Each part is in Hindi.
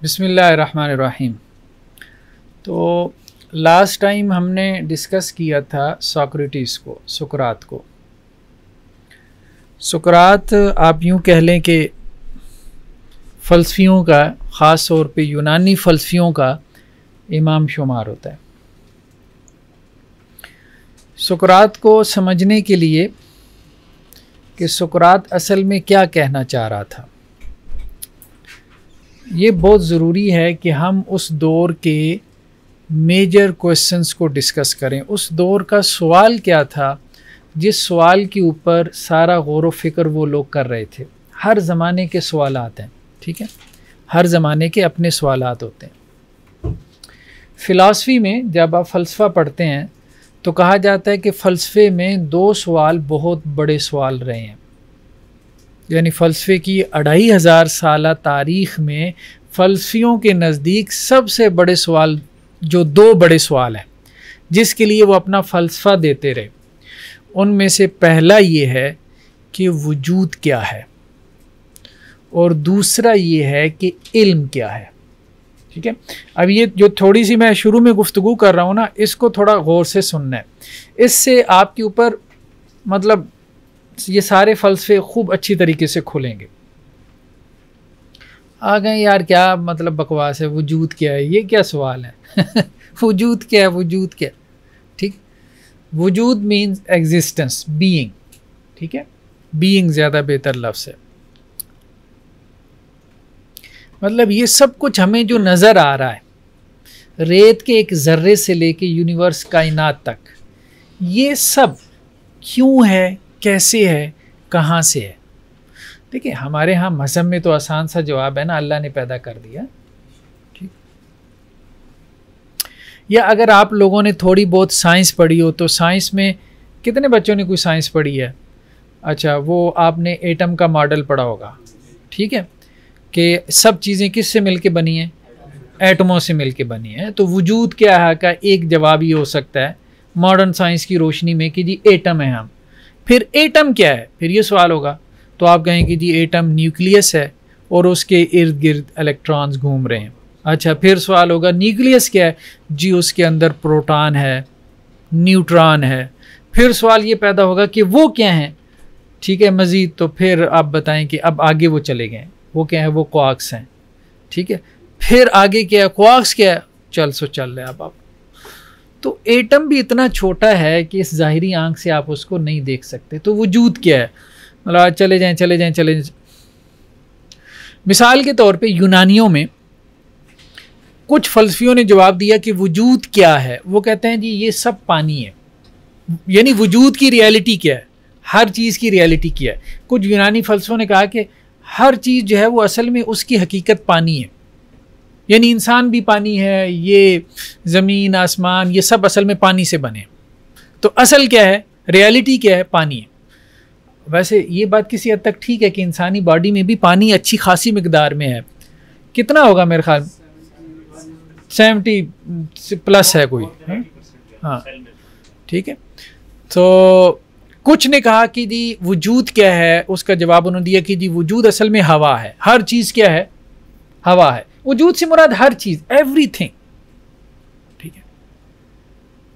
बिस्मिल्लाहिर्रहमानिर्रहीम। तो लास्ट टाइम हमने डिस्कस किया था सोक्रेटिस को, सुकरात को। सुकरात आप यूँ कह लें कि फ़लसफ़ियों का, ख़ास तौर पे यूनानी फ़लसफ़ियों का इमाम शुमार होता है। सुकरात को समझने के लिए कि सुकरात असल में क्या कहना चाह रहा था, ये बहुत ज़रूरी है कि हम उस दौर के मेजर क्वेश्चंस को डिस्कस करें। उस दौर का सवाल क्या था, जिस सवाल के ऊपर सारा गौर व फ़िक्र वो लोग कर रहे थे। हर ज़माने के सवालात हैं, ठीक है, हर ज़माने के अपने सवालात होते हैं। फ़िलासफ़ी में जब आप फ़लसफ़ा पढ़ते हैं तो कहा जाता है कि फ़लसफ़े में दो सवाल बहुत बड़े सवाल रहे हैं। यानी फ़लसफ़े की 2500 साल तारीख़ में फ़लसफ़ियों के नज़दीक सबसे बड़े सवाल, जो दो बड़े सवाल हैं जिसके लिए वो अपना फ़लसफ़ा देते रहे, उनमें से पहला ये है कि वजूद क्या है और दूसरा ये है कि इल्म क्या है। ठीक है, अब ये जो थोड़ी सी मैं शुरू में गुफ्तगू कर रहा हूँ ना, इसको थोड़ा गौर से सुनना है। इससे आपके ऊपर मतलब ये सारे फ़लसफ़े खूब अच्छी तरीके से खुलेंगे। आ गए यार, क्या मतलब बकवास है, वजूद क्या है, ये क्या सवाल है वजूद क्या है, वजूद क्या है। ठीक, वजूद मीन्स एग्जिस्टेंस, बीइंग। ठीक है, बीइंग ज़्यादा बेहतर लफ्ज़ है। मतलब ये सब कुछ हमें जो नज़र आ रहा है, रेत के एक ज़र्रे से लेके यूनिवर्स कायनात तक, ये सब क्यों है, कैसे है, कहाँ से है। देखिए, हमारे यहाँ मज़हब में तो आसान सा जवाब है ना, अल्लाह ने पैदा कर दिया। ठीक, या अगर आप लोगों ने थोड़ी बहुत साइंस पढ़ी हो तो साइंस में कितने बच्चों ने कोई साइंस पढ़ी है? अच्छा, वो आपने एटम का मॉडल पढ़ा होगा, ठीक है, कि सब चीज़ें किससे मिलके बनी हैं? एटमों से मिलके बनी हैं। तो वजूद क्या है का एक जवाब ये हो सकता है मॉडर्न साइंस की रोशनी में कि जी एटम है हम। फिर एटम क्या है, फिर ये सवाल होगा, तो आप कहें कि जी एटम न्यूक्लियस है और उसके इर्द गिर्द इलेक्ट्रॉन्स घूम रहे हैं। अच्छा, फिर सवाल होगा न्यूक्लियस क्या है, जी उसके अंदर प्रोटॉन है, न्यूट्रॉन है। फिर सवाल ये पैदा होगा कि वो क्या हैं, ठीक है, मज़ीद। तो फिर आप बताएं कि अब आगे वो चले गए, वो क्या है, वो क्वार्क्स हैं। ठीक है, फिर आगे क्या है, क्वार्क्स क्या है, चल रहे हैं अब आप। तो एटम भी इतना छोटा है कि इस ज़ाहिरी आंख से आप उसको नहीं देख सकते। तो वजूद क्या है, मतलब चले जाएं। मिसाल के तौर पे यूनानियों में कुछ फ़लसफ़ियों ने जवाब दिया कि वजूद क्या है। वो कहते हैं जी ये सब पानी है, यानी वजूद की रियलिटी क्या है, हर चीज़ की रियलिटी क्या है। कुछ यूनानी फ़लसफ़ों ने कहा कि हर चीज़ जो है वो असल में उसकी हकीकत पानी है, यानी इंसान भी पानी है, ये ज़मीन आसमान ये सब असल में पानी से बने। तो असल क्या है, रियलिटी क्या है, पानी है। वैसे ये बात किसी हद तक ठीक है कि इंसानी बॉडी में भी पानी अच्छी खासी मिकदार में है। कितना होगा, मेरे ख्याल 70+ है कोई, हाँ, ठीक है। तो कुछ ने कहा कि जी वजूद क्या है, उसका जवाब उन्होंने दिया कि जी वजूद असल में हवा है। हर चीज़ क्या है, हवा है। वजूद से मुराद हर चीज़, एवरीथिंग। ठीक है,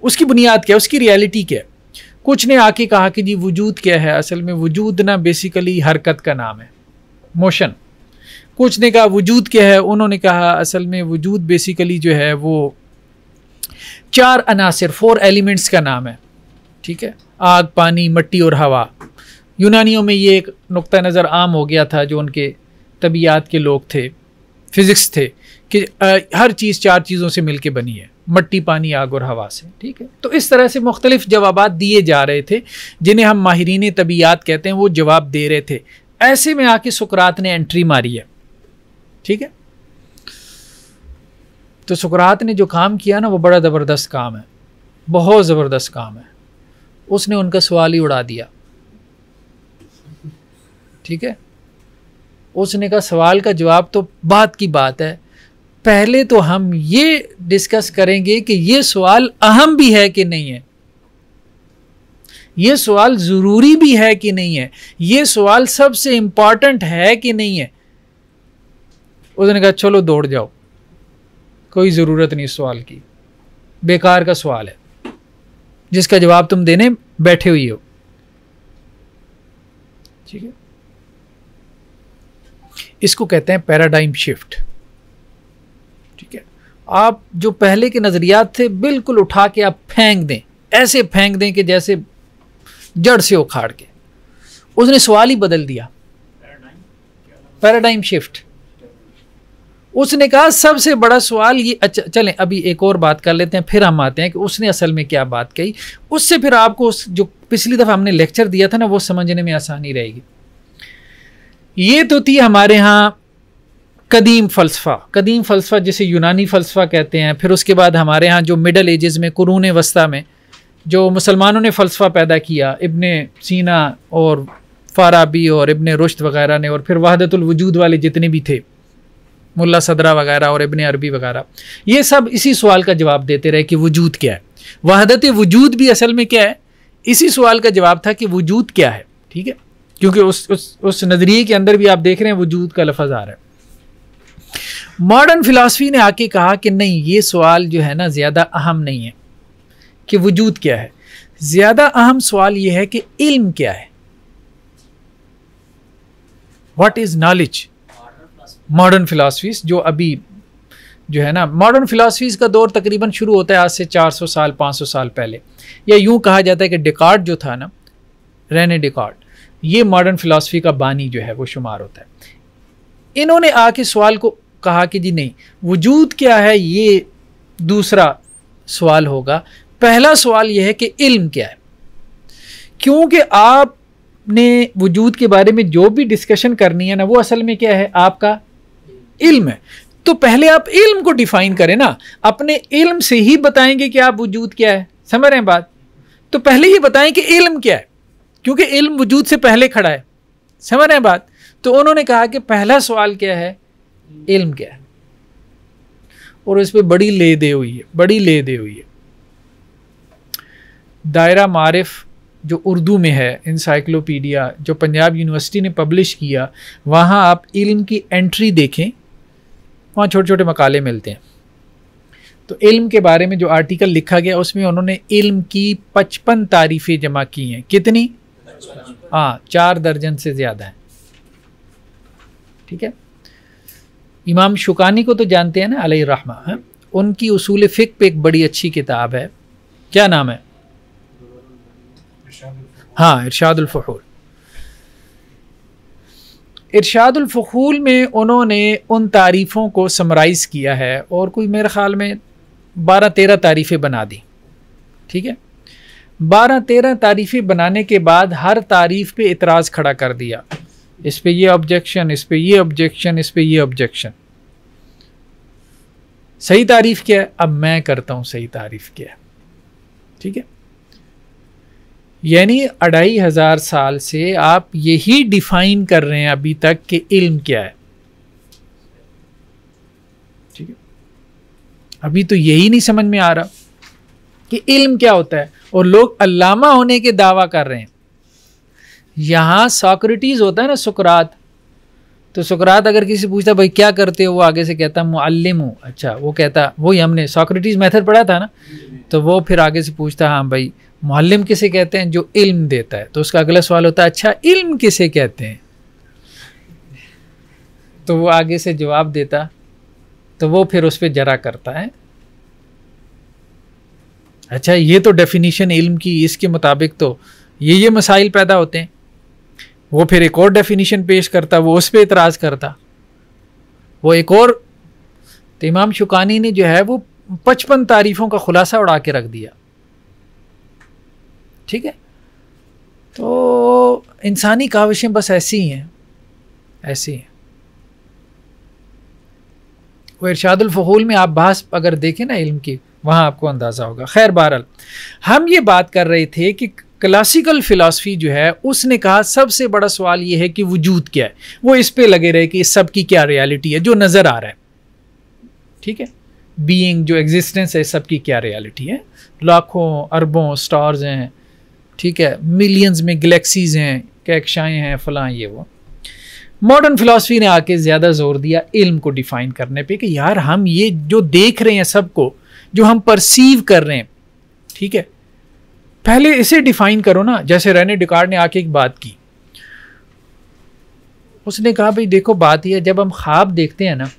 उसकी बुनियाद क्या है, उसकी रियलिटी क्या है। कुछ ने आके कहा कि जी वजूद क्या है, असल में वजूद ना बेसिकली हरकत का नाम है, मोशन। कुछ ने कहा वजूद क्या है, उन्होंने कहा असल में वजूद बेसिकली जो है वो 4 अनासिर, 4 एलिमेंट्स का नाम है। ठीक है, आग, पानी, मिट्टी और हवा। यूनानियों में ये एक नुक्ता नज़र आम हो गया था, जो उनके तबीयात के लोग थे, फिज़िक्स थे, कि हर चीज़ 4 चीज़ों से मिलके बनी है, मिट्टी, पानी, आग और हवा से। ठीक है, तो इस तरह से मुख्तलिफ जवाबात दिए जा रहे थे, जिन्हें हम माहिरीन तबीयात कहते हैं, वो जवाब दे रहे थे। ऐसे में आके सुकरात ने एंट्री मारी है। ठीक है, तो सुकरात ने जो काम किया ना, वो बड़ा ज़बरदस्त काम है, बहुत ज़बरदस्त काम है। उसने उनका सवाल ही उड़ा दिया। ठीक है, उसने कहा सवाल का जवाब तो बात की बात है, पहले तो हम ये डिस्कस करेंगे कि ये सवाल अहम भी है कि नहीं है, ये सवाल ज़रूरी भी है कि नहीं है, ये सवाल सबसे इंपॉर्टेंट है कि नहीं है। उसने कहा चलो दौड़ जाओ, कोई ज़रूरत नहीं सवाल की, बेकार का सवाल है जिसका जवाब तुम देने बैठे हुई हो। ठीक है, इसको कहते हैं पैराडाइम शिफ्ट। ठीक है, आप जो पहले के नज़रियात थे बिल्कुल उठा के आप फेंक दें, ऐसे फेंक दें कि जैसे जड़ से उखाड़ के। उसने सवाल ही बदल दिया, पैराडाइम शिफ्ट। उसने कहा सबसे बड़ा सवाल ये, अच्छा चलें अभी एक और बात कर लेते हैं, फिर हम आते हैं कि उसने असल में क्या बात कही। उससे फिर आपको जो पिछली दफ़ा हमने लेक्चर दिया था ना, वो समझने में आसानी रहेगी। ये तो थी हमारे यहाँ कदीम फ़लसफ़ा जिसे यूनानी फ़लसफ़ा कहते हैं। फिर उसके बाद हमारे यहाँ जो मिडल एजेस में, कुरून वस्ता में जो मुसलमानों ने फ़लसफ़ा पैदा किया, इब्ने सीना और फ़ाराबी और इब्ने रुश्द वग़ैरह ने, और फिर वहदतुल वजूद वाले जितने भी थे, मुल्ला सदरा वग़ैरह और इब्ने अरबी वग़ैरह, ये सब इसी सवाल का जवाब देते रहे कि वजूद क्या है। वहदत वजूद भी असल में क्या है, इसी सवाल का जवाब था कि वजूद क्या है। ठीक है, क्योंकि उस नज़रिए के अंदर भी आप देख रहे हैं वजूद का लफ्ज़ आ रहा है। मॉडर्न फ़िलासफ़ी ने आके कहा कि नहीं, ये सवाल जो है ना ज़्यादा अहम नहीं है कि वजूद क्या है, ज़्यादा अहम सवाल ये है कि इल्म क्या है, what is knowledge. Modern philosophies जो अभी जो है ना, मॉडर्न फ़िलासफ़ीज़ का दौर तकरीबन शुरू होता है आज से 400 साल 500 साल पहले, या यूँ कहा जाता है कि डेकार्ट जो था ना, रेने डेकार्ट, ये मॉडर्न फ़िलासफ़ी का बानी जो है वो शुमार होता है। इन्होंने आके सवाल को कहा कि जी नहीं, वजूद क्या है ये दूसरा सवाल होगा, पहला सवाल यह है कि इल्म क्या है। क्योंकि आपने वजूद के बारे में जो भी डिस्कशन करनी है ना, वो असल में क्या है, आपका इल्म है। तो पहले आप इल्म को डिफाइन करें ना, अपने इल्म से ही बताएंगे कि आप वजूद क्या है। समझ रहे हैं बात? तो पहले ही बताएं कि इल्म क्या है, क्योंकि इल्म वजूद से पहले खड़ा है। समझ रहे हैं बात? तो उन्होंने कहा कि पहला सवाल क्या है, इल्म क्या है। और इस पर बड़ी ले दे हुई है। दायरा मारिफ जो उर्दू में है, इंसाइक्लोपीडिया जो पंजाब यूनिवर्सिटी ने पब्लिश किया, वहाँ आप इल्म की एंट्री देखें, वहाँ छोटे छोटे मकाले मिलते हैं। तो इल्म के बारे में जो आर्टिकल लिखा गया उसमें उन्होंने इल्म की 55 तारीफ़ें जमा की हैं। कितनी? हाँ, 4 दर्जन से ज़्यादा हैं। ठीक है, इमाम शुकानी को तो जानते हैं ना, अलैहि रहमा है, उनकी उसूल फ़िक़्ह पे एक बड़ी अच्छी किताब है, क्या नाम है? हाँ, इरशादुल फ़ुहूल। इरशादुल फ़ुहूल में उन्होंने उन तारीफ़ों को समराइज़ किया है और कोई मेरे ख़्याल में 12-13 तारीफ़ें बना दी। ठीक है, 12-13 तारीफ़ें बनाने के बाद हर तारीफ़ पे इतराज़ खड़ा कर दिया, इस पे ये ऑब्जेक्शन, इस पे ये ऑब्जेक्शन, इस पे ये ऑब्जेक्शन। सही तारीफ़ क्या है? अब मैं करता हूँ सही तारीफ़ क्या है। ठीक है, यानी 2500 साल से आप यही डिफाइन कर रहे हैं अभी तक कि इल्म क्या है। ठीक है, अभी तो यही नहीं समझ में आ रहा कि इल्म क्या होता है, और लोग अल्लामा होने के दावा कर रहे हैं। यहाँ सोक्रेटिस होता है ना, सुकरात, तो सुकरात अगर किसी पूछता भाई क्या करते हो, वो आगे से कहता मुअल्लिम हूँ। अच्छा, वो कहता, वही हमने सोक्रेटिस मेथड पढ़ा था ना, तो वो फिर आगे से पूछता हाँ भाई मुअल्लिम किसे कहते हैं? जो इल्म देता है। तो उसका अगला सवाल होता है अच्छा इल्म किसे कहते हैं? तो वो आगे से जवाब देता, तो वो फिर उस पर जरा करता है, अच्छा ये तो डेफिनीशन इल्म की, इसके मुताबिक तो ये मसाइल पैदा होते हैं। वो फिर एक और डेफिनीशन पेश करता, वो उस पर इतराज़ करता, वो एक और। तो इमाम शुकानी ने जो है वो 55 तारीफ़ों का खुलासा उड़ा के रख दिया। ठीक है, तो इंसानी काविशें बस ऐसी ही हैं, ऐसी हैं। वो इरशादुल फ़ुहूल में आप बहस अगर देखें ना इल्म की, वहाँ आपको अंदाज़ा होगा। खैर बहरहाल, हम ये बात कर रहे थे कि क्लासिकल फ़िलासफ़ी जो है उसने कहा सबसे बड़ा सवाल ये है कि वजूद क्या है। वो इस पे लगे रहे कि इस सब की क्या रियलिटी है जो नज़र आ रहा है। ठीक है, बीइंग जो एग्जिस्टेंस है, सब की क्या रियलिटी है। लाखों अरबों स्टार्स हैं, ठीक है, मिलियंस में गैलेक्सीज़ हैं, कैकशाएँ हैं, फ़लाँ ये वो। मॉडर्न फिलॉसफी ने आके ज़्यादा जोर दिया इल्म को डिफाइन करने पे कि यार हम ये जो देख रहे हैं सबको, जो हम परसीव कर रहे हैं, ठीक है, पहले इसे डिफाइन करो ना। जैसे रेने डिकार्ड ने आके एक बात की, उसने कहा भाई देखो बात यह, जब हम ख्वाब देखते हैं ना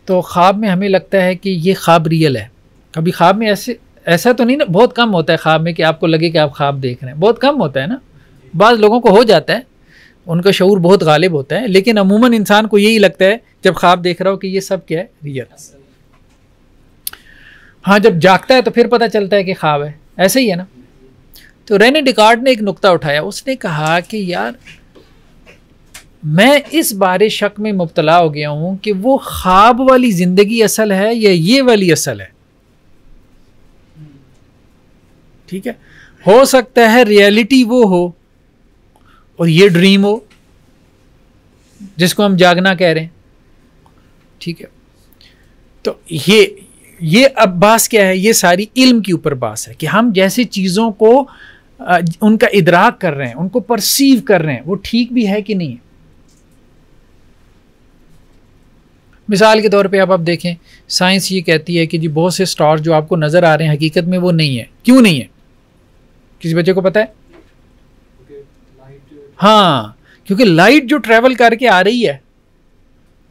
तो ख्वाब में हमें लगता है कि ये ख्वाब रियल है। कभी ख्वाब में ऐसा तो नहीं ना, बहुत कम होता है ख्वाब में कि आपको लगे कि आप ख्वाब देख रहे हैं, बहुत कम होता है ना। बाज़ लोगों को हो जाता है, उनका शऊर बहुत गालिब होता है, लेकिन अमूमन इंसान को यही लगता है जब ख्वाब देख रहा हो कि ये सब क्या है, रियल। हाँ, जब जागता है तो फिर पता चलता है कि ख्वाब है, ऐसे ही है ना। तो रेने डिकार्ड ने एक नुक्ता उठाया, उसने कहा कि यार मैं इस बारे शक में मुब्तला हो गया हूं कि वो ख्वाब वाली ज़िंदगी असल है या ये वाली असल है। ठीक है, हो सकता है रियलिटी वो हो और ये ड्रीम हो जिसको हम जागना कह रहे हैं। ठीक है, तो ये अब बात क्या है, ये सारी इल्म के ऊपर बात है कि हम जैसे चीज़ों को उनका इदराक कर रहे हैं, उनको परसीव कर रहे हैं, वो ठीक भी है कि नहीं है। मिसाल के तौर पे आप देखें, साइंस ये कहती है कि जी बहुत से स्टार्स जो आपको नज़र आ रहे हैं हकीकत में वो नहीं है। क्यों नहीं है, किसी बच्चे को पता है? हाँ, क्योंकि लाइट जो ट्रैवल करके आ रही है,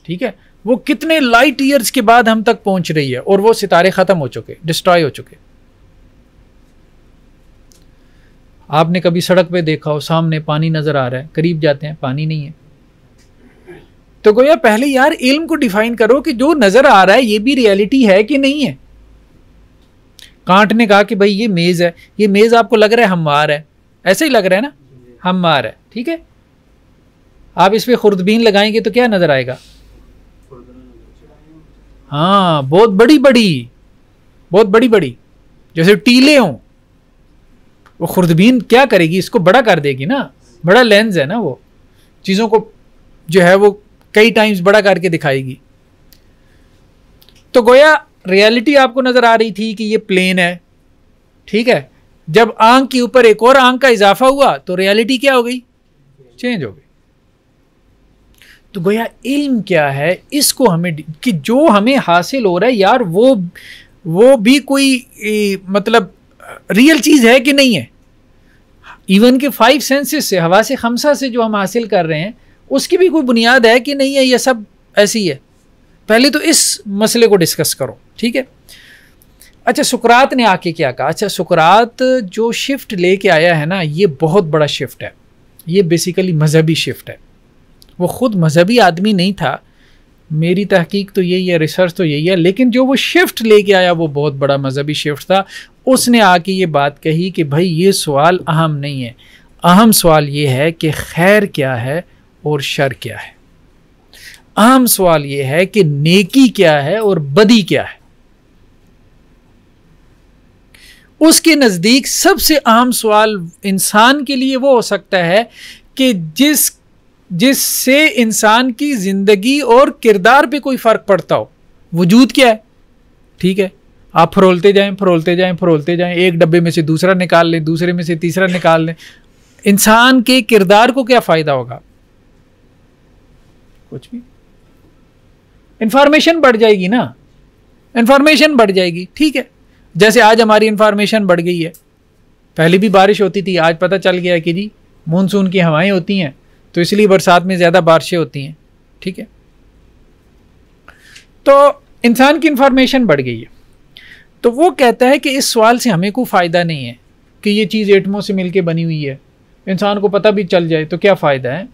ठीक है, वो कितने लाइट ईयर्स के बाद हम तक पहुंच रही है और वो सितारे खत्म हो चुके, डिस्ट्रॉय हो चुके। आपने कभी सड़क पे देखा हो, सामने पानी नजर आ रहा है, करीब जाते हैं पानी नहीं है। तो गोया पहले यार इल्म को डिफाइन करो कि जो नजर आ रहा है ये भी रियलिटी है कि नहीं है। कांट ने कहा कि भाई ये मेज है, ये मेज आपको लग रहा है हमवार है, ऐसे ही लग रहा है ना, हमवार है, ठीक है। आप इस पे खुर्दबीन लगाएंगे तो क्या नजर आएगा? हाँ, बहुत बड़ी बड़ी जैसे टीले हों। वो खुर्दबीन क्या करेगी, इसको बड़ा कर देगी ना, बड़ा लेंस है ना, वो चीज़ों को जो है वो कई टाइम्स बड़ा करके दिखाएगी। तो गोया रियलिटी आपको नजर आ रही थी कि ये प्लेन है, ठीक है। जब आंख के ऊपर एक और आंख का इजाफा हुआ तो रियलिटी क्या हो गई, चेंज हो गई। तो गोया इल्म क्या है, इसको हमें कि जो हमें हासिल हो रहा है यार वो भी कोई मतलब रियल चीज है कि नहीं है। इवन के 5 सेंसेस से, हवा से खमसा से जो हम हासिल कर रहे हैं उसकी भी कोई बुनियाद है कि नहीं है, ये सब ऐसी है। पहले तो इस मसले को डिस्कस करो, ठीक है। अच्छा, सुकरात ने आके क्या कहा? अच्छा, सुकरात जो शिफ्ट लेके आया है ना, ये बहुत बड़ा शिफ्ट है, ये बेसिकली मजहबी शिफ्ट है। वो खुद मजहबी आदमी नहीं था, मेरी तहकीक तो यही है, रिसर्च तो यही है, लेकिन जो वो शिफ्ट लेके आया वो बहुत बड़ा मजहबी शिफ्ट था। उसने आके ये बात कही कि भाई ये सवाल अहम नहीं है, अहम सवाल ये है कि खैर क्या है और शर क्या है। अहम सवाल ये है कि नेकी क्या है और बदी क्या है। उसके नज़दीक सबसे अहम सवाल इंसान के लिए वो हो सकता है कि जिससे इंसान की ज़िंदगी और किरदार पे कोई फ़र्क पड़ता हो। वजूद क्या है, ठीक है, आप फरोलते जाएं, एक डब्बे में से दूसरा निकाल लें, दूसरे में से तीसरा निकाल लें, इंसान के किरदार को क्या फ़ायदा होगा? कुछ भी। इंफॉर्मेशन बढ़ जाएगी ना, इंफॉर्मेशन बढ़ जाएगी, ठीक है। जैसे आज हमारी इंफॉर्मेशन बढ़ गई है, पहले भी बारिश होती थी, आज पता चल गया कि जी मानसून की हवाएं होती हैं तो इसलिए बरसात में ज़्यादा बारिशें होती हैं, ठीक है। तो इंसान की इंफॉर्मेशन बढ़ गई है। तो वो कहता है कि इस सवाल से हमें कोई फ़ायदा नहीं है कि ये चीज़ एटमों से मिलके बनी हुई है, इंसान को पता भी चल जाए तो क्या फ़ायदा है।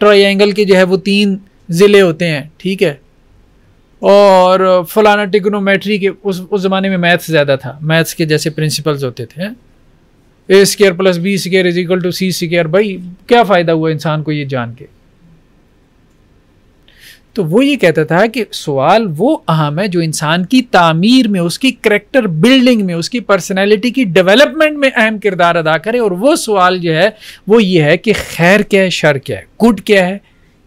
ट्रायंगल के जो है वो 3 ज़िले होते हैं, ठीक है, और फलाना ट्रिग्नोमेट्री के उस ज़माने में मैथ्स ज़्यादा था, मैथ्स के जैसे प्रिंसिपल्स होते थे, a² + b² = c²। भाई क्या फ़ायदा हुआ इंसान को ये जान के। तो वो ये कहता था कि सवाल वो अहम है जो इंसान की तामीर में, उसकी करैक्टर बिल्डिंग में, उसकी पर्सनैलिटी की डेवलपमेंट में अहम किरदार अदा करे। और वो सवाल जो है वो ये है कि खैर क्या है, शर क्या है, गुड क्या है,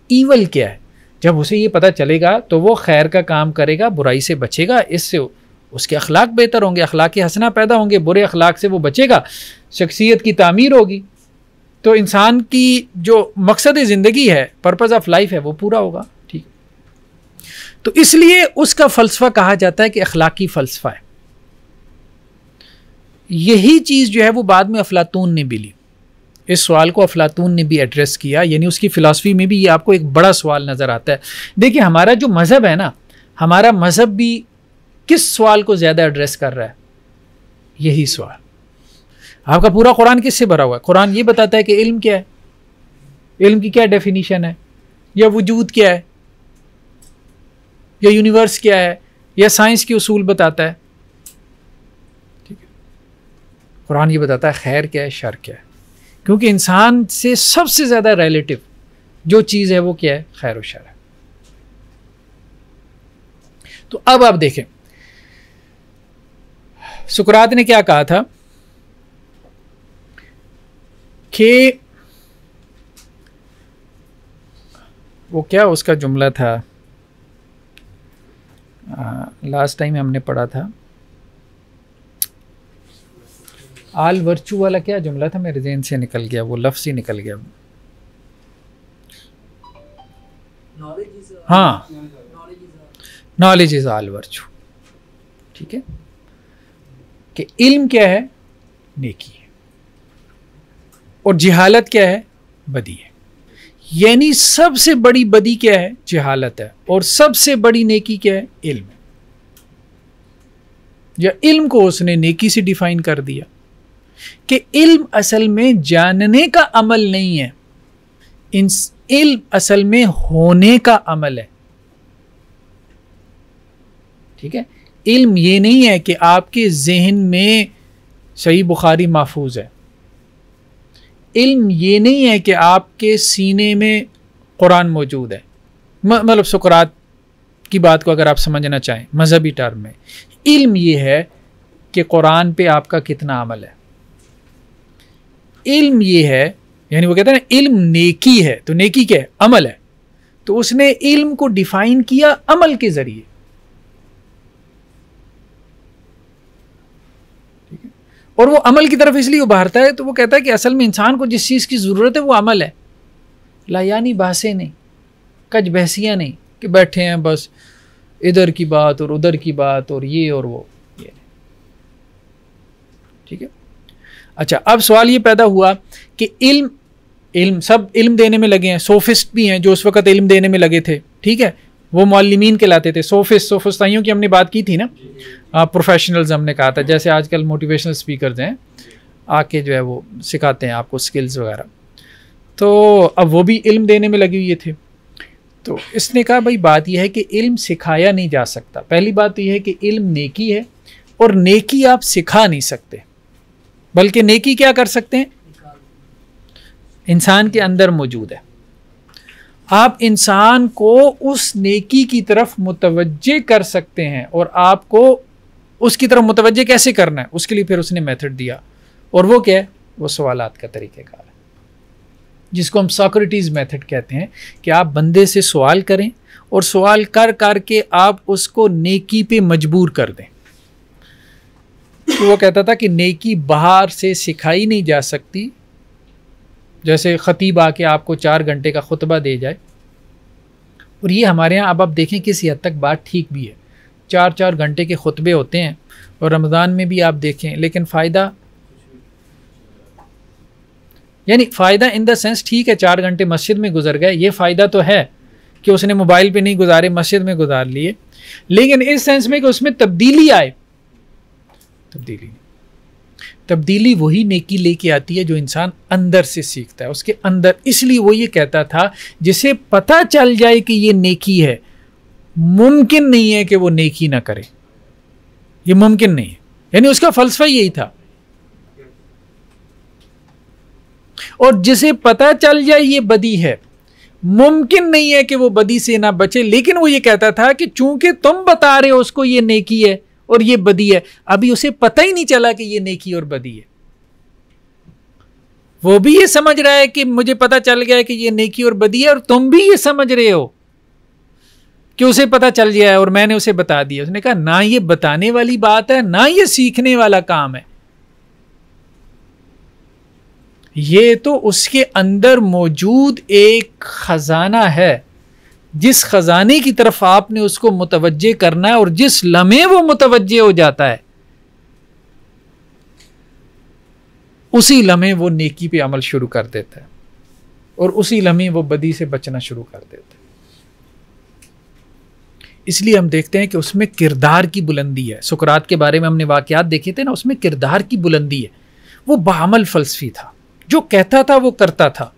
ईवल क्या है। जब उसे ये पता चलेगा तो वो खैर का काम करेगा, बुराई से बचेगा, इससे उसके अखलाक बेहतर होंगे, अखलाक हसना पैदा होंगे, बुरे अखलाक से वो बचेगा, शख्सियत की तामीर होगी। तो इंसान की जो मकसद ज़िंदगी है, पर्पज़ ऑफ लाइफ है, वो पूरा होगा। ठीक, तो इसलिए उसका फ़लसफ़ा कहा जाता है कि अखलाकी फ़लसफ़ा है। यही चीज़ जो है वो बाद में अफलातून ने भी ली। इस सवाल को अफलातून ने भी एड्रेस किया, यानी उसकी फ़िलासफ़ी में भी ये आपको एक बड़ा सवाल नज़र आता है। देखिए हमारा जो मज़हब है ना, हमारा मज़हब भी किस सवाल को ज़्यादा एड्रेस कर रहा है? यही सवाल। आपका पूरा कुरान किससे भरा हुआ है? कुरान ये बताता है कि इल्म क्या है, इल्म की क्या डेफिनीशन है, या वजूद क्या है, या यूनिवर्स क्या है, या साइंस के उसूल बताता है। ठीक है, कुरान ये बताता है खैर क्या है, शर क्या है, क्योंकि इंसान से सबसे ज़्यादा रिलेटिव जो चीज़ है वो क्या है? खैर और शर है। तो अब आप देखें सुकरात ने क्या कहा था कि वो क्या उसका जुमला था, लास्ट टाइम हमने पढ़ा था, आल वर्चू वाला क्या जुमला था, मेरे ज़हन से निकल गया, वो लफ्ज़ ही निकल गया। हाँ, नॉलेज इज़ आल वर्चू। ठीक है, कि इल्म क्या है? नेकी है, और जिहालत क्या है? बदी है। यानी सबसे बड़ी बदी क्या है? जिहालत है, और सबसे बड़ी नेकी क्या है? इल्म है। या इल्म को उसने नेकी से डिफाइन कर दिया कि इल्म असल में जानने का अमल नहीं है, इल्म असल में होने का अमल है। ठीक है, इल्म ये नहीं है कि आपके जहन में सही बुखारी महफूज है, इल्म ये नहीं है कि आपके सीने में कुरान मौजूद है। मतलब सुकरात की बात को अगर आप समझना चाहें मजहबी टर्म में, इल्म ये है कि कुरान पे आपका कितना अमल है। इल्म ये है, यानी वो कहते हैं ना इल्म नेकी है, तो नेकी क्या है? अमल है। तो उसने इल्म को डिफाइन किया अमल के जरिए। और वो अमल की तरफ इसलिए उभारता है, तो वो कहता है कि असल में इंसान को जिस चीज़ की ज़रूरत है वो अमल है। लायानी बासें नहीं, कज बहसियाँ नहीं कि बैठे हैं बस इधर की बात और उधर की बात और ये और वो, ये नहीं। ठीक है, अच्छा अब सवाल ये पैदा हुआ कि इल्म सब इल्म देने में लगे हैं, सोफिस्ट भी हैं जो उस वक़्त इल्म देने में लगे थे। ठीक है, वो मौल्लिमीन कहलाते थे। सोफिस्ताइयों की हमने बात की थी ना, प्रोफेशनल्स हमने कहा था, जैसे आजकल मोटिवेशनल स्पीकर्स हैं आके जो है वो सिखाते हैं आपको स्किल्स वगैरह। तो अब वो भी इल्म देने में लगे हुए थे। तो इसने कहा भाई बात यह है कि इल्म सिखाया नहीं जा सकता। पहली बात तो यह है कि इल्म नेकी है, और नेकी आप सिखा नहीं सकते, बल्कि नेकी क्या कर सकते हैं? इंसान के अंदर मौजूद है। आप इंसान को उस नेकी की तरफ मुतवज्जे कर सकते हैं, और आपको उसकी तरफ मुतवज्जे कैसे करना है उसके लिए फिर उसने मेथड दिया, और वो क्या है? वो सवालात का तरीक़ेकार है, जिसको हम सोक्रेटिस मेथड कहते हैं कि आप बंदे से सवाल करें और सवाल कर कर के आप उसको नेकी पे मजबूर कर दें। तो वो कहता था कि नेकी बाहर से सिखाई नहीं जा सकती, जैसे ख़तीब आके आपको 4 घंटे का खुतबा दे जाए। और ये हमारे यहाँ अब आप देखें किसी हद तक बात ठीक भी है, 4-4 घंटे के खुतबे होते हैं, और रमज़ान में भी आप देखें, लेकिन फ़ायदा यानी फ़ायदा इन द सेंस ठीक है 4 घंटे मस्जिद में गुजर गए, ये फ़ायदा तो है कि उसने मोबाइल पे नहीं गुजारे, मस्जिद में गुजार लिए, लेकिन इस सेंस में कि उसमें तब्दीली आए, तब्दीली वही नेकी लेके आती है जो इंसान अंदर से सीखता है, उसके अंदर। इसलिए वो ये कहता था जिसे पता चल जाए कि ये नेकी है, मुमकिन नहीं है कि वो नेकी ना करे, ये मुमकिन नहीं है। यानी उसका फलसफा यही था। और जिसे पता चल जाए ये बदी है, मुमकिन नहीं है कि वो बदी से ना बचे, लेकिन वो ये कहता था कि चूंकि तुम बता रहे हो उसको ये नेकी है और ये बदी है, अभी उसे पता ही नहीं चला कि ये नेकी और बदी है। वो भी ये समझ रहा है कि मुझे पता चल गया है कि ये नेकी और बदी है, और तुम भी ये समझ रहे हो कि उसे पता चल गया है और मैंने उसे बता दिया। उसने कहा ना ये बताने वाली बात है, ना ये सीखने वाला काम है, ये तो उसके अंदर मौजूद एक खजाना है, जिस खजाने की तरफ आपने उसको मुतवज्जे करना है, और जिस लम्हे वो मुतवज्जे हो जाता है उसी लम्हे वो नेकी पे अमल शुरू कर देता है, और उसी लम्हे वो बदी से बचना शुरू कर देता है। इसलिए हम देखते हैं कि उसमें किरदार की बुलंदी है। सुकरात के बारे में हमने वाकयात देखे थे ना, उसमें किरदार की बुलंदी है। वो बाअमल फलसफी था, जो कहता था वो करता था।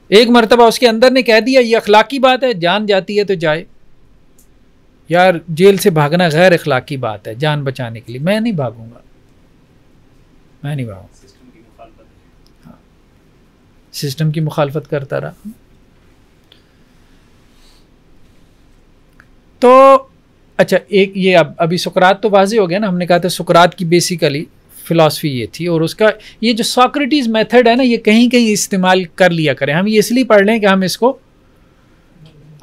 एक मरतबा उसके अंदर ने कह दिया ये अखलाकी बात है, जान जाती है तो जाए। यार जेल से भागना गैर अखलाकी बात है जान बचाने के लिए, मैं नहीं भागूंगा, मैं नहीं भागूंगा। हाँ, सिस्टम की मुखालफत करता रहा। तो अच्छा, एक ये अभी सुकरात तो वाज़ेह हो गया ना, हमने कहा था सुकरात की बेसिकली फ़िलासफ़ी ये थी, और उसका ये जो सॉक्रेटिस मेथड है ना, ये कहीं कहीं इस्तेमाल कर लिया करें। हम ये इसलिए पढ़ लें कि हम इसको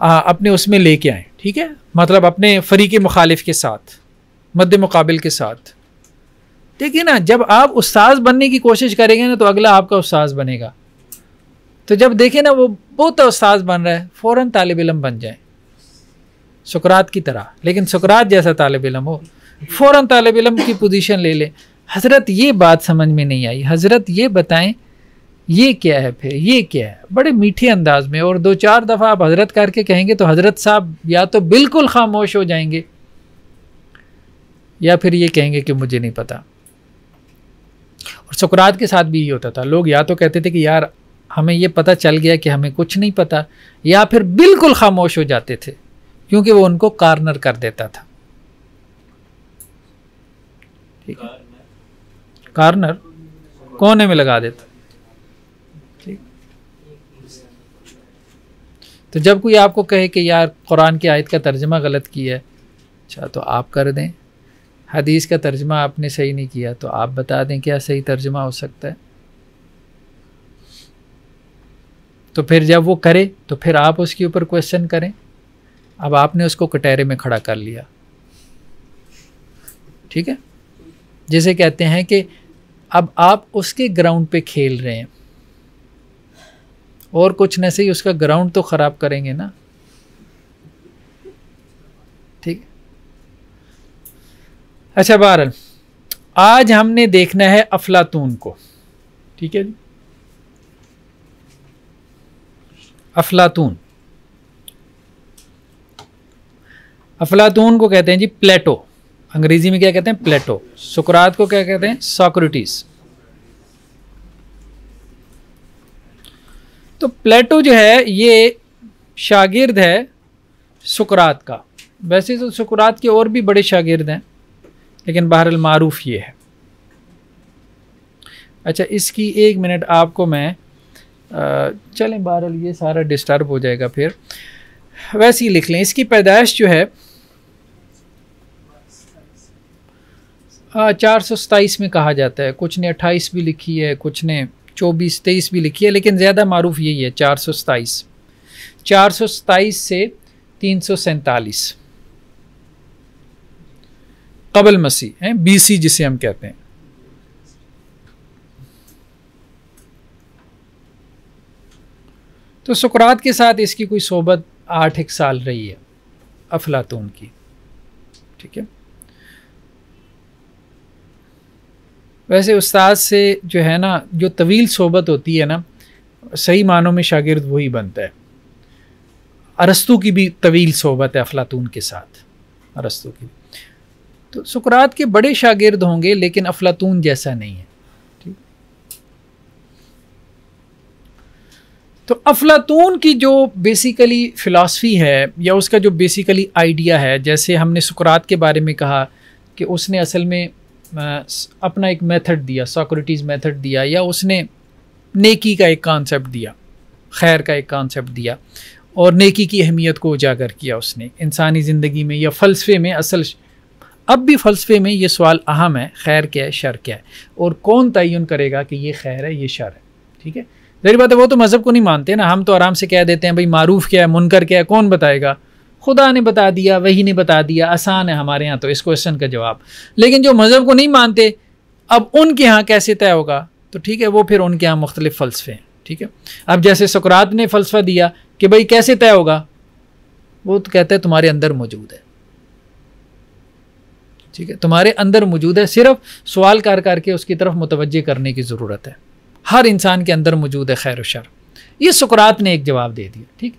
अपने उसमें लेके आएँ, ठीक है, मतलब अपने फ़रीक़े मुखालिफ के साथ, मद्दे मुकाबिल के साथ। देखिए ना, जब आप उस्ताद बनने की कोशिश करेंगे ना तो अगला आपका उस्ताद बनेगा। तो जब देखें ना वो बहुत उस्ताद बन रहा है, फ़ौरन तालिब इल्म बन जाए सुकरात की तरह, लेकिन सुकरात जैसा तालिब इल्म हो, फ़ौरन तालिब इल्म की पोजीशन ले ले। हज़रत ये बात समझ में नहीं आई, हज़रत ये बताएं ये क्या है, फिर ये क्या है, बड़े मीठे अंदाज में। और 2-4 दफ़ा आप हज़रत करके कहेंगे तो हज़रत साहब या तो बिल्कुल खामोश हो जाएंगे या फिर ये कहेंगे कि मुझे नहीं पता। और सुकरात के साथ भी ये होता था, लोग या तो कहते थे कि यार हमें ये पता चल गया कि हमें कुछ नहीं पता, या फिर बिल्कुल खामोश हो जाते थे क्योंकि वो उनको कॉर्नर कर देता था। ठीक है, कॉर्नर कोने में लगा देता। ठीक, तो जब कोई आपको कहे कि यार कुरान की आयत का तर्जमा गलत किया है, अच्छा तो आप कर दें, हदीस का तर्जमा आपने सही नहीं किया तो आप बता दें क्या सही तर्जमा हो सकता है। तो फिर जब वो करे तो फिर आप उसके ऊपर क्वेश्चन करें। अब आपने उसको कटहरे में खड़ा कर लिया, ठीक है, जिसे कहते हैं कि अब आप उसके ग्राउंड पे खेल रहे हैं, और कुछ न सही उसका ग्राउंड तो ख़राब करेंगे ना। ठीक, अच्छा बहरहाल आज हमने देखना है अफलातून को। ठीक है जी, अफलातून, अफलातून को कहते हैं जी प्लेटो, अंग्रेजी में क्या कहते हैं प्लेटो। सुकरात को क्या कहते हैं सॉक्रेटिस। तो प्लेटो जो है ये शागिर्द है सुकरात का। वैसे तो सुकरात के और भी बड़े शागिर्द हैं, लेकिन बहरहाल मारूफ ये है। अच्छा, इसकी 1 मिनट आपको मैं चलें, बहरहाल ये सारा डिस्टर्ब हो जाएगा, फिर वैसे ही लिख लें। इसकी पैदाइश जो है 427 में कहा जाता है, कुछ ने 28 भी लिखी है, कुछ ने 24-23 भी लिखी है, लेकिन ज़्यादा मारूफ यही है 427। 427 से 347 क़ब्ल मसीह हैं, BC जिसे हम कहते हैं। तो सुकरात के साथ इसकी कोई सोबत 8 साल रही है अफलातून की। ठीक है, वैसे उस्ताद से जो है ना, जो तवील सोबत होती है ना, सही मानों में शागिर्द वही बनता है। अरस्तु की भी तवील सोबत है अफलातून के साथ, अरस्तु की। तो सुकरात के बड़े शागिर्द होंगे, लेकिन अफलातून जैसा नहीं है। ठीक, तो अफलातून की जो बेसिकली फ़िलासफ़ी है, या उसका जो बेसिकली आइडिया है, जैसे हमने सुकरात के बारे में कहा कि उसने असल में अपना एक मेथड दिया, सॉक्रेटिस मेथड दिया, या उसने नेकी का एक कॉन्सेप्ट दिया, खैर का एक कॉन्सेप्ट दिया, और नेकी की अहमियत को उजागर किया उसने इंसानी ज़िंदगी में या फ़लसफ़े में। असल अब भी फ़लसफ़े में ये सवाल अहम है, खैर क्या है, शर क्या है, और कौन तयन करेगा कि ये खैर है ये शर है। ठीक है, ज़ाहिर बात है वो तो मज़हब को नहीं मानते ना, हम तो आराम से कह देते हैं भाई मारूफ़ क्या है, मुनकर क्या है, कौन बताएगा, खुदा ने बता दिया, वही ने बता दिया, आसान है हमारे यहाँ तो इस क्वेश्चन का जवाब। लेकिन जो मज़हब को नहीं मानते, अब उनके यहाँ कैसे तय होगा तो ठीक है, वो फिर उनके यहाँ मुख्तलिफ फ़लसफ़े हैं। ठीक है, अब जैसे सुकरात ने फ़लसफ़ा दिया कि भाई कैसे तय होगा, वो तो कहते हैं तुम्हारे अंदर मौजूद है। ठीक है, तुम्हारे अंदर मौजूद है, सिर्फ सवाल कर करके उसकी तरफ मुतवज्जे करने की ज़रूरत है। हर इंसान के अंदर मौजूद है खैर और शर। ये सुकरात ने एक जवाब दे दिया। ठीक,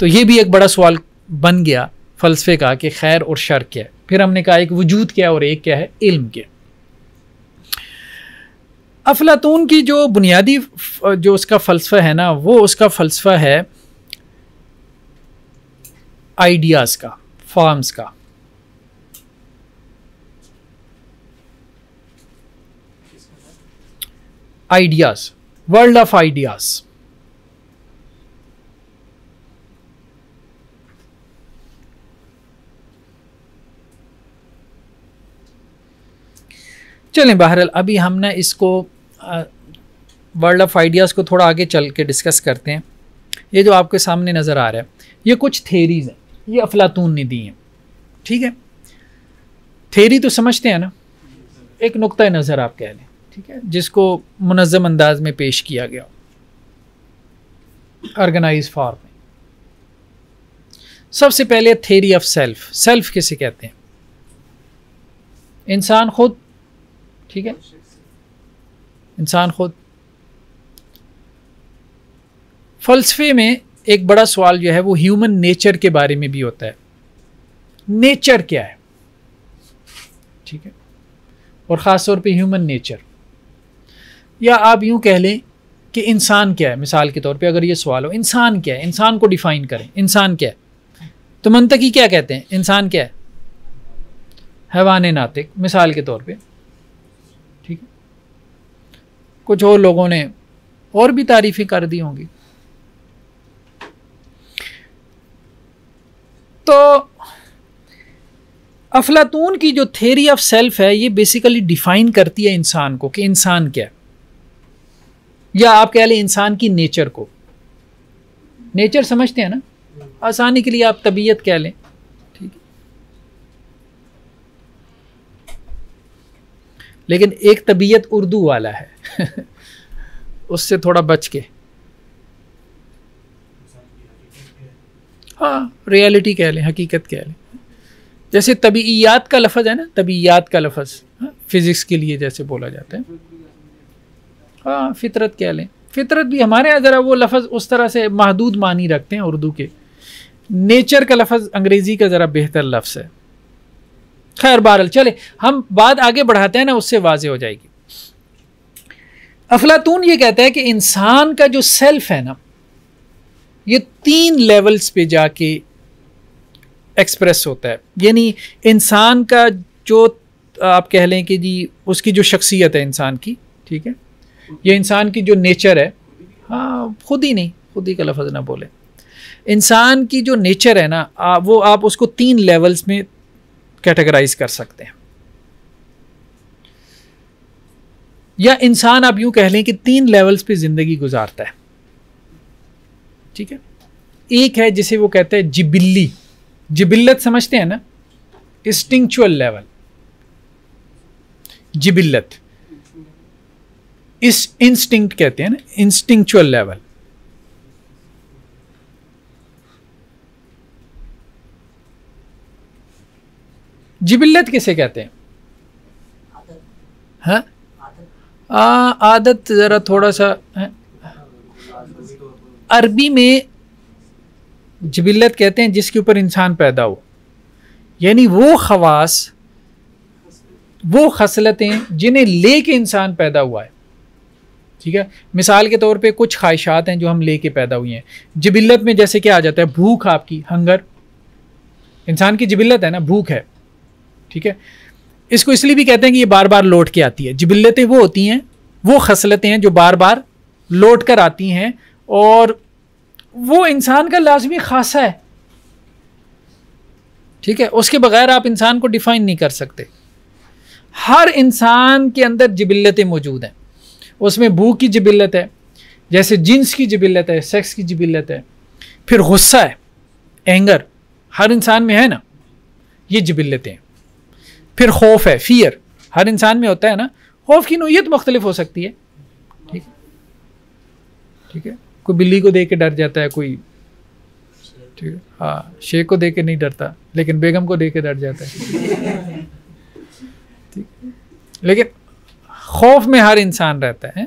तो ये भी एक बड़ा सवाल बन गया फ़लसफ़े का कि खैर और शर क्या है। फिर हमने कहा एक वजूद क्या है और एक क्या है इल्म क्या। अफलातून की जो बुनियादी जो उसका फ़लसफ़ा है ना, वो उसका फ़लसफ़ा है आइडियाज़ का, फॉर्म्स का। Ideas, world of ideas. चलें, बहरहाल अभी हम ना इसको वर्ल्ड ऑफ आइडियाज़ को थोड़ा आगे चल के डिस्कस करते हैं। ये जो आपके सामने नज़र आ रहा है, ये कुछ थेरीज़ हैं, ये अफलातून ने दी हैं। ठीक है, थेरी तो समझते हैं ना, एक नुक्ता नज़र आप कह लें। ठीक है, जिसको मुनज़्ज़म अंदाज में पेश किया गया, ऑर्गेनाइज फॉर्म में। सबसे पहले थेरी ऑफ सेल्फ। सेल्फ किसे कहते हैं? इंसान खुद। ठीक है, इंसान खुद। फ़लसफ़े में एक बड़ा सवाल जो है वो ह्यूमन नेचर के बारे में भी होता है। नेचर क्या है? ठीक है, और ख़ास तौर पे ह्यूमन नेचर, या आप यूँ कह लें कि इंसान क्या है। मिसाल के तौर पे अगर ये सवाल हो इंसान क्या है, इंसान को डिफ़ाइन करें, इंसान क्या है, तो मंतकी क्या कहते हैं? इंसान क्या है? हैवान नातिक, मिसाल के तौर पे। ठीक है, कुछ और लोगों ने और भी तारीफ़ें कर दी होंगी। तो अफलातून की जो थेरी ऑफ सेल्फ है, ये बेसिकली डिफ़ाइन करती है इंसान को कि इंसान क्या है, या आप कह लें इंसान की नेचर को। नेचर समझते हैं ना, आसानी के लिए आप तबीयत कह लें। ठीक है, लेकिन एक तबीयत उर्दू वाला है उससे थोड़ा बच के। हाँ, रियलिटी कह लें, हकीकत कह लें। जैसे तबीयत का लफ्ज़ है ना, तबीयत का लफ्ज़ फिज़िक्स के लिए जैसे बोला जाता है। हाँ, फितरत कह लें। फितरत भी हमारे यहाँ ज़रा वो लफ्ज़ उस तरह से महदूद मानी रखते हैं उर्दू के। नेचर का लफ्ज़ अंग्रेज़ी का ज़रा बेहतर लफ्ज़ है। खैर बहरहाल, चले हम बात आगे बढ़ाते हैं ना, उससे वाज़ेह हो जाएगी। अफलातून ये कहता है कि इंसान का जो सेल्फ है ना, ये 3 लेवल्स पे जाके एक्सप्रेस होता है। यानी इंसान का जो आप कह लें कि जी उसकी जो शख्सियत है इंसान की, ठीक है, ये इंसान की जो नेचर है, हाँ खुद ही नहीं, खुद ही का लफ्ज़ ना बोले, इंसान की जो नेचर है ना, वो आप उसको 3 लेवल्स में कैटेगराइज कर सकते हैं। या इंसान आप यूं कह लें कि 3 लेवल्स पे ज़िंदगी गुजारता है। ठीक है, एक है जिसे वो कहते हैं जिबिल्ली, जिबिल्लत समझते हैं ना, इंस्टिंक्चुअल लेवल, जिबिल्लत, इस इंस्टिंक्ट कहते हैं ना, इंस्टिंक्चुअल लेवल। जिबिल्लत किसे कहते हैं? हाँ, आदत ज़रा थोड़ा सा है। अरबी में जिबिल्लत कहते हैं जिसके ऊपर इंसान पैदा हो, यानी वो खवास, वो खसलतें जिन्हें लेके इंसान पैदा हुआ है। ठीक है, मिसाल के तौर पे कुछ ख्वाहिशात हैं जो हम लेके पैदा हुए हैं। जिबिल्लत में जैसे क्या आ जाता है? भूख, आपकी हंगर, इंसान की जिबिल्लत है ना, भूख है। ठीक है, इसको इसलिए भी कहते हैं कि ये बार बार लौट के आती है। जिबिल्लतें वो होती हैं, वो खसलतें हैं जो बार बार लौट कर आती हैं, और वो इंसान का लाजमी खासा है। ठीक है, उसके बगैर आप इंसान को डिफाइन नहीं कर सकते। हर इंसान के अंदर जिबिल्लतें मौजूद हैं। उसमें भूख की जिबिल्लत है, जैसे जिन्स की जिबिल्लत है, सेक्स की जिबिल्लत है, फिर गुस्सा है, एंगर हर इंसान में है ना, ये जिबिल्लतें। फिर खौफ है, फियर, हर इंसान में होता है ना। खौफ की नौयत मुख्तलिफ हो सकती है, ठीक है, कोई बिल्ली को देख के डर जाता है, कोई, ठीक है, हाँ, शेख को देख के नहीं डरता, लेकिन बेगम को देख के डर जाता है, ठीक, लेकिन खौफ में हर इंसान रहता है।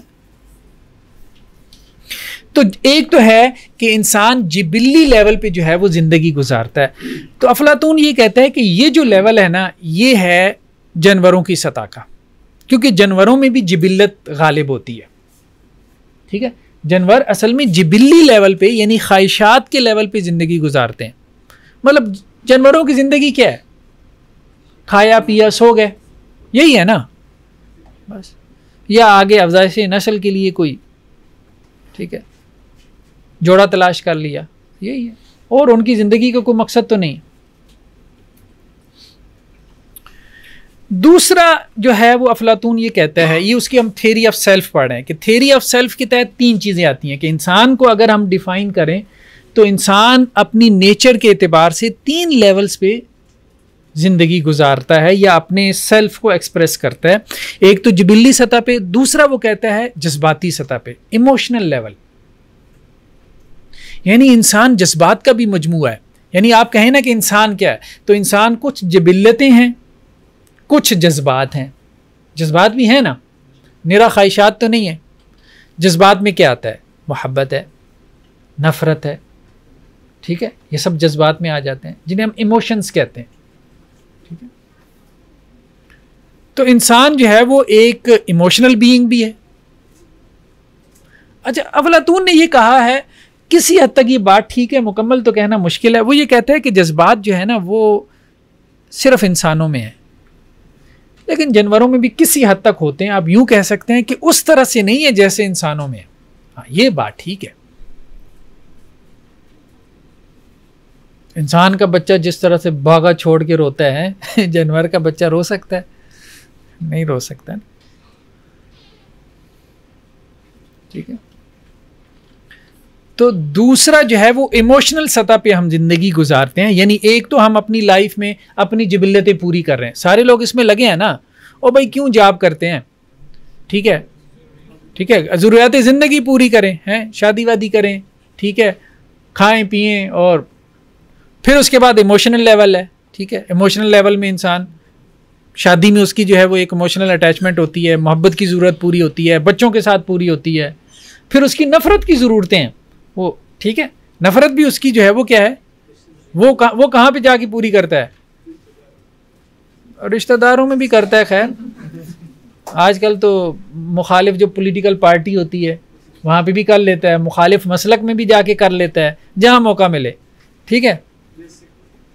तो एक तो है कि इंसान जिबिल्ली लेवल पे जो है वो जिंदगी गुजारता है। तो अफलातून ये कहता है कि ये जो लेवल है ना, ये है जानवरों की सतह का, क्योंकि जानवरों में भी जिबिल्लत गालिब होती है, ठीक है। जानवर असल में जिबिल्ली लेवल पे यानी ख्वाहिशात के लेवल पे ज़िंदगी गुजारते हैं। मतलब जानवरों की ज़िंदगी क्या है, खाया पिया सो गए, यही है ना बस, या आगे अफजाइश नस्ल के लिए कोई, ठीक है, जोड़ा तलाश कर लिया, यही है, और उनकी ज़िंदगी का कोई मकसद तो नहीं। दूसरा जो है वो अफलातून ये कहता है, ये उसकी हम थ्योरी ऑफ सेल्फ पढ़ रहे हैं कि थ्योरी ऑफ सेल्फ के तहत 3 चीज़ें आती हैं कि इंसान को अगर हम डिफ़ाइन करें तो इंसान अपनी नेचर के एतबार से 3 लेवल्स पे ज़िंदगी गुजारता है या अपने सेल्फ को एक्सप्रेस करता है। एक तो जिबिल्ली सतह पे, दूसरा वो कहता है जज्बाती सतह पे, इमोशनल लेवल, यानी इंसान जज्बात का भी मजमूआ है। यानी आप कहें ना कि इंसान क्या है, तो इंसान कुछ जिबिल्लतें हैं, कुछ जज्बात हैं, जज्बात भी हैं ना, निरा ख्वाहिशात तो नहीं है। जज्बात में क्या आता है, मोहब्बत है, नफ़रत है, ठीक है, ये सब जज्बात में आ जाते हैं जिन्हें हम इमोशंस कहते हैं, ठीक है। तो इंसान जो है वो एक इमोशनल बीइंग भी है। अच्छा, अफलातून ने ये कहा है, किसी हद तक ये बात ठीक है, मुकम्मल तो कहना मुश्किल है। वो ये कहता है कि जज्बात जो है ना वो सिर्फ इंसानों में है, लेकिन जानवरों में भी किसी हद तक होते हैं। आप यूं कह सकते हैं कि उस तरह से नहीं है जैसे इंसानों में है। हाँ, ये बात ठीक है। इंसान का बच्चा जिस तरह से भागा छोड़ के रोता है जानवर का बच्चा रो सकता है? नहीं रो सकता, ठीक है। तो दूसरा जो है वो इमोशनल सतह पे हम जिंदगी गुजारते हैं, यानी एक तो हम अपनी लाइफ में अपनी जिबिल्लतें पूरी कर रहे हैं। सारे लोग इसमें लगे हैं ना, ओ भाई क्यों जॉब करते हैं, ठीक है, ठीक है, ज़रूरियात ज़िंदगी पूरी करें, हैं, शादी वादी करें, ठीक है, खाएं पिएं, और फिर उसके बाद इमोशनल लेवल है, ठीक है। इमोशनल लेवल में इंसान, शादी में उसकी जो है वो एक इमोशनल अटैचमेंट होती है, मोहब्बत की ज़रूरत पूरी होती है, बच्चों के साथ पूरी होती है। फिर उसकी नफ़रत की ज़रूरतें हैं वो, ठीक है, नफ़रत भी उसकी जो है वो क्या है, वो कहाँ पे जाके पूरी करता है, रिश्तेदारों में भी करता है। खैर आजकल तो मुखालिफ जो पॉलिटिकल पार्टी होती है वहाँ पे भी कर लेता है, मुखालिफ मसलक में भी जाके कर लेता है जहाँ मौका मिले, ठीक है,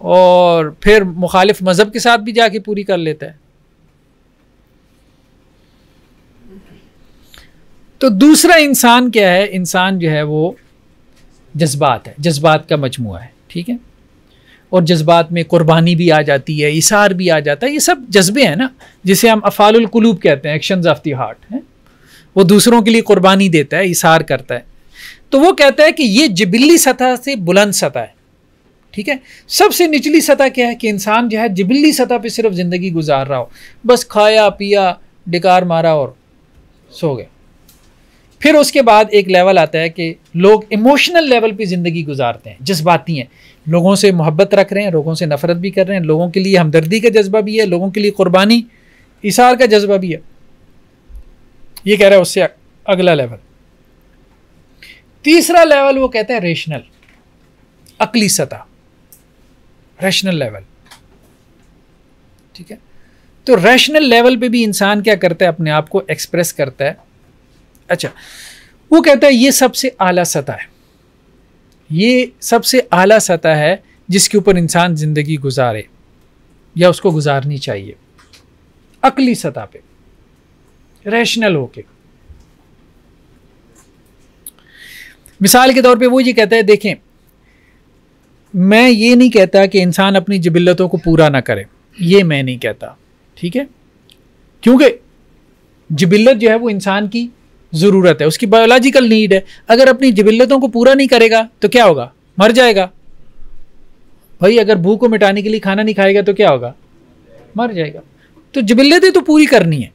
और फिर मुखालिफ मज़हब के साथ भी जाके पूरी कर लेता है। तो दूसरा इंसान क्या है, इंसान जो है वो जज्बात है, जज्बात का मजमुआ है, ठीक है। और जज्बात में कुर्बानी भी आ जाती है, इसार भी आ जाता है, ये सब जज्बे हैं ना, जिसे हम अफ़ालुल कुलूब कहते हैं, एक्शंस ऑफ द हार्ट है। वो दूसरों के लिए कुर्बानी देता है, इसार करता है। तो वो कहता है कि ये जिबिल्ली सतह से बुलंद सतह है, ठीक है। सबसे निचली सतह क्या है कि इंसान जो है जिबिल्ली सतह पे सिर्फ ज़िंदगी गुजार रहा हो, बस खाया पिया डिकार मारा और सो गए। फिर उसके बाद एक लेवल आता है कि लोग इमोशनल लेवल पे ज़िंदगी गुजारते हैं, जज्बाती हैं, लोगों से मोहब्बत रख रहे हैं, लोगों से नफ़रत भी कर रहे हैं, लोगों के लिए हमदर्दी का जज्बा भी है, लोगों के लिए कुर्बानी इसार का जज्बा भी है। ये कह रहा है उससे अगला लेवल। तीसरा लेवल वो कहता है रेशनल, अकली सतह, रैशनल लेवल, ठीक है। तो रैशनल लेवल पे भी इंसान क्या करता है, अपने आप को एक्सप्रेस करता है। अच्छा, वो कहता है ये सबसे आला सतह है, ये सबसे आला सतह है जिसके ऊपर इंसान ज़िंदगी गुजारे या उसको गुजारनी चाहिए, अकली सतह पे, रैशनल होके। मिसाल के तौर पे वो ये कहता है, देखें मैं ये नहीं कहता कि इंसान अपनी जिबिल्लतों को पूरा ना करे, ये मैं नहीं कहता, ठीक है, क्योंकि जिबिल्लत जो है वो इंसान की ज़रूरत है, उसकी बायोलॉजिकल नीड है। अगर अपनी जिबिल्लतों को पूरा नहीं करेगा तो क्या होगा, मर जाएगा। भाई अगर भूख को मिटाने के लिए खाना नहीं खाएगा तो क्या होगा, मर जाएगा। तो जिबिल्लतें तो पूरी करनी है,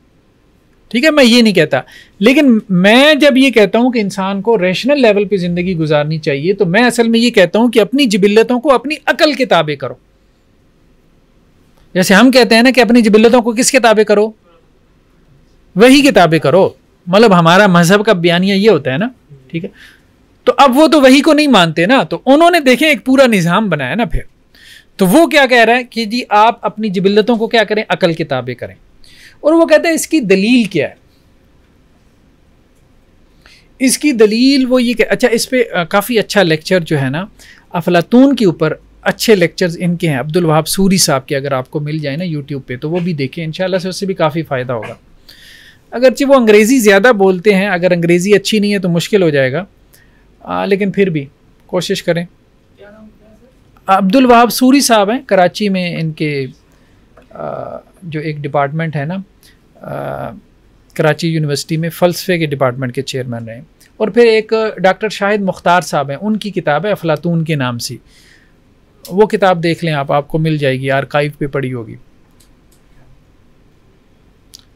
ठीक है, मैं ये नहीं कहता, लेकिन मैं जब ये कहता हूँ कि इंसान को रैशनल लेवल पे ज़िंदगी गुजारनी चाहिए, तो मैं असल में ये कहता हूँ कि अपनी जिबिल्लतों को अपनी अकल के ताबे करो। जैसे हम कहते हैं ना कि अपनी जिबिल्लतों को किस किताबे करो, वही किताबें करो, मतलब हमारा मजहब का बयानिया ये होता है ना, ठीक है। तो अब वो तो वही को नहीं मानते ना, तो उन्होंने देखे एक पूरा निज़ाम बनाया ना फिर, तो वो क्या कह रहा है कि जी आप अपनी जिबिल्लतों को क्या करें, अकल के ताबे करें। और वो कहता है इसकी दलील क्या है, इसकी दलील वो ये अच्छा, इस पे काफ़ी अच्छा लेक्चर जो है ना अफलातून के ऊपर, अच्छे लेक्चर्स इनके हैं, अब्दुल वहाब सूरी साहब के, अगर आपको मिल जाए ना यूट्यूब पे तो वो भी देखें, इंशाल्लाह से उससे भी काफ़ी फ़ायदा होगा। अगरचे वो अंग्रेज़ी ज़्यादा बोलते हैं, अगर अंग्रेज़ी अच्छी नहीं है तो मुश्किल हो जाएगा, लेकिन फिर भी कोशिश करें। अब्दुल वहाब सूरी साहब हैं, कराची में इनके जो एक डिपार्टमेंट है ना, कराची यूनिवर्सिटी में फ़लसफ़े के डिपार्टमेंट के चेयरमैन रहे। और फिर एक डॉक्टर शाहिद मुख्तार साहब हैं, उनकी किताब है अफलातून के नाम से, वो किताब देख लें आप, आपको मिल जाएगी, आर्काइव पे पड़ी होगी।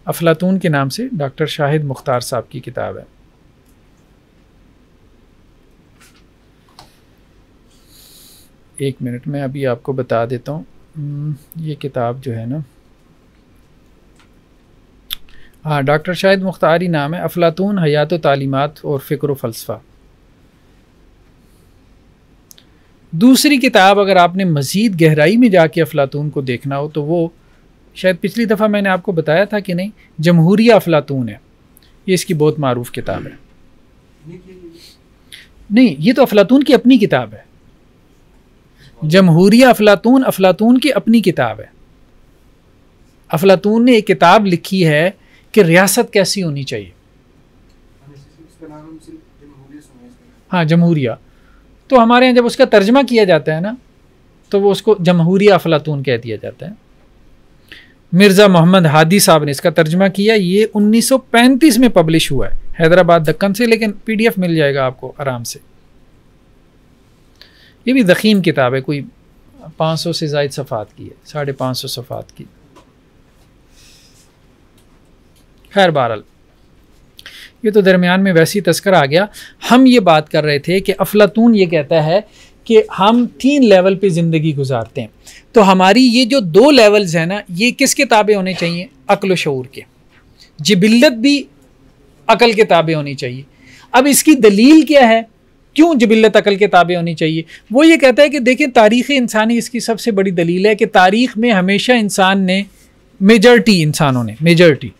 अफलातून के नाम से डॉक्टर शाहिद मुख्तार साहब की किताब है। एक मिनट में अभी आपको बता देता हूँ, ये किताब जो है ना, हाँ डॉक्टर शाहिद मुख्तारी नाम है, अफलातून हयात व तालीमात और फ़िक्र व फ़लसफ़ा। दूसरी किताब अगर आपने मज़ीद गहराई में जाके अफलातून को देखना हो तो वो शायद पिछली दफ़ा मैंने आपको बताया था कि नहीं, जमहूरिया अफलातून है, ये इसकी बहुत मारूफ किताब है। नहीं, ये तो अफलातून की अपनी किताब है, जमहूरिया अफलातून, अफलातून की अपनी किताब है। अफलातून ने एक किताब लिखी है कि रियासत कैसी होनी चाहिए, हाँ जमहूरिया। तो हमारे यहाँ जब उसका तर्जमा किया जाता है ना तो वो उसको जमहूरिया अफलातून कह दिया जाता है। मिर्ज़ा मोहम्मद हादी साहब ने इसका तर्जमा किया, ये 1935 में पब्लिश हुआ है हैदराबाद दक्कन से, लेकिन PDF मिल जाएगा आपको आराम से। ये भी ज़ख़ीम किताब है, कोई 500 से ज़ायद सफ़ात की है, 550 सफ़ात की। खैर बहरहाल ये तो दरमियान में वैसी तस्करा आ गया। हम ये बात कर रहे थे कि अफलातून ये कहता है कि हम 3 लेवल पे ज़िंदगी गुजारते हैं, तो हमारी ये जो 2 लेवल्स हैं ना, ये किसके ताबे होने चाहिए, अक्ल व शऊर के। जिबिल्लत भी अकल के ताबे होनी चाहिए। अब इसकी दलील क्या है, क्यों जिबिल्लत अकल के ताबे होनी चाहिए? वो ये कहता है कि देखें तारीख़ इंसानी इसकी सबसे बड़ी दलील है कि तारीख़ में हमेशा इंसान ने, मेजॉरिटी इंसानों ने, मेजॉरिटी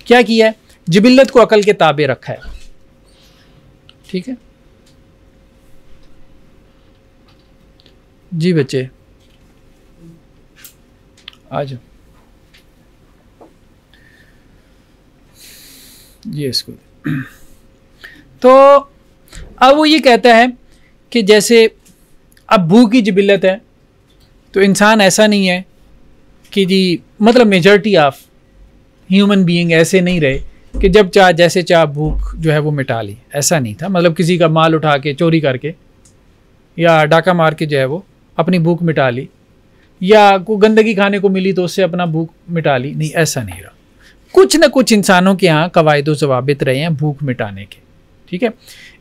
क्या किया है, जिबिल्लत को अकल के ताबे रखा है। ठीक है जी बच्चे, आ जाओ, ये इसको तो अब वो ये कहता है कि जैसे अब भूख की जिबिल्लत है, तो इंसान ऐसा नहीं है कि जी मतलब मेजॉरिटी ऑफ ह्यूमन बीइंग ऐसे नहीं रहे कि जब चाह जैसे चाह भूख जो है वो मिटा ली, ऐसा नहीं था। मतलब किसी का माल उठा के चोरी करके या डाका मार के जो है वो अपनी भूख मिटा ली, या कोई गंदगी खाने को मिली तो उससे अपना भूख मिटा ली, नहीं ऐसा नहीं रहा। कुछ न कुछ इंसानों के यहाँ कवायद व ज़वाबित रहे हैं भूख मिटाने के। ठीक है,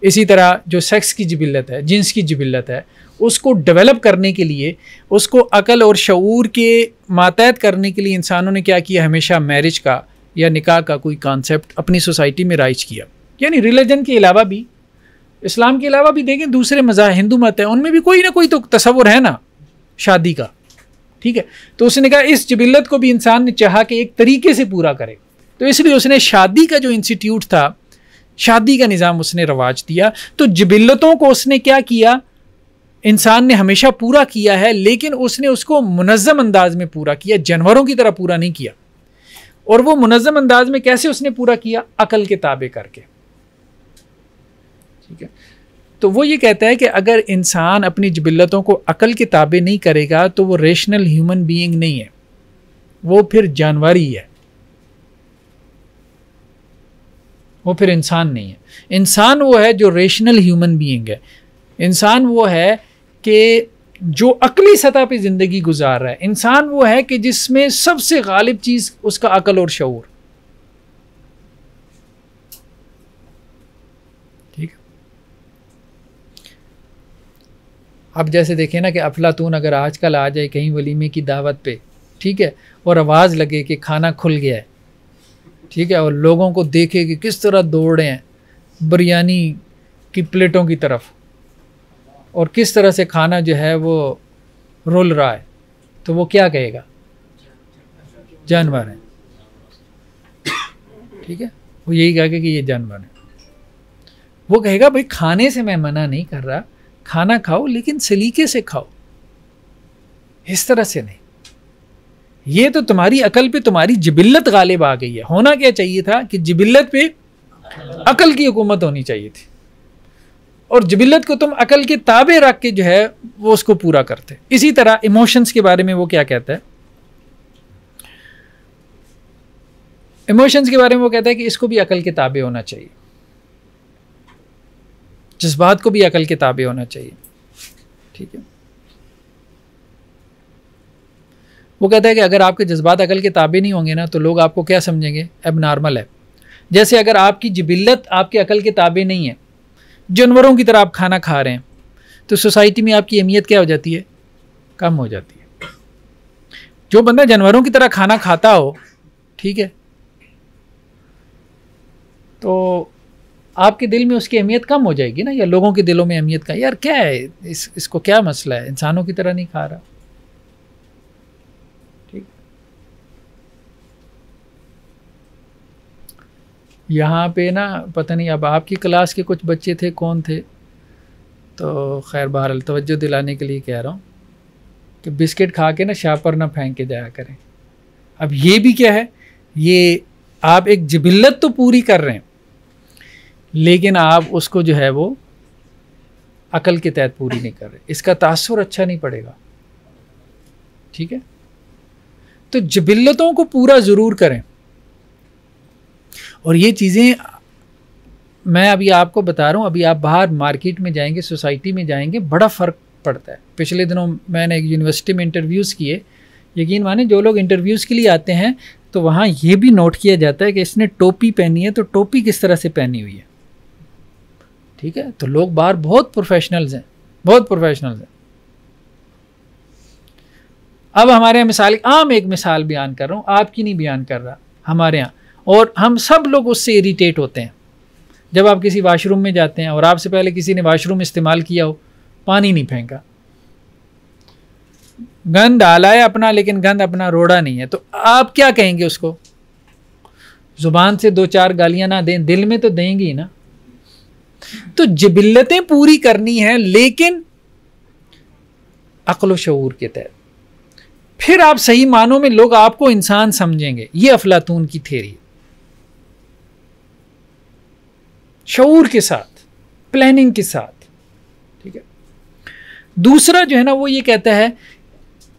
इसी तरह जो सेक्स की जिबिल्लत है, जिन्स की जिबिल्लत है, उसको डेवलप करने के लिए, उसको अकल और शऊर के मातहत करने के लिए इंसानों ने क्या किया, हमेशा मैरिज का या निकाह का कोई कॉन्सेप्ट अपनी सोसाइटी में राइज किया। यानी रिलीजन के अलावा भी, इस्लाम के अलावा भी देखें दूसरे मज़ाहिब, हिंदू मत है, उनमें भी कोई ना कोई तो तसव्वुर है ना शादी का। ठीक है, तो उसने कहा इस जिबिल्लत को भी इंसान ने चाहा कि एक तरीके से पूरा करे, तो इसलिए उसने शादी का जो इंस्टीट्यूट था, शादी का निज़ाम उसने रवाज दिया। तो जिबिल्लतों को उसने क्या किया, इंसान ने हमेशा पूरा किया है, लेकिन उसने उसको मुनज़्ज़म अंदाज में पूरा किया, जानवरों की तरह पूरा नहीं किया। और वो मुनज़्ज़म अंदाज में कैसे उसने पूरा किया, अकल के ताबे करके। ठीक है, तो वो ये कहता है कि अगर इंसान अपनी जिबिल्लतों को अकल के ताबे नहीं करेगा तो वो रेशनल ह्यूमन बीइंग नहीं है, वो फिर जानवर ही है, वो फिर इंसान नहीं है। इंसान वो है जो रेशनल ह्यूमन बीइंग है। इंसान वो है कि जो अकली सतह पे ज़िंदगी गुजार रहा है। इंसान वो है कि जिसमें सबसे गालिब चीज़ उसका अकल और शऊर। अब जैसे देखें ना कि अफलातून अगर आजकल आ जाए कहीं वलीमे की दावत पे, ठीक है, और आवाज़ लगे कि खाना खुल गया है, ठीक है, और लोगों को देखे कि किस तरह दौड़ रहे हैं बिरयानी की प्लेटों की तरफ और किस तरह से खाना जो है वो रुल रहा है, तो वो क्या कहेगा? जानवर है, ठीक है, वो यही कहेगा कि ये जानवर है। वो कहेगा भाई खाने से मैं मना नहीं कर रहा, खाना खाओ लेकिन सलीके से खाओ, इस तरह से नहीं। ये तो तुम्हारी अकल पे तुम्हारी जिबिल्लत गालिब आ गई है। होना क्या चाहिए था कि जिबिल्लत पे अकल की हुकूमत होनी चाहिए थी, और जिबिल्लत को तुम अकल के ताबे रख के जो है वो उसको पूरा करते। इसी तरह इमोशंस के बारे में वो क्या कहता है? इमोशंस के बारे में वो कहता है कि इसको भी अकल के ताबे होना चाहिए, जज्बात को भी अकल के ताबे होना चाहिए, ठीक है। वो कहता है कि अगर आपके जज्बात अकल के ताबे नहीं होंगे ना तो लोग आपको क्या समझेंगे? एबनॉर्मल है। जैसे अगर आपकी जिबिल्लत आपके अकल के ताबे नहीं है, जानवरों की तरह आप खाना खा रहे हैं, तो सोसाइटी में आपकी अहमियत क्या हो जाती है? कम हो जाती है। जो बंदा जानवरों की तरह खाना खाता हो, ठीक है, तो आपके दिल में उसकी अहमियत कम हो जाएगी ना, या लोगों के दिलों में अहमियत का, यार क्या है इसको क्या मसला है, इंसानों की तरह नहीं खा रहा, ठीक। यहाँ पे ना पता नहीं अब आपकी क्लास के कुछ बच्चे थे, कौन थे, तो खैर बहरहाल तवज्जो दिलाने के लिए कह रहा हूँ कि बिस्किट खा के ना शापर ना फेंक के जाया करें। अब ये भी क्या है, ये आप एक जिबिल्लत तो पूरी कर रहे हैं लेकिन आप उसको जो है वो अकल के तहत पूरी नहीं कर रहे, इसका तासुर अच्छा नहीं पड़ेगा, ठीक है। तो जिबिल्लतों को पूरा ज़रूर करें। और ये चीज़ें मैं अभी आपको बता रहा हूँ, अभी आप बाहर मार्केट में जाएंगे, सोसाइटी में जाएंगे, बड़ा फ़र्क पड़ता है। पिछले दिनों मैंने एक यूनिवर्सिटी में इंटरव्यूज़ किए, यकीन माने जो लोग इंटरव्यूज़ के लिए आते हैं तो वहाँ ये भी नोट किया जाता है कि इसने टोपी पहनी है तो टोपी किस तरह से पहनी हुई है, ठीक है। तो लोग बाहर बहुत प्रोफेशनल्स हैं, बहुत प्रोफेशनल्स हैं। अब हमारे यहाँ मिसाल, आम एक मिसाल बयान कर रहा हूँ, आपकी नहीं बयान कर रहा, हमारे यहाँ, और हम सब लोग उससे इरिटेट होते हैं। जब आप किसी वाशरूम में जाते हैं और आपसे पहले किसी ने वाशरूम इस्तेमाल किया हो, पानी नहीं फेंका, गंद डाला है अपना, लेकिन गंद अपना रोड़ा नहीं है, तो आप क्या कहेंगे उसको? जुबान से दो चार गालियां ना दें, दिल में तो देंगी ना। तो जिबिल्लतें पूरी करनी है लेकिन अक्ल व शऊर के तहत, फिर आप सही मानों में लोग आपको इंसान समझेंगे। ये अफलातून की थ्योरी है। शऊर के साथ, प्लानिंग के साथ, ठीक है। दूसरा जो है ना वो ये कहता है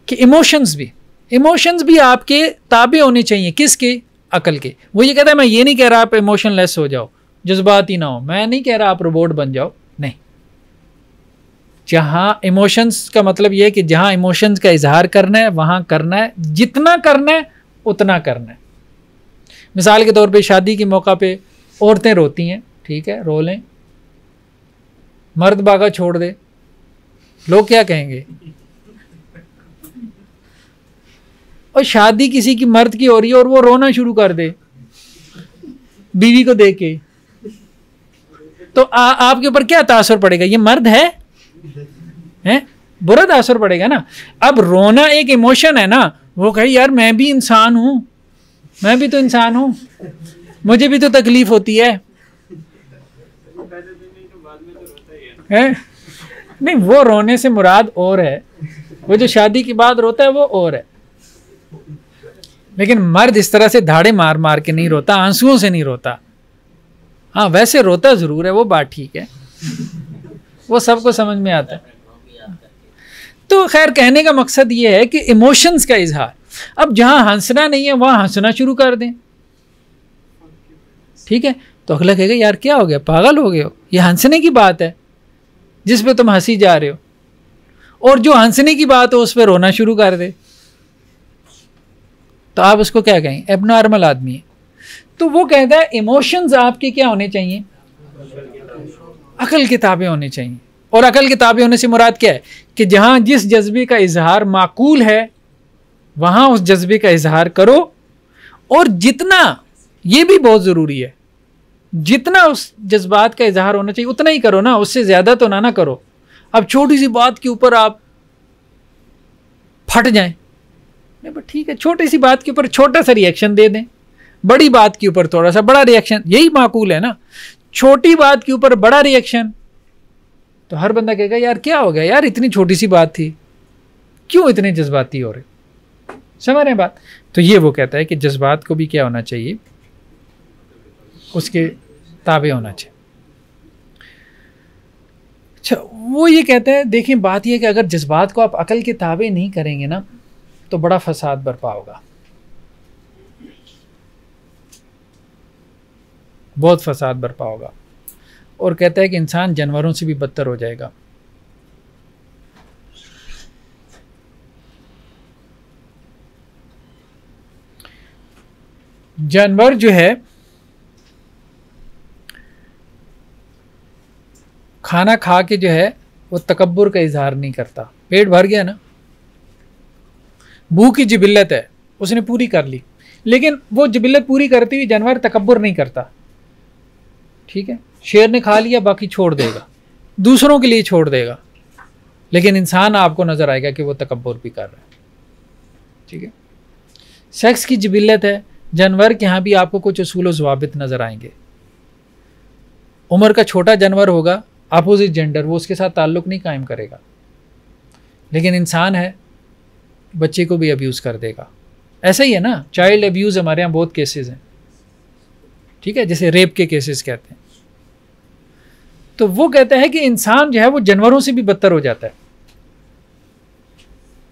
कि इमोशंस भी आपके ताबे होने चाहिए। किसके? अकल के। वो ये कहता है मैं ये नहीं कह रहा आप इमोशनलेस हो जाओ, जज्बात ही ना हो, मैं नहीं कह रहा आप रोबोट बन जाओ, नहीं। जहाँ इमोशंस का मतलब ये है कि जहाँ इमोशंस का इजहार करना है वहाँ करना है, जितना करना है उतना करना है। मिसाल के तौर पे शादी के मौका पे औरतें रोती हैं, ठीक है, रो लें, मर्द बागा छोड़ दे, लोग क्या कहेंगे? और शादी किसी की मर्द की हो रही है और वो रोना शुरू कर दे बीवी को देख के, तो आपके ऊपर क्या तासुर पड़ेगा? ये मर्द है? बुरा तासुर पड़ेगा ना। अब रोना एक इमोशन है ना, वो कहे यार मैं भी इंसान हूं, मैं भी तो इंसान हूं, मुझे भी तो तकलीफ होती है। नहीं, वो रोने से मुराद और है, वो जो शादी के बाद रोता है वो और है। लेकिन मर्द इस तरह से धाड़े मार मार के नहीं रोता, आंसुओं से नहीं रोता। हाँ वैसे रोता जरूर है, वो बात ठीक है, वो सबको समझ में आता है। तो खैर कहने का मकसद ये है कि इमोशंस का इजहार, अब जहां हंसना नहीं है वहां हंसना शुरू कर दें, ठीक है। तो अगला कहेगा यार क्या हो गया, पागल हो गए हो, ये हंसने की बात है जिस पे तुम हंसी जा रहे हो, और जो हंसने की बात हो उस पर रोना शुरू कर दे, तो आप उसको क्या कहेंगे? एबनॉर्मल आदमी है। तो वो कहता है इमोशंस आपके क्या होने चाहिए? अकल के ताबे होने चाहिए। और अकल के ताबे होने से मुराद क्या है कि जहां जिस जज्बे का इजहार माकूल है वहां उस जज्बे का इजहार करो, और जितना, ये भी बहुत ज़रूरी है, जितना उस जज्बात का इजहार होना चाहिए उतना ही करो ना, उससे ज़्यादा तो ना करो। अब छोटी सी बात के ऊपर आप फट जाएं, नहीं बट ठीक है, छोटी सी बात के ऊपर छोटा सा रिएक्शन दे दें, बड़ी बात के ऊपर थोड़ा सा बड़ा रिएक्शन, यही माकूल है ना। छोटी बात के ऊपर बड़ा रिएक्शन, तो हर बंदा कहेगा यार क्या हो गया यार, इतनी छोटी सी बात थी, क्यों इतने जज्बाती हो रहे। समझ रहे हैं बात। तो ये वो कहता है कि जज्बात को भी क्या होना चाहिए, उसके ताबे होना चाहिए। अच्छा, वो ये कहता है, देखिए बात ये है कि अगर जज्बात को आप अकल के ताबे नहीं करेंगे ना तो बड़ा फसाद बर्पा होगा, बहुत फसाद बर्पा होगा। और कहता है कि इंसान जानवरों से भी बदतर हो जाएगा। जानवर जो है खाना खा के जो है वो तकब्बुर का इजहार नहीं करता, पेट भर गया ना, भूख की जिबिल्लत है उसने पूरी कर ली, लेकिन वो जिबिल्लत पूरी करती हुई जानवर तकब्बुर नहीं करता। ठीक है, शेर ने खा लिया बाकी छोड़ देगा, दूसरों के लिए छोड़ देगा, लेकिन इंसान आपको नजर आएगा कि वो तकब्बुर भी कर रहा है। ठीक है, सेक्स की जिबिल्लत है, जानवर के यहाँ भी आपको कुछ उसूल व ज़वाबित नजर आएंगे। उम्र का छोटा जानवर होगा अपोजिट जेंडर, वो उसके साथ ताल्लुक़ नहीं कायम करेगा, लेकिन इंसान है बच्चे को भी अब्यूज़ कर देगा। ऐसा ही है ना, चाइल्ड अब्यूज़ हमारे यहाँ बहुत केसेस हैं। ठीक है, जैसे रेप के केसेस कहते हैं। तो वो कहता है कि इंसान जो है वो जानवरों से भी बदतर हो जाता है,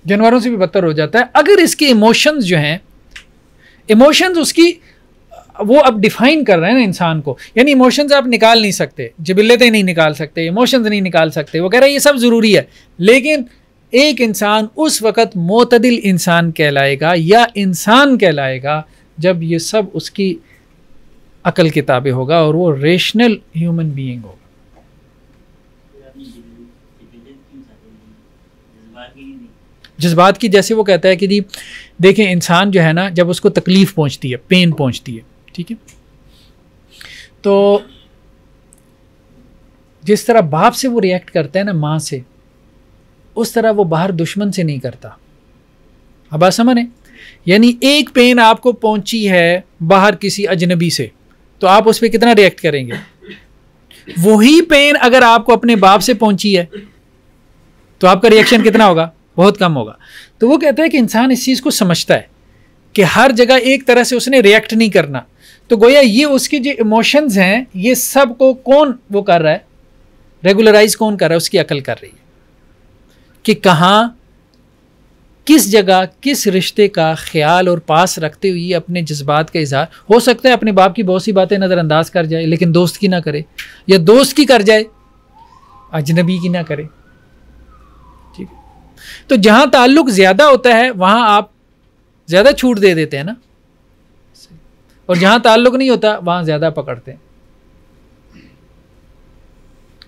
जानवरों से भी बदतर हो जाता है अगर इसके इमोशंस जो हैं, इमोशंस उसकी वो अब डिफाइन कर रहे हैं ना इंसान को, यानी इमोशंस आप निकाल नहीं सकते, जिबिल्लतें नहीं निकाल सकते, इमोशंस नहीं निकाल सकते, वो कह रहे हैं ये सब ज़रूरी है, लेकिन एक इंसान उस वक़्त मोतदिल इंसान कहलाएगा या इंसान कहलाएगा जब ये सब उसकी अकल के ताबे होगा और वो रेशनल ह्यूमन बीइंग होगा। जज्बात की, जैसे वो कहता है कि जी देखें इंसान जो है ना, जब उसको तकलीफ़ पहुंचती है, पेन पहुंचती है, ठीक है, तो जिस तरह बाप से वो रिएक्ट करता है ना माँ से, उस तरह वो बाहर दुश्मन से नहीं करता। अब बात समझे, यानी एक पेन आपको पहुंची है बाहर किसी अजनबी से, तो आप उस पर कितना रिएक्ट करेंगे। वही पेन अगर आपको अपने बाप से पहुंची है तो आपका रिएक्शन कितना होगा, बहुत कम होगा। तो वो कहता है कि इंसान इस चीज़ को समझता है कि हर जगह एक तरह से उसने रिएक्ट नहीं करना, तो गोया ये उसके जो इमोशंस हैं ये सब को कौन वो कर रहा है, रेगुलराइज कौन कर रहा है, उसकी अकल कर रही है कि कहाँ किस जगह किस रिश्ते का ख्याल और पास रखते हुए अपने जज्बात का इजहार। हो सकता है अपने बाप की बहुत सी बातें नज़रअंदाज कर जाए लेकिन दोस्त की ना करे, या दोस्त की कर जाए अजनबी की ना करे। ठीक है, तो जहाँ ताल्लुक़ ज़्यादा होता है वहाँ आप ज़्यादा छूट दे देते हैं ना, और जहाँ ताल्लुक़ नहीं होता वहाँ ज़्यादा पकड़ते हैं।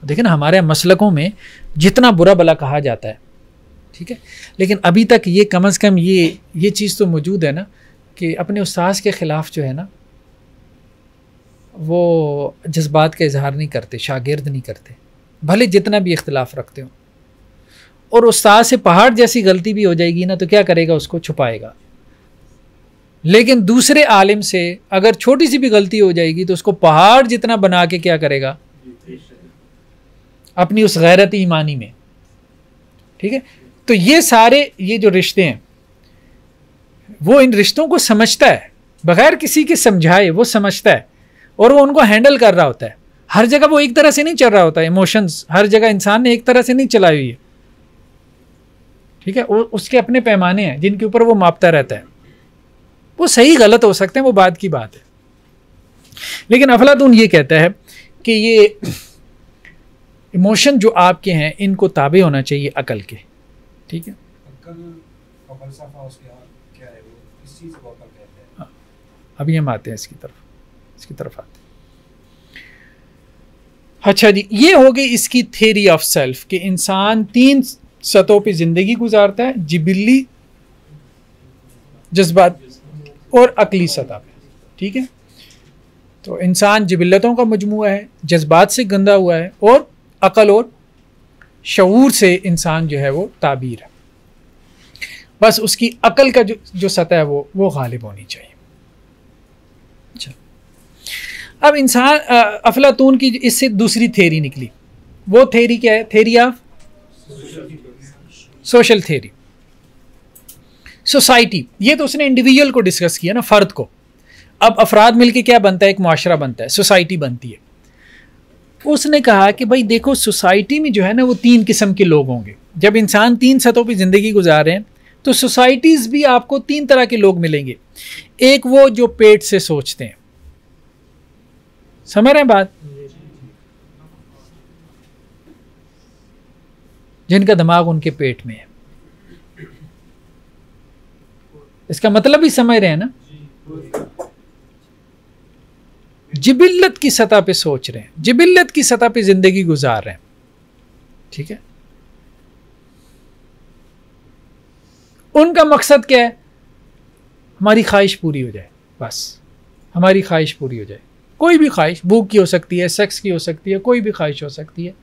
देखिए ना, हमारे मसलकों में जितना बुरा भला कहा जाता है, ठीक है, लेकिन अभी तक ये कम से कम ये चीज़ तो मौजूद है ना कि अपने उस्ताद के ख़िलाफ़ जो है ना वो जज्बात का इजहार नहीं करते, शागिर्द नहीं करते, भले जितना भी इख्तिलाफ़ रखते हो। और उस्ताद से पहाड़ जैसी गलती भी हो जाएगी ना तो क्या करेगा, उसको छुपाएगा। लेकिन दूसरे आलिम से अगर छोटी सी भी गलती हो जाएगी तो उसको पहाड़ जितना बना के क्या करेगा, अपनी उस गैरत ईमानी में। ठीक है, तो ये सारे ये जो रिश्ते हैं वो इन रिश्तों को समझता है, बगैर किसी के समझाए वो समझता है और वो उनको हैंडल कर रहा होता है। हर जगह वो एक तरह से नहीं चल रहा होता है, इमोशंस हर जगह इंसान ने एक तरह से नहीं चलाई हुई है। ठीक है, उसके अपने पैमाने हैं जिनके ऊपर वो मापता रहता है। वो सही गलत हो सकते हैं, वो बात की बात है। लेकिन अफलातून ये कहता है कि ये इमोशन जो आपके हैं इनको ताबे होना चाहिए अकल के। ठीक है, अभी हम आते हैं इसकी तरफ आते हैं। अच्छा जी, ये हो गई इसकी थ्योरी ऑफ सेल्फ कि इंसान 3 सतहों पे ज़िंदगी गुजारता है, जिबिल्ली, जज्बात और अकली सतह पे। ठीक है, तो इंसान जिबिल्लतों का मजमूआ है, जज्बात से गंदा हुआ है, और अकल और शऊर से इंसान जो है वो ताबीर है। बस उसकी अकल का जो सतह है वो गालिब होनी चाहिए। अच्छा, अब इंसान अफलातून की इससे दूसरी थ्योरी निकली। वो थ्योरी क्या है? Theory of social theory, society. ये तो उसने इंडिविजुअल को डिस्कस किया ना, फर्द को। अब अफराद मिलके क्या बनता है? एक मुआशरा बनता है, सोसाइटी बनती है। उसने कहा कि भाई देखो, सोसाइटी में जो है ना वो 3 किस्म के लोग होंगे। जब इंसान 3 सतहों पे ज़िंदगी गुजार रहे हैं तो सोसाइटीज़ भी आपको 3 तरह के लोग मिलेंगे। एक वो जो पेट से सोचते हैं, समझ रहे हैं बात, जिनका दिमाग उनके पेट में है। इसका मतलब ही समझ रहे हैं ना, जिबिल्लत की सतह पे सोच रहे हैं, जिबिल्लत की सतह पे जिंदगी गुजार रहे हैं। ठीक है, उनका मकसद क्या है? हमारी ख्वाहिश पूरी हो जाए, बस हमारी ख्वाहिश पूरी हो जाए। कोई भी ख्वाहिश, भूख की हो सकती है, सेक्स की हो सकती है, कोई भी ख्वाहिश हो सकती है।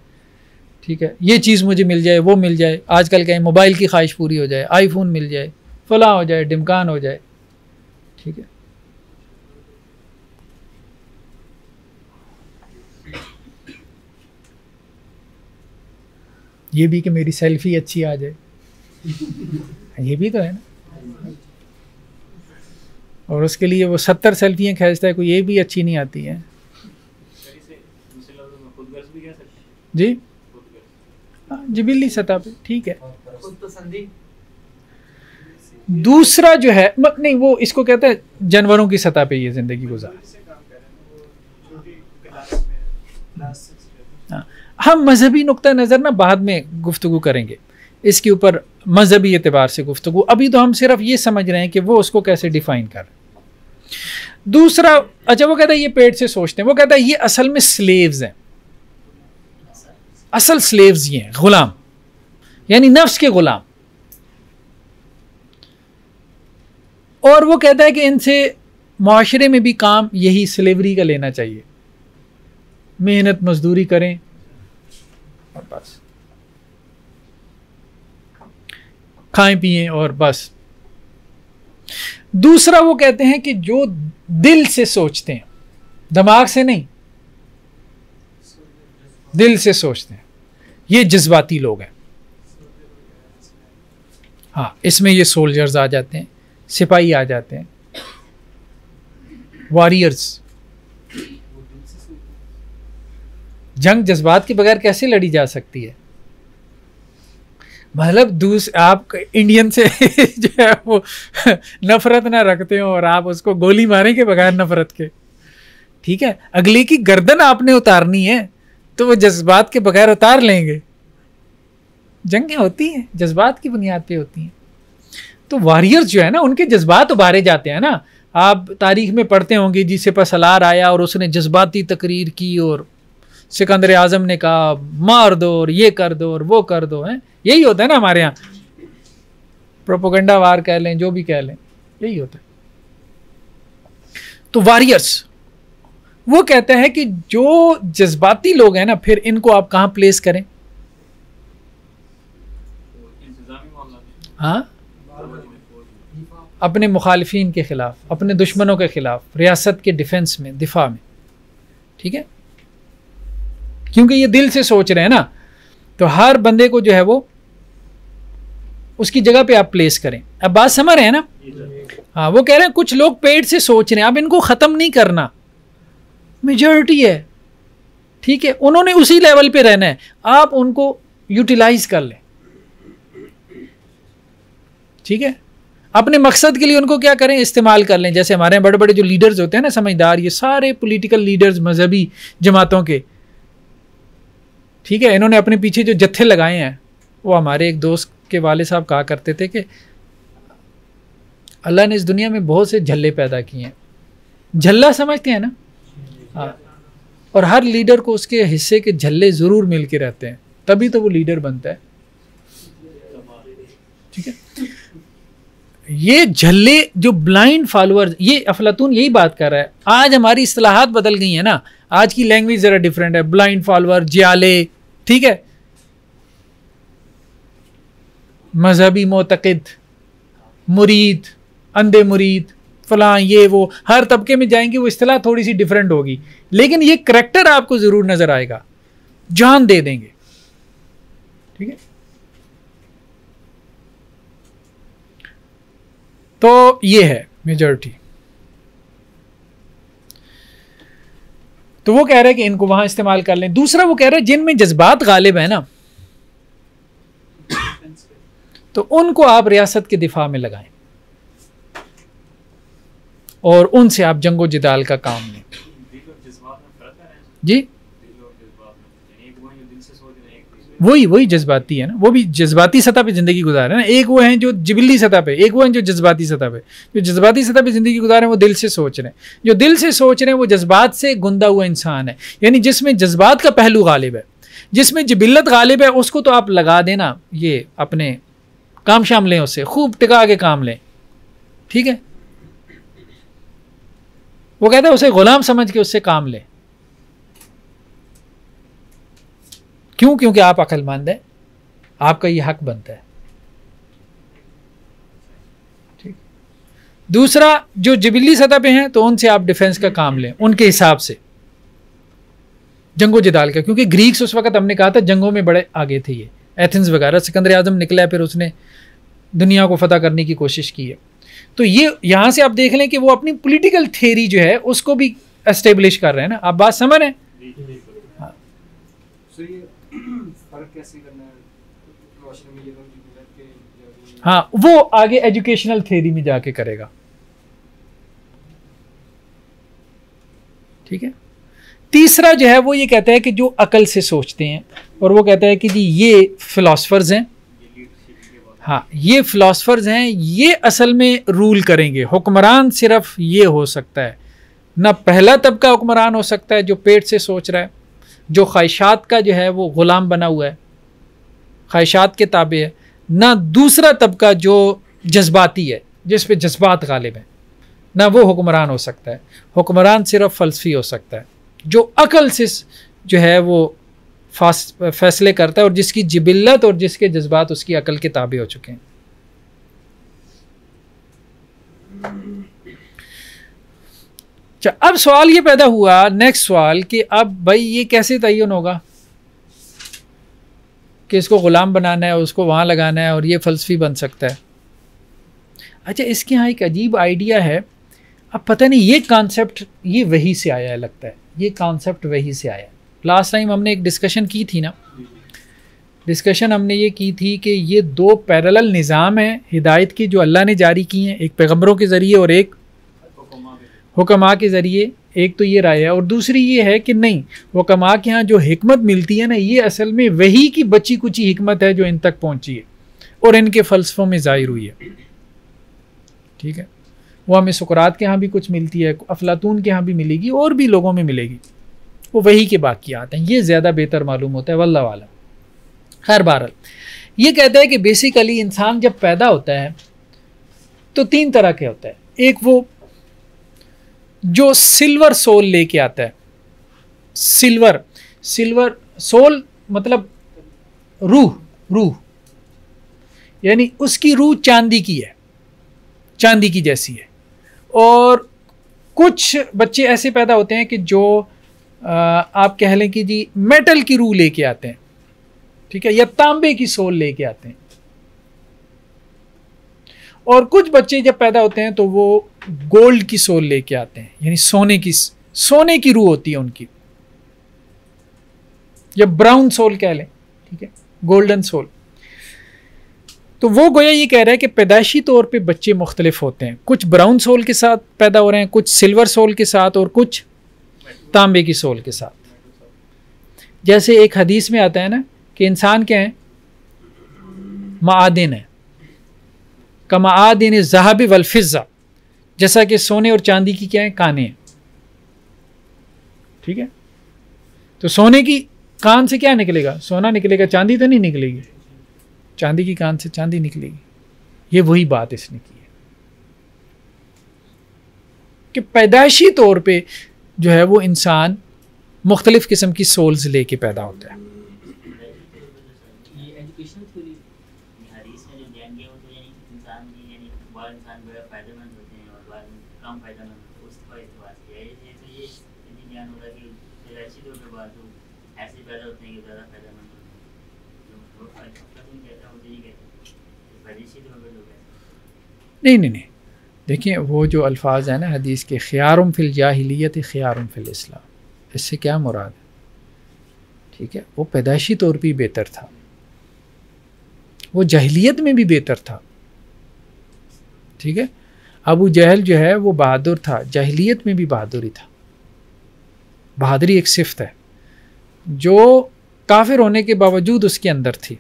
ठीक है, ये चीज़ मुझे मिल जाए, वो मिल जाए। आजकल क्या है, मोबाइल की ख्वाहिश पूरी हो जाए, आईफोन मिल जाए, फला हो जाए, डिमकान हो जाए। ठीक है, ये भी कि मेरी सेल्फी अच्छी आ जाए, ये भी तो है ना। और उसके लिए वो 70 सेल्फियाँ खींचता है, कोई ये भी अच्छी नहीं आती है जी। जिबिल्ली सतह पे ठीक है। दूसरा जो है नहीं, वो इसको कहते हैं जानवरों की सतह पे ये जिंदगी गुजार। हम मजहबी नुक्ता नज़र ना बाद में गुफ्तगू करेंगे इसके ऊपर, मजहबी एतबार से गुफ्तगू। अभी तो हम सिर्फ ये समझ रहे हैं कि वो उसको कैसे डिफाइन कर। दूसरा, अच्छा, वो कहता है ये पेट से सोचते हैं। वो कहता है ये असल में स्लेव्स हैं, असल स्लेव्स ये हैं, गुलाम, यानी नफ्स के गुलाम। और वो कहता है कि इनसे माशरे में भी काम यही स्लेवरी का लेना चाहिए, मेहनत मजदूरी करें और बस खाएं पिएं और बस। दूसरा, वो कहते हैं कि जो दिल से सोचते हैं, दिमाग से नहीं, दिल से सोचते हैं, ये जज्बाती लोग हैं। हाँ, इसमें ये सोल्जर्स आ जाते हैं, सिपाही आ जाते हैं, वॉरियर्स। जंग जज्बात के बगैर कैसे लड़ी जा सकती है? मतलब आप इंडियन से जो है वो नफरत ना रखते हो और आप उसको गोली मारें के बगैर नफरत के। ठीक है, अगले की गर्दन आपने उतारनी है तो वो जज्बात के बगैर उतार लेंगे। जंगें होती हैं जज्बात की बुनियाद पे होती हैं। तो वॉरियर्स जो है ना, उनके जज्बात उभारे जाते हैं ना। आप तारीख में पढ़ते होंगे जी सिपहसालार आया और उसने जज्बाती तकरीर की और सिकंदर आजम ने कहा मार दो और ये कर दो और वो कर दो। है, यही होता है ना हमारे यहाँ, प्रोपोगंडा वार कह लें, जो भी कह लें, यही होता है। तो वॉरियर्स, वो कहता है कि जो जज्बाती लोग हैं ना, फिर इनको आप कहाँ प्लेस करें? हाँ, अपने मुखालिफिन के खिलाफ, अपने दुश्मनों के खिलाफ, रियासत के डिफेंस में, दिफा में। ठीक है, क्योंकि ये दिल से सोच रहे हैं ना, तो हर बंदे को जो है वो उसकी जगह पे आप प्लेस करें। अब बात समझ रहे हैं ना? हाँ, वो कह रहे हैं कुछ लोग पेट से सोच रहे हैं, अब इनको ख़त्म नहीं करना, मेजॉरिटी है। ठीक है, उन्होंने उसी लेवल पे रहना है, आप उनको यूटिलाइज कर लें। ठीक है, अपने मकसद के लिए उनको क्या करें, इस्तेमाल कर लें। जैसे हमारे बड़े बड़े जो लीडर्स होते हैं ना, समझदार, ये सारे पॉलिटिकल लीडर्स मजहबी जमातों के, ठीक है, इन्होंने अपने पीछे जो जत्थे लगाए हैं, वो हमारे एक दोस्त के वाले साहब कहा करते थे कि अल्लाह ने इस दुनिया में बहुत से झल्ले पैदा किए हैं। झल्ला समझते हैं ना? हाँ, और हर लीडर को उसके हिस्से के झल्ले ज़रूर मिल के रहते हैं, तभी तो वो लीडर बनता है। ठीक है, ये झल्ले जो ब्लाइंड फॉलोअर, ये अफलातून यही बात कर रहा है। आज हमारी इस्तिलाहात बदल गई है ना, आज की लैंग्वेज ज़रा डिफरेंट है। ब्लाइंड फॉलोअर, जियाले, ठीक है, मजहबी मोतक़िद, मुरीद, अंधे मुरीद, फलां, ये वो, हर तबके में जाएंगे वो इस्तिलाह थोड़ी सी डिफरेंट होगी, लेकिन ये करैक्टर आपको ज़रूर नज़र आएगा, जान दे देंगे। ठीक है, तो ये है मेजॉरिटी। तो वो कह रहे हैं कि इनको वहां इस्तेमाल कर लें। दूसरा वो कह रहे हैं जिनमें जज्बात गालिब है ना, तो उनको आप रियासत के दिफा में लगाएं और उनसे आप जंगो जिदाल का काम लें। जी, वही जज्बाती है ना, वो भी जज्बाती सतह पे ज़िंदगी गुजारे ना। एक वो हैं जो जिबिली सतह पे, एक वो हैं जो जज्बाती सतह पे। जो जज्बाती सतह पे ज़िंदगी गुजारे वो दिल से सोच रहे हैं, जो दिल से सोच रहे हैं वो जज्बात से गुंदा हुआ इंसान है, यानी जिसमें जज्बात का पहलू गालिब है, जिसमें जिबिल्लत गालिब है, उसको तो आप लगा देना, ये अपने काम शाम लें, उससे खूब टिका के काम लें। ठीक है, वो कहता है उसे गुलाम समझ के उससे काम लें। क्यों? क्योंकि आप अक्लमंद हैं, आपका ये हक बनता है। ठीक। दूसरा, जो जिबिली सतह पे हैं तो उनसे आप डिफेंस का काम लें, उनके हिसाब से जंगो जिदाल का, क्योंकि ग्रीक्स उस वक्त हमने कहा था जंगों में बड़े आगे थे, ये एथेंस वगैरह। सिकंदर आजम निकला है, फिर उसने दुनिया को फतह करने की कोशिश की है। तो ये यहाँ से आप देख लें कि वो अपनी पॉलिटिकल थ्योरी जो है उसको भी एस्टेब्लिश कर रहे हैं ना। आप बात समझ रहे हैं? हाँ, कैसे करना है? हाँ, वो आगे एजुकेशनल थ्योरी में जाके करेगा। ठीक है। तीसरा जो है वो ये कहता है कि जो अकल से सोचते हैं, और वो कहता है कि जी ये फिलोसफर्स हैं, हाँ ये फिलोसफर्स हैं, ये असल में रूल करेंगे। हुक्मरान सिर्फ ये हो सकता है, ना पहला तबका हुक्मरान हो सकता है जो पेट से सोच रहा है, जो ख्वाहिशात का जो है वो ग़ुलाम बना हुआ है, ख्वाहिशात के ताबे है, ना दूसरा तबका जो जज्बाती है, जिस पे जज्बात गालिब है, ना वो हुक्मरान हो सकता है। हुक्मरान सिर्फ फ़लसफ़ी हो सकता है, जो अकल से जो है वो फैसले करता है, और जिसकी जिबिल्लत और जिसके जज्बात उसकी अकल के ताबे हो चुके हैं। अब सवाल ये पैदा हुआ, नेक्स्ट सवाल, कि अब भाई ये कैसे तयन होगा कि इसको ग़ुलाम बनाना है, उसको वहाँ लगाना है, और ये फ़लसफ़ी बन सकता है। अच्छा, इसके यहाँ एक अजीब आइडिया है। अब पता नहीं ये कॉन्सेप्ट ये वही से आया है, लगता है ये कॉन्सेप्ट वही से आया है। लास्ट टाइम हमने एक डिस्कशन की थी ना, डिस्कशन हमने ये की थी कि ये दो पैरेलल निज़ाम हैं हिदायत की जो अल्लाह ने जारी की हैं, एक पैगंबरों के ज़रिए और एक हुक्मा के ज़रिए। एक तो ये राय है, और दूसरी ये है कि नहीं, हुक्मा के यहाँ जो हिकमत मिलती है ना, ये असल में वही की बची कुची हिकमत है जो इन तक पहुँची है और इनके फ़लसफ़ों में ज़ाहिर हुई है। ठीक है, वो हमें सुकरात के यहाँ भी कुछ मिलती है, अफलातून के यहाँ भी मिलेगी, और भी लोगों में मिलेगी। वो वही के बाक़ियात हैं, ये ज़्यादा बेहतर मालूम होता है, वल्लाह वाला। खैर बहरहाल, ये कहता है कि बेसिकली इंसान जब पैदा होता है तो तीन तरह के होता है। एक वो जो सिल्वर सोल लेके आता है, सिल्वर सोल मतलब रूह, यानी उसकी रूह चांदी की है, चांदी की जैसी है। और कुछ बच्चे ऐसे पैदा होते हैं कि जो आप कह लें कि जी मेटल की रूह लेके आते हैं, ठीक है, या तांबे की सोल लेके आते हैं। और कुछ बच्चे जब पैदा होते हैं तो वो गोल्ड की सोल लेके आते हैं, यानी सोने की रूह होती है उनकी, या ब्राउन सोल कह लें, ठीक है, गोल्डन सोल। तो वो गोया ये कह रहा है कि पैदाइशी तौर पे बच्चे मुख्तलिफ होते हैं, कुछ ब्राउन सोल के साथ पैदा हो रहे हैं, कुछ सिल्वर सोल के साथ, और कुछ तांबे की सोल के साथ। जैसे एक हदीस में आता है ना कि इंसान क्या है, मादिन है, कमादिन ज़हाब वल फिज़्ज़ा, जैसा कि सोने और चांदी की क्या है, काने हैं। ठीक है, तो सोने की कान से क्या निकलेगा? सोना निकलेगा, चांदी तो नहीं निकलेगी। चांदी की कान से चांदी निकलेगी। ये वही बात इसने की है कि पैदाइशी तौर पे जो है वो इंसान मुख्तलिफ किस्म की सोल्स लेके पैदा होता है। नहीं नहीं नहीं, देखिए वो जो अल्फाज है ना हदीस के, ख़ियारुम फिल जाहिलियत ख़ियारुम फिल इस्लाम, इससे क्या मुराद है? ठीक है, वो पैदाइशी तौर पे बेहतर था, वो जाहिलियत में भी बेहतर था। ठीक है, अबू जहल जो है वो बहादुर था, जाहिलियत में भी बहादुरी था। बहादुरी एक सिफ्त है जो काफिर होने के बावजूद उसके अंदर थी।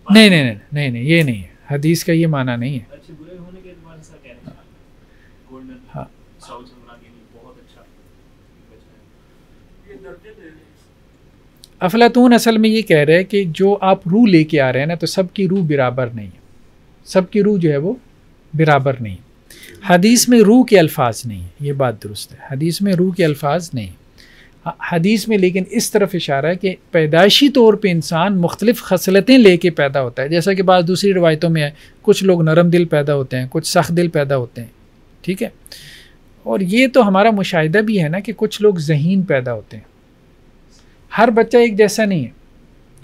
नहीं नहीं नहीं नहीं नहीं, ये नहीं है, हदीस का ये माना नहीं है। हाँ, अफलातून असल में ये कह रहे हैं कि जो आप रूह लेके आ रहे हैं ना, तो सबकी रूह बराबर नहीं है, सबकी रूह जो है वो बराबर नहीं। हदीस में रूह के अल्फाज नहीं है, ये बात दुरुस्त है, हदीस में रूह के अल्फाज नहीं। हदीस में लेकिन इस तरफ इशारा है कि पैदाइशी तौर पे इंसान मुख्तलिफ खसलतें लेके पैदा होता है, जैसा कि बाद दूसरी रवायतों में है, कुछ लोग नरम दिल पैदा होते हैं, कुछ सख्त दिल पैदा होते हैं। ठीक है, और ये तो हमारा मुशाहिदा भी है ना कि कुछ लोग ज़हीन पैदा होते हैं। हर बच्चा एक जैसा नहीं है,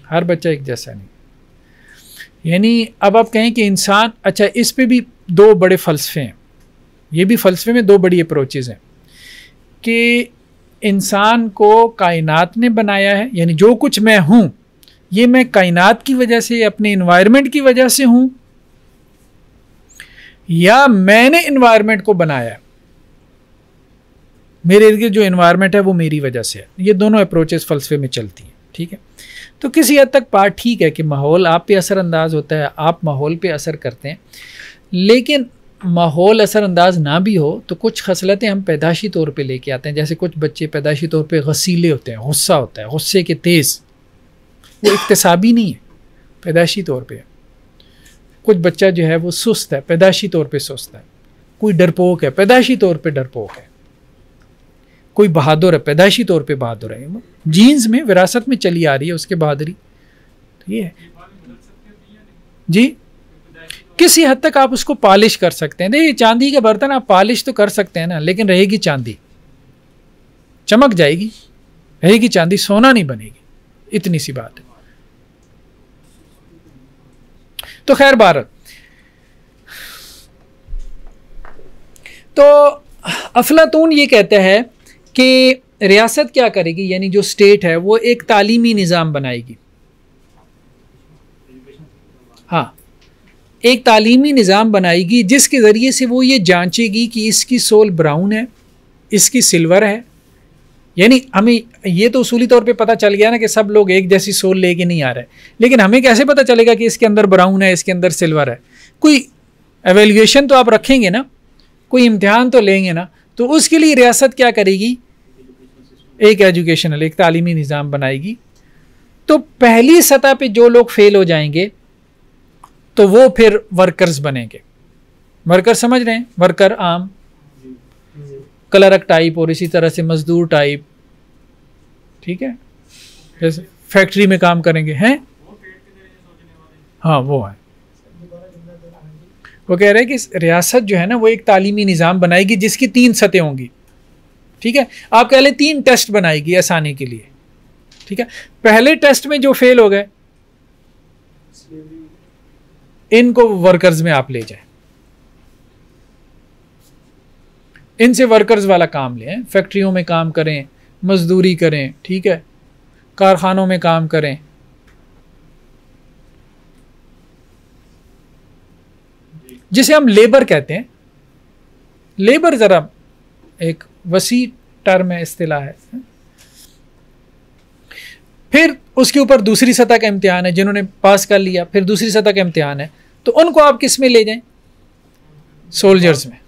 हर बच्चा एक जैसा नहीं। यानी अब आप कहें कि इंसान, अच्छा इस पे भी दो बड़े फ़लसफ़े हैं, ये भी फ़लसफ़े में दो बड़ी अप्रोचेज़ हैं कि इंसान को कायनात ने बनाया है, यानी जो कुछ मैं हूँ ये मैं कायनात की वजह से, अपने इन्वायरमेंट की वजह से हूँ, या मैंने इन्वायरमेंट को बनाया है, मेरे इर्द गिर्द जो इन्वायरमेंट है वो मेरी वजह से है। ये दोनों अप्रोचेस फ़लसफ़े में चलती हैं। ठीक है, तो किसी हद तक बात ठीक है कि माहौल आप पे असरअंदाज होता है, आप माहौल पे असर करते हैं, लेकिन माहौल असरअंदाज ना भी हो तो कुछ खसलतें हम पैदाशी तौर पे लेके आते हैं। जैसे कुछ बच्चे पैदाशी तौर पे गसीले होते हैं, गुस्सा होता है, गुस्से के तेज़, वो इक्तसाबी नहीं है, पैदाशी तौर पे है। कुछ बच्चा जो है वो सुस्त है, पैदाशी तौर पे सुस्त है। कोई डरपोक है, पैदाशी तौर पे डरपोक है। कोई बहादुर है, पैदाशी तौर पे बहादुर है, जीन्स में विरासत में चली आ रही है उसके बहादुरी। तो ये है जी, किसी हद तक आप उसको पॉलिश कर सकते हैं। देखिए चांदी के बर्तन आप पॉलिश तो कर सकते हैं ना, लेकिन रहेगी चांदी, चमक जाएगी, रहेगी चांदी, सोना नहीं बनेगी, इतनी सी बात है। तो खैर बारत, तो अफलातून ये कहता है कि रियासत क्या करेगी, यानी जो स्टेट है वो एक तालीमी निज़ाम बनाएगी। हाँ, एक तालीमी निज़ाम बनाएगी जिसके ज़रिए से वो ये जांचेगी कि इसकी सोल ब्राउन है, इसकी सिल्वर है। यानी हमें ये तो उसूली तौर पे पता चल गया ना कि सब लोग एक जैसी सोल लेके नहीं आ रहे, लेकिन हमें कैसे पता चलेगा कि इसके अंदर ब्राउन है, इसके अंदर सिल्वर है? कोई एवेल्यूएशन तो आप रखेंगे ना, कोई इम्तिहान तो लेंगे ना। तो उसके लिए रियासत क्या करेगी, एक एजुकेशनल, एक तालीमी निज़ाम बनाएगी। तो पहली सतह पे जो लोग फेल हो जाएंगे तो वो फिर वर्कर्स बनेंगे। वर्कर समझ रहे हैं, वर्कर आम क्लर्क टाइप और इसी तरह से मजदूर टाइप। ठीक है, जैसे फैक्ट्री में काम करेंगे हैं, हाँ वो है। वो कह रहे हैं कि रियासत जो है ना वो एक तालीमी निज़ाम बनाएगी जिसकी 3 सतह होंगी। ठीक है, आप कह लें 3 टेस्ट बनाएगी आसानी के लिए। ठीक है, पहले टेस्ट में जो फेल हो गए इनको वर्कर्स में आप ले जाएं, इनसे वर्कर्स वाला काम लें, फैक्ट्रियों में काम करें, मजदूरी करें, ठीक है, कारखानों में काम करें। जिसे हम लेबर कहते हैं। लेबर ज़रा एक वसी टर्म है, इस्तिलाह है। फिर उसके ऊपर दूसरी सतह का इम्तिहान है, जिन्होंने पास कर लिया, फिर दूसरी सतह का इम्तिहान है, तो उनको आप किस में ले जाएं? सोल्जर्स में।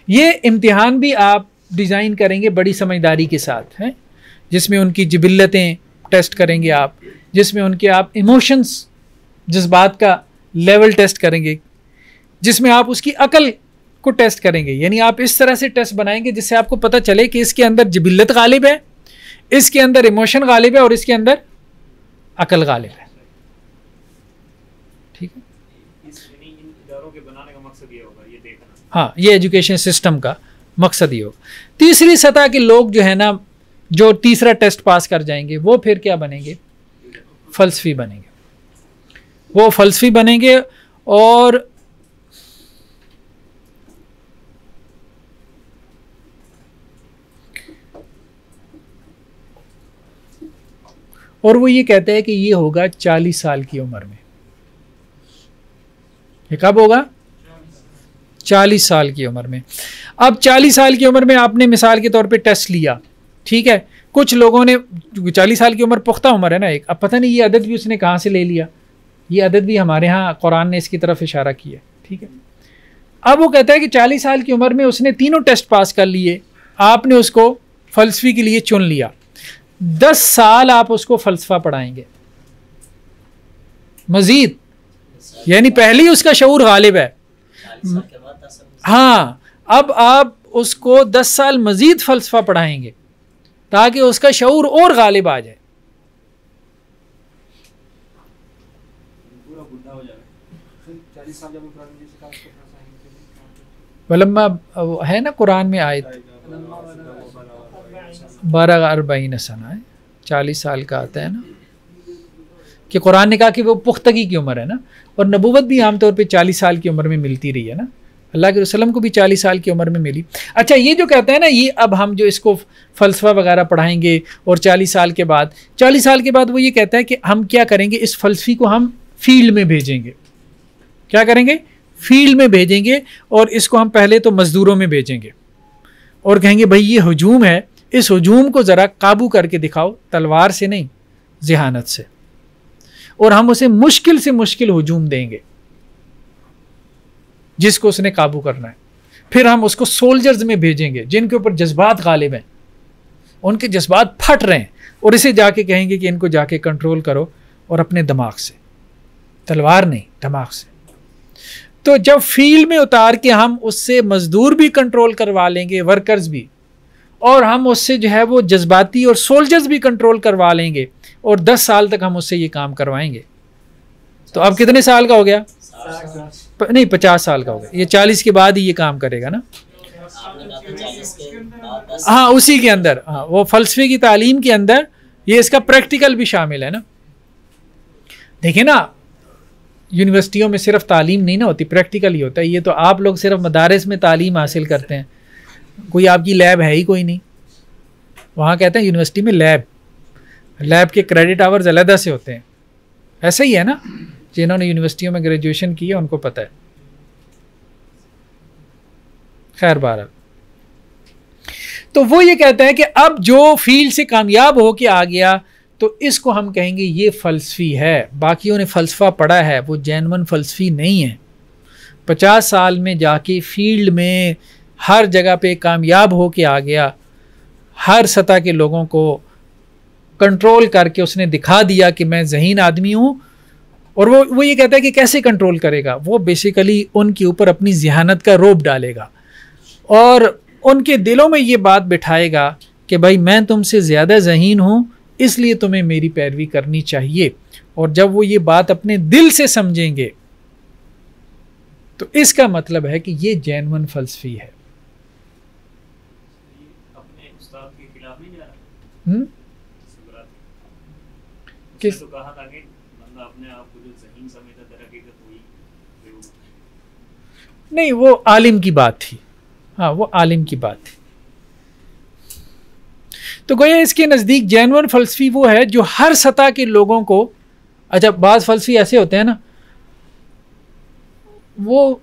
ये इम्तिहान भी आप डिज़ाइन करेंगे बड़ी समझदारी के साथ, हैं, जिसमें उनकी जिबिल्लतें टेस्ट करेंगे आप, जिसमें उनके आप इमोशंस, जज्बात का लेवल टेस्ट करेंगे, जिसमें आप उसकी अकल को टेस्ट करेंगे। यानी आप इस तरह से टेस्ट बनाएंगे जिससे आपको पता चले कि इसके अंदर जिबिल्लत गालिब है, इसके अंदर इमोशन गालिब है और इसके अंदर अकल गालिब है। ठीक है, हाँ, ये एजुकेशन सिस्टम का मकसद ही होगा। तीसरी सतह के लोग जो है ना, जो तीसरा टेस्ट पास कर जाएंगे, वो फिर क्या बनेंगे? फलसफी बनेंगे। वो फलसफी बनेंगे और वो ये कहते हैं कि ये होगा 40 साल की उम्र में। ये कब होगा? 40 साल की उम्र में। अब 40 साल की उम्र में आपने मिसाल के तौर पे टेस्ट लिया, ठीक है, कुछ लोगों ने, 40 साल की उम्र पुख्ता उम्र है ना एक, अब पता नहीं ये अदद भी उसने कहाँ से ले लिया, ये अदद भी हमारे यहाँ कुरान ने इसकी तरफ इशारा किया, ठीक है। अब वो कहता है कि 40 साल की उम्र में उसने तीनों टेस्ट पास कर लिए, आपने उसको फ़लसफ़ी के लिए चुन लिया, 10 साल आप उसको फ़लसफ़ा पढ़ाएंगे मज़ीद, यानी पहले ही उसका शऊर गालिब है। हाँ, अब आप उसको 10 साल मज़ीद फ़लसफ़ा पढ़ाएंगे ताकि उसका शऊर और गालिब आ जाए। वलम्मा है ना कुरान में आयत 12-40 सना है, 40 साल का आता है ना, कि कुरान ने कहा कि वो पुख्तगी की उम्र है ना, और नबूवत भी आमतौर पे 40 साल की उम्र में मिलती रही है ना, अल्लाह के रसूल को भी 40 साल की उम्र में मिली। अच्छा, ये जो कहते हैं ना, ये अब हम जो इसको फ़लसफ़ा वगैरह पढ़ाएंगे और 40 साल के बाद वो ये कहता है कि हम क्या करेंगे, इस फ़लसफ़ी को हम फील्ड में भेजेंगे। क्या करेंगे? फील्ड में भेजेंगे, और इसको हम पहले तो मज़दूरों में भेजेंगे और कहेंगे भाई ये हजूम है, इस हजूम को ज़रा काबू करके दिखाओ, तलवार से नहीं, ज़हानत से, और हम उसे मुश्किल से मुश्किल हजूम देंगे जिसको उसने काबू करना है। फिर हम उसको सोल्जर्स में भेजेंगे जिनके ऊपर जज्बात गालिब हैं, उनके जज्बात फट रहे हैं, और इसे जाके कहेंगे कि इनको जाके कंट्रोल करो, और अपने दिमाग से, तलवार नहीं, दिमाग से। तो जब फील्ड में उतार के हम उससे मजदूर भी कंट्रोल करवा लेंगे, वर्कर्स भी, और हम उससे जो है वो जज्बाती और सोल्जर्स भी कंट्रोल करवा लेंगे, और 10 साल तक हम उससे ये काम करवाएंगे, तो अब कितने साल का हो गया? नहीं, 50 साल का हो गया। ये 40 के बाद ही ये काम करेगा ना। हाँ, उसी के अंदर, हाँ, वो फ़लसफ़े की तालीम के अंदर ये इसका प्रैक्टिकल भी शामिल है ना। देखिए ना, यूनिवर्सिटियों में सिर्फ तालीम नहीं ना होती, प्रैक्टिकल ही होता है। ये तो आप लोग सिर्फ मदारिस में तालीम हासिल करते हैं, कोई आपकी लैब है ही कोई नहीं। वहाँ कहते हैं यूनिवर्सिटी में लैब के क्रेडिट आवर्स अलग से होते हैं। ऐसा ही है ना, जिन्होंने यूनिवर्सिटियों में ग्रेजुएशन की है उनको पता है। खैर, बहरहाल, तो वो ये कहता है कि अब जो फील्ड से कामयाब हो के आ गया, तो इसको हम कहेंगे ये फ़लसफ़ी है। बाकियों ने फ़लसफ़ा पढ़ा है, वो जेन्युइन फ़लसफ़ी नहीं है। 50 साल में जाके फील्ड में हर जगह पे कामयाब हो के आ गया, हर सतह के लोगों को कंट्रोल करके उसने दिखा दिया कि मैं ज़हीन आदमी हूँ। और वो ये कहता है कि कैसे कंट्रोल करेगा? वो बेसिकली उनके ऊपर अपनी ज़हानत का रोब डालेगा और उनके दिलों में ये बात बिठाएगा कि भाई मैं तुमसे ज़्यादा ज़हीन हूँ, इसलिए तुम्हें मेरी पैरवी करनी चाहिए। और जब वो ये बात अपने दिल से समझेंगे तो इसका मतलब है कि ये जेन्युइन फ़लसफ़ी है। अपने उस्ताद के खिलाफ नहीं जा रहा। किस तो कहा था कि बंदा अपने आप को जो ज़हीन समझता है, हकीकत वही नहीं, वो आलिम की बात थी। हाँ, वो आलिम की बात थी। तो गोया इसके नज़दीक जेन्युइन फ़लसफ़ी वो है जो हर सतह के लोगों को, अच्छा, बाज़ फ़लसफ़ी ऐसे होते हैं ना, वो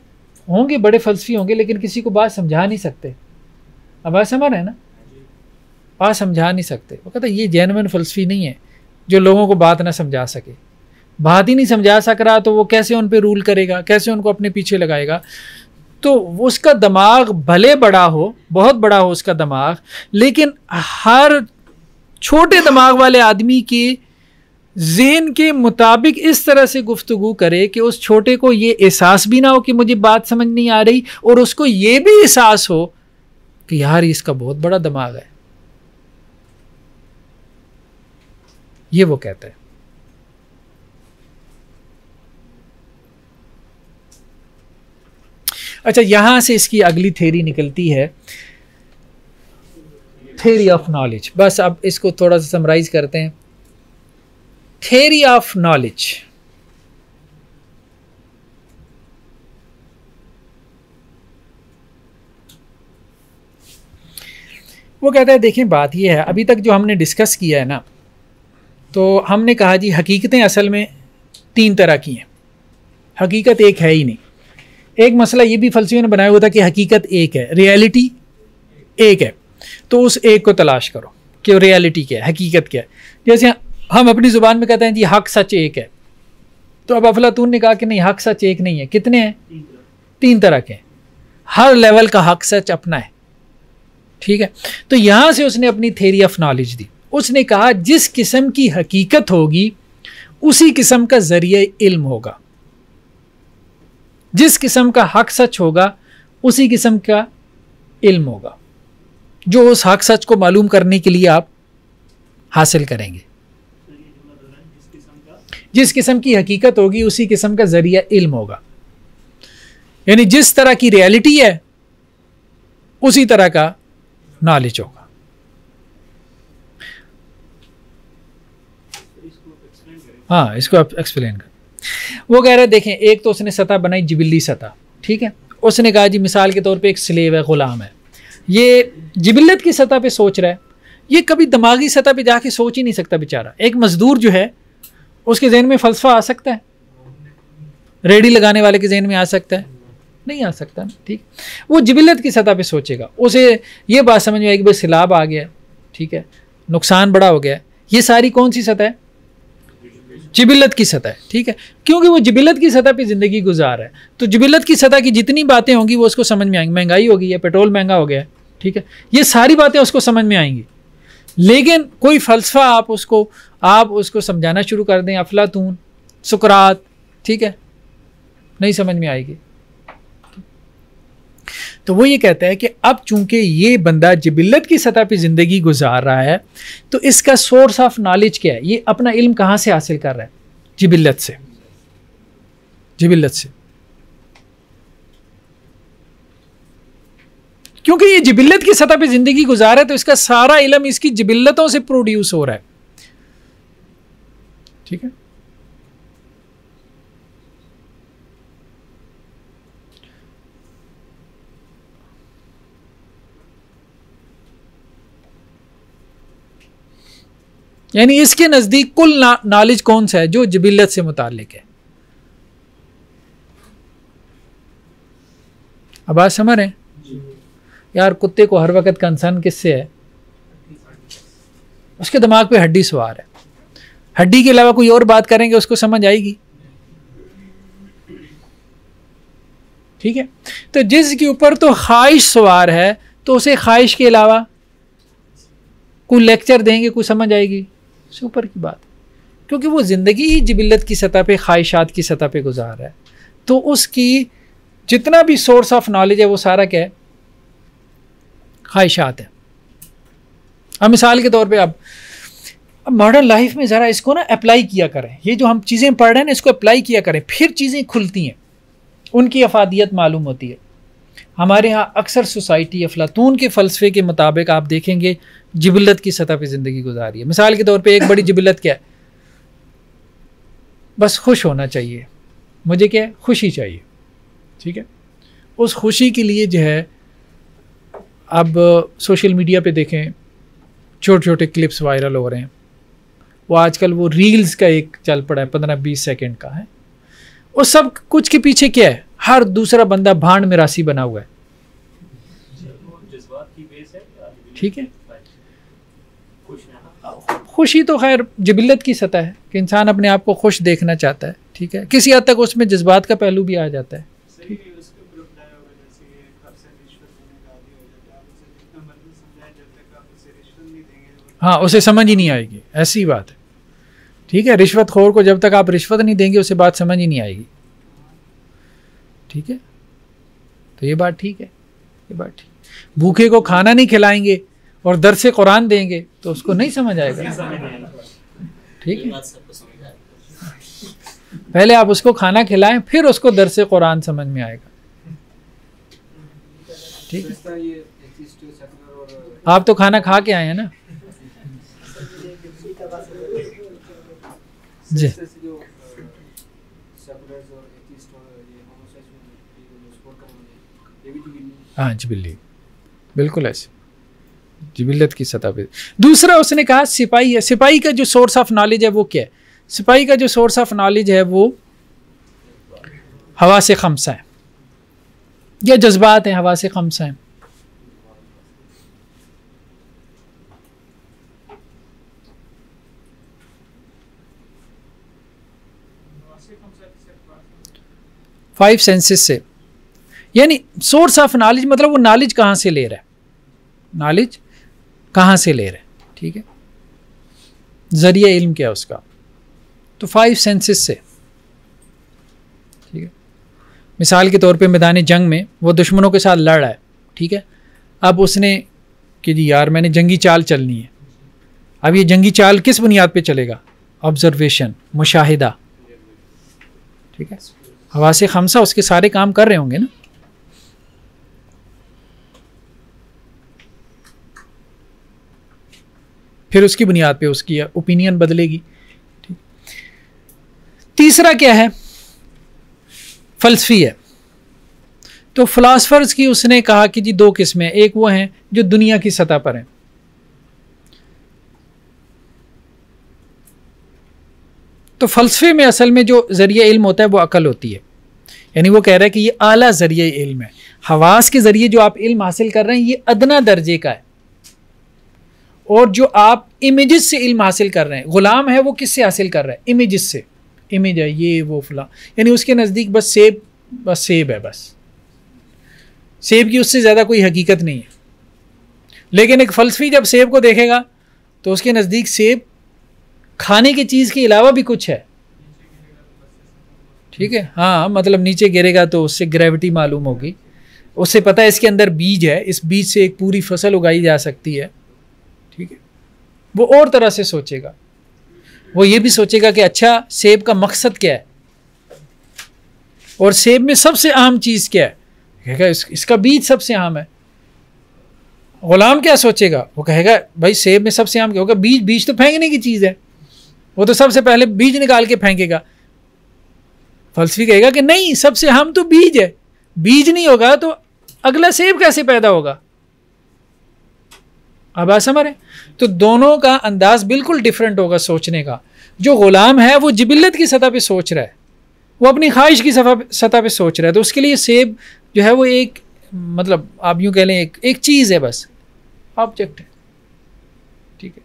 होंगे बड़े फ़लसफ़ी होंगे लेकिन किसी को बात समझा नहीं सकते। अब बात समझ रहे हैं ना? बात समझा नहीं सकते। वो कहता ये जेन्युइन फ़लसफ़ी नहीं है जो लोगों को बात ना समझा सके। बात ही नहीं समझा सक रहा तो वो कैसे उन पे रूल करेगा, कैसे उनको अपने पीछे लगाएगा। तो उसका दिमाग भले बड़ा हो, बहुत बड़ा हो उसका दिमाग, लेकिन हर छोटे दिमाग वाले आदमी के ज़हन के मुताबिक इस तरह से गुफ्तगू करे कि उस छोटे को ये एहसास भी ना हो कि मुझे बात समझ नहीं आ रही, और उसको ये भी एहसास हो कि यार इसका बहुत बड़ा दिमाग है। ये वो कहता है। अच्छा, यहां से इसकी अगली थ्योरी निकलती है, थ्योरी ऑफ नॉलेज। बस अब इसको थोड़ा सा समराइज करते हैं। थ्योरी ऑफ नॉलेज, वो कहता है देखें बात ये है, अभी तक जो हमने डिस्कस किया है ना, तो हमने कहा जी हकीकतें असल में 3 तरह की हैं, हकीकत एक है ही नहीं। एक मसला ये भी फ़लसफ़े ने बनाया हुआ था कि हकीकत एक है, रियलिटी एक है, तो उस एक को तलाश करो कि रियलिटी क्या है, हकीकत क्या है। जैसे हम अपनी ज़ुबान में कहते हैं जी हक सच एक है, तो अब अफलातून ने कहा कि नहीं, हक सच एक नहीं है। कितने हैं? 3 तरह के हैं। हर लेवल का हक सच अपना है, ठीक है। तो यहां से उसने अपनी थ्योरी ऑफ नॉलेज दी। उसने कहा जिस किस्म की हकीकत होगी उसी किस्म का जरिए इल्म होगा, जिस किस्म का हक सच होगा उसी किस्म का इल्म होगा, जो उस हक सच को मालूम करने के लिए आप हासिल करेंगे। जिस किस्म की हकीकत होगी उसी किस्म का जरिया इल्म होगा, यानी जिस तरह की रियलिटी है उसी तरह का नॉलेज होगा। हाँ, इसको आप एक्सप्लेन कर। वो कह रहे देखें, एक तो उसने सतह बनाई जिबिल्ली सतह, ठीक है। उसने कहा जी मिसाल के तौर पे एक स्लेव है, गुलाम है, ये जिबिल्लत की सतह पे सोच रहा है, ये कभी दिमागी सतह पे जाके सोच ही नहीं सकता बेचारा। एक मजदूर जो है उसके जहन में फ़लसफ़ा आ सकता है? रेडी लगाने वाले के जहन में आ सकता है? नहीं आ सकता ना, ठीक। वो जिबिल्लत की सतह पे सोचेगा, उसे ये बात समझ में आएगी भाई सैलाब आ गया, ठीक है, नुकसान बड़ा हो गया। ये सारी कौन सी सतह है? जिबिल्लत की सतह है, ठीक है, क्योंकि वो जिबिल्लत की सतह पे ज़िंदगी गुजार रहा है। तो जिबिल्लत की सतह की जितनी बातें होंगी वो उसको समझ में आएंगी। महंगाई हो गई है, पेट्रोल महंगा हो गया है, ठीक है, ये सारी बातें उसको समझ में आएंगी। लेकिन कोई फ़लसफ़ा आप उसको समझाना शुरू कर दें, अफलातून, सुकरात, ठीक है, नहीं समझ में आएगी। तो वो ये कहता है कि अब चूंकि ये बंदा जिबिल्लत की सतह पे ज़िंदगी गुजार रहा है, तो इसका सोर्स ऑफ नॉलेज क्या है? ये अपना इल्म कहाँ से हासिल कर रहा है? जिबिल्लत से, जिबिल्लत से। क्योंकि ये जिबिल्लत की सतह पे ज़िंदगी गुजार है, तो इसका सारा इल्म इसकी जिबिल्लतों से प्रोड्यूस हो रहा है, ठीक है। यानी इसके नज़दीक कुल नॉलेज कौन सा है? जो जिबिल्लत से मुताल्लिक है। अब बात समझ रहे हैं? यार कुत्ते को हर वक्त कंसर्न किससे है? उसके दिमाग पे हड्डी सवार है, हड्डी के अलावा कोई और बात करेंगे उसको समझ आएगी, ठीक है। तो जिसके ऊपर तो ख्वाहिश सवार है, तो उसे ख्वाहिश के अलावा कोई लेक्चर देंगे कोई समझ आएगी? उससे ऊपर की बात, क्योंकि वो ज़िंदगी ही जिबिल्लत की सतह पे, ख्वाहिशात की सतह पे गुजार रहा है। तो उसकी जितना भी सोर्स ऑफ नॉलेज है वो सारा क्या है? ख्वाहिशात है। अब मिसाल के तौर पे अब मॉडर्न लाइफ में ज़रा इसको ना अप्लाई किया करें, ये जो हम चीज़ें पढ़ रहे हैं ना इसको अप्लाई किया करें, फिर चीज़ें खुलती हैं, उनकी अफादियत मालूम होती है। हमारे यहाँ अक्सर सोसाइटी अफलातून के फ़लसफ़े के मुताबिक आप देखेंगे जिबिल्लत की सतह पे ज़िंदगी गुजारी है। मिसाल के तौर पे एक बड़ी जिबिल्लत क्या है? बस खुश होना चाहिए, मुझे क्या है? खुशी चाहिए, ठीक है। उस खुशी के लिए जो है, अब सोशल मीडिया पे देखें छोटे छोटे क्लिप्स वायरल हो रहे हैं। वो आजकल वो रील्स का एक चल पड़ा है, 15-20 सेकंड का है। उस सब कुछ के पीछे क्या है? हर दूसरा बंदा भांड मिरासी बना हुआ है, ठीक है। खुशी तो खैर जिबिल्लत की सतह है कि इंसान अपने आप को खुश देखना चाहता है, ठीक है। किसी हद तक उसमें जज्बात का पहलू भी आ जाता है। हाँ, उसे समझ ही नहीं आएगी, ऐसी बात है, ठीक है। रिश्वतखोर को जब तक आप रिश्वत नहीं देंगे उसे बात समझ ही नहीं आएगी, ठीक है। तो ये बात ठीक है, ये बात ठीक। भूखे को खाना नहीं खिलाएंगे और दर्स कुरान देंगे तो उसको नहीं समझ आएगा, ठीक है। पहले आप उसको खाना खिलाएं, फिर उसको दर्स कुरान समझ में आएगा, ठीक है। आप तो खाना खा के आए हैं ना जी। हाँ जिबिल्ली, बिल्कुल ऐसे जिबिल्लत की सतह पे। दूसरा उसने कहा सिपाही है। सिपाही का जो सोर्स ऑफ नॉलेज है वो क्या है? सिपाही का जो सोर्स ऑफ नॉलेज है वो हवा से खमसा है या जज्बात हैं, हवा से खमसा है। फाइव सेंसेस से, यानी सोर्स ऑफ नॉलेज मतलब वो नॉलेज कहाँ से ले रहा है, नॉलेज कहाँ से ले रहा है, ठीक है। जरिया इल्म क्या है उसका, तो फाइव सेंसेस से, ठीक है। मिसाल के तौर पे मैदान जंग में वो दुश्मनों के साथ लड़ रहा है, ठीक है। अब उसने कि जी यार मैंने जंगी चाल चलनी है। अब ये जंगी चाल किस बुनियाद पे चलेगा? ऑब्जर्वेशन, मुशाहिदा, ठीक है। हवा से खमसा उसके सारे काम कर रहे होंगे ना। फिर उसकी बुनियाद पे उसकी ओपिनियन बदलेगी, ठीक। तीसरा क्या है? फलसफी है। तो फिलासफर्स की उसने कहा कि जी दो किस्में, एक वो हैं जो दुनिया की सतह पर हैं, तो फलसफे में असल में जो जरिया इल्म होता है वो अकल होती है। यानी वो कह रहा है कि ये आला जरिया इल्म है। हवास के जरिए जो आप इल्म हासिल कर रहे हैं ये अदना दर्जे का है, और जो आप इमेजेस से इल्म हासिल कर रहे हैं, गुलाम है वो किससे हासिल कर रहा है? इमेजेस से। इमेज है ये वो फला, यानी उसके नज़दीक बस सेब है, बस सेब की उससे ज़्यादा कोई हकीकत नहीं है। लेकिन एक फ़लसफ़ी जब सेब को देखेगा तो उसके नज़दीक सेब खाने की चीज़ के अलावा भी कुछ है, ठीक है। हाँ, मतलब नीचे गिरेगा तो उससे ग्रेविटी मालूम होगी, उससे पता है इसके अंदर बीज है, इस बीज से एक पूरी फसल उगाई जा सकती है, ठीक है। वो और तरह से सोचेगा, वो ये भी सोचेगा कि अच्छा सेब का मकसद क्या है, और सेब में सबसे अहम चीज़ क्या है? कहेगा इसका बीज सबसे अहम है। गुलाम क्या सोचेगा? वो कहेगा भाई सेब में सबसे अहम क्या होगा? बीज तो फेंकने की चीज़ है, वो तो सबसे पहले बीज निकाल के फेंकेगा। फलसफी कहेगा कि नहीं, सबसे अहम तो बीज है, बीज नहीं होगा तो अगला सेब कैसे पैदा होगा? अब आप समझ रहे? तो दोनों का अंदाज बिल्कुल डिफरेंट होगा सोचने का। जो गुलाम है वो जिबिल्लत की सतह पे सोच रहा है, वो अपनी ख्वाहिश की सतह पे सोच रहा है, तो उसके लिए सेब जो है वो एक, मतलब आप यूँ कह लें एक चीज़ है, बस ऑब्जेक्ट है, ठीक है।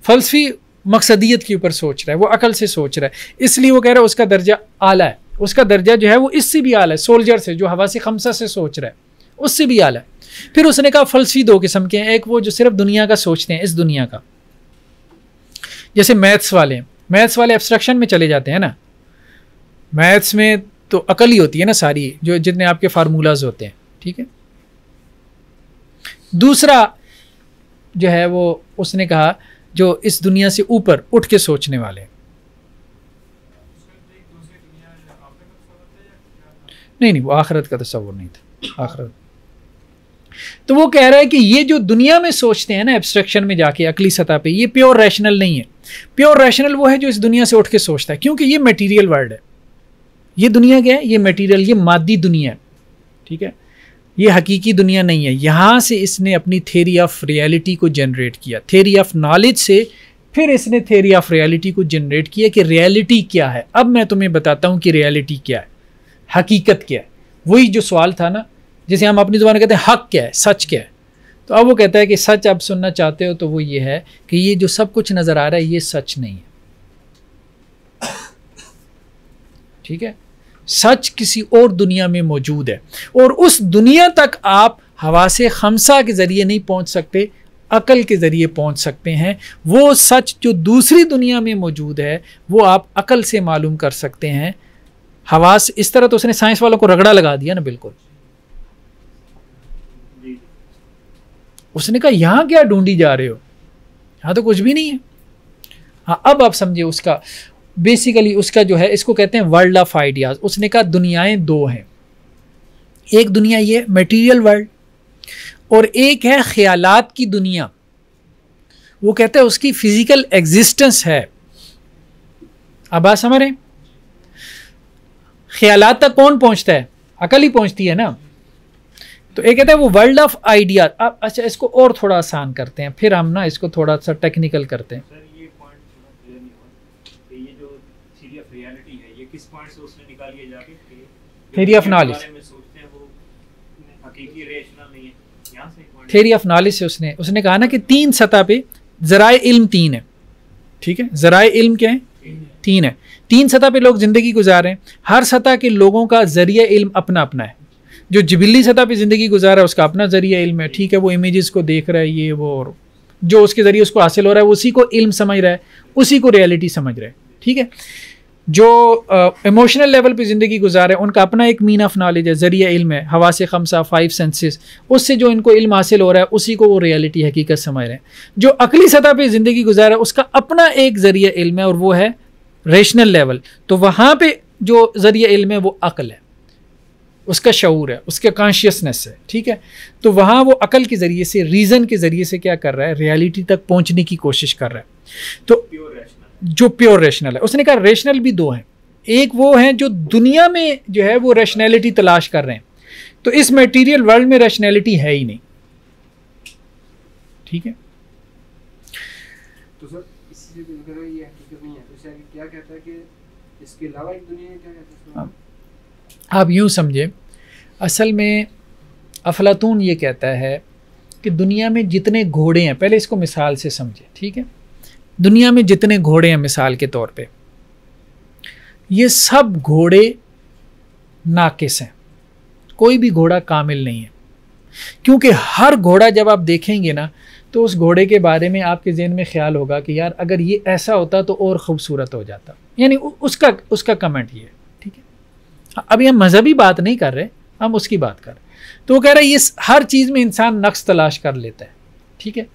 फलसफी मकसदियत के ऊपर सोच रहा है, वो अकल से सोच रहा है, इसलिए वो कह रहा है उसका दर्जा आला है। उसका दर्जा जो है वो इससे भी आला है, सोल्जर से, जो हवा से खमसा से सोच रहा है उससे भी आला है। फिर उसने कहा फलसफी दो किस्म के हैं, एक वो जो सिर्फ दुनिया का सोचते हैं, इस दुनिया का, जैसे मैथ्स वाले। मैथ्स वाले एब्स्ट्रक्शन में चले जाते हैं ना, मैथ्स में तो अकल ही होती है ना सारी, जो जितने आपके फार्मूलाज होते हैं, ठीक है। दूसरा जो है वो उसने कहा जो इस दुनिया से ऊपर उठ के सोचने वाले। नहीं, वो आखिरत का तस्वुर नहीं था, आखिरत। तो वो कह रहा है कि ये जो दुनिया में सोचते हैं ना एब्स्ट्रक्शन में जाके अकली सतह पे, ये प्योर रैशनल नहीं है। प्योर रैशनल वो है जो इस दुनिया से उठ के सोचता है, क्योंकि ये मटेरियल वर्ल्ड है। ये दुनिया क्या है? ये मटेरियल, ये मादी दुनिया है, ठीक है। ये हकीकी दुनिया नहीं है। यहाँ से इसने अपनी थ्योरी ऑफ रियलिटी को जनरेट किया, थ्योरी ऑफ नॉलेज से फिर इसने थ्योरी ऑफ रियलिटी को जनरेट किया कि रियलिटी क्या है। अब मैं तुम्हें बताता हूँ कि रियलिटी क्या है, हकीकत क्या है। वही जो सवाल था ना, जैसे हम अपनी ज़ुबान में कहते हैं हक क्या है, सच क्या है, तो अब वो कहता है कि सच आप सुनना चाहते हो तो वो ये है कि ये जो सब कुछ नज़र आ रहा है ये सच नहीं है, ठीक है। सच किसी और दुनिया में मौजूद है और उस दुनिया तक आप हवासे खमसा के ज़रिए नहीं पहुंच सकते, अकल के ज़रिए पहुंच सकते हैं। वो सच जो दूसरी दुनिया में मौजूद है वो आप अकल से मालूम कर सकते हैं। हवास, इस तरह तो उसने साइंस वालों को रगड़ा लगा दिया ना, बिल्कुल। उसने कहा यहाँ क्या ढूंढी जा रहे हो, यहाँ तो कुछ भी नहीं है। हाँ, अब आप समझिए उसका बेसिकली उसका जो है, इसको कहते हैं वर्ल्ड ऑफ आइडियाज। उसने कहा दुनियाएं दो हैं, एक दुनिया ये मटेरियल वर्ल्ड और एक है ख्यालात की दुनिया। वो कहते हैं उसकी फिजिकल एग्जिस्टेंस है। अब बात समझ रहे हैं? ख्यालात तक कौन पहुंचता है? अकल ही पहुंचती है ना। तो एक कहता है वो वर्ल्ड ऑफ आइडिया। अब अच्छा, इसको और थोड़ा आसान करते हैं, फिर हम ना इसको थोड़ा सा टेक्निकल करते हैं। सर ये पॉइंट थोड़ा क्लियर नहीं हुआ कि ये जो थ्योरी ऑफ रियलिटी है ये किस पॉइंट से उसने निकाली है जाके, थ्योरी ऑफ नॉलेज में सोचते हैं वो हकीकी रेशनल नहीं है, यहाँ से पॉइंट थ्योरी ऑफ नॉलेज से उसने कहा ना कि तीन सतह पे ज़राए इल्म तीन है, ठीक है। ज़राए इल्म क्या है? तीन है। तीन सतह पे लोग ज़िंदगी गुजार रहे हैं। हर सतह के लोगों का ज़रिया इल्म अपना अपना है। जो जिबिली सतह पे ज़िंदगी गुजार रहा है उसका अपना ज़रिया इल्म है, ठीक है। वो इमेजेस को देख रहा है, ये वो, और जो उसके ज़रिए उसको हासिल हो रहा है उसी को इल्म समझ रहा है, उसी को रियलिटी समझ रहा है, ठीक है। जो इमोशनल लेवल पे ज़िंदगी गुजार रहे हैं उनका अपना एक मीन ऑफ नॉलेज है, ज़रिया इल्म है, हवा से खमसा, 5 सेंसेस, उससे जो इनको इल्म हासिल हो रहा है उसी को वो रियलिटी हकीकत समझ रहे हैं। जो अकली सतह पे ज़िंदगी गुजार रहा है उसका अपना एक ज़रिया इल्म है और वो है रेशनल लेवल। तो वहाँ पे जो ज़रिया इल्म है वो अक्ल है, उसका शऊर है, उसका कॉन्शियसनेस है, ठीक है। तो वहाँ वो अकल के ज़रिए से, रीज़न के ज़रिए से क्या कर रहा है? रियलिटी तक पहुँचने की कोशिश कर रहा है। तो जो प्योर रेशनल है, उसने कहा रेशनल भी दो हैं। एक वो हैं जो दुनिया में जो है वो रैशनैलिटी तलाश कर रहे हैं, तो इस मटेरियल वर्ल्ड में रैशनैलिटी है ही नहीं, ठीक है। तो सर इससे अगर ये हकीकत नहीं है तो शायद क्या कहता है कि इसके अलावा एक दुनिया है, क्या कहता है? आप यूँ समझे, असल में अफलातून ये कहता है कि दुनिया में जितने घोड़े हैं, पहले इसको मिसाल से समझे, ठीक है। दुनिया में जितने घोड़े हैं मिसाल के तौर पे, ये सब घोड़े नाकिस हैं, कोई भी घोड़ा कामिल नहीं है। क्योंकि हर घोड़ा जब आप देखेंगे ना तो उस घोड़े के बारे में आपके ज़हन में ख्याल होगा कि यार अगर ये ऐसा होता तो और ख़ूबसूरत हो जाता, यानी उसका कमेंट ये है, ठीक है। अभी हम मजहबी बात नहीं कर रहे, हम उसकी बात कर रहे। तो वो कह रहा है ये हर चीज़ में इंसान नक्स तलाश कर लेता है, ठीक है।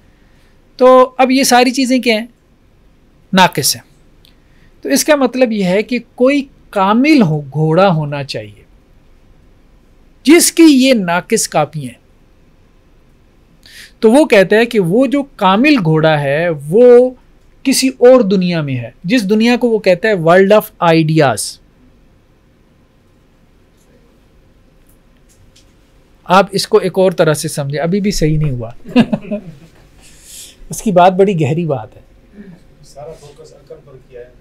तो अब ये सारी चीज़ें क्या हैं? नाकिस है। तो इसका मतलब यह है कि कोई कामिल हो घोड़ा होना चाहिए जिसकी ये नाकिस कापियां हैं। तो वो कहता है कि वो जो कामिल घोड़ा है वो किसी और दुनिया में है, जिस दुनिया को वो कहता है वर्ल्ड ऑफ आइडियाज। आप इसको एक और तरह से समझे, अभी भी सही नहीं हुआ उसकी बात बड़ी गहरी बात है। सारा फोकस अकल पर किया है।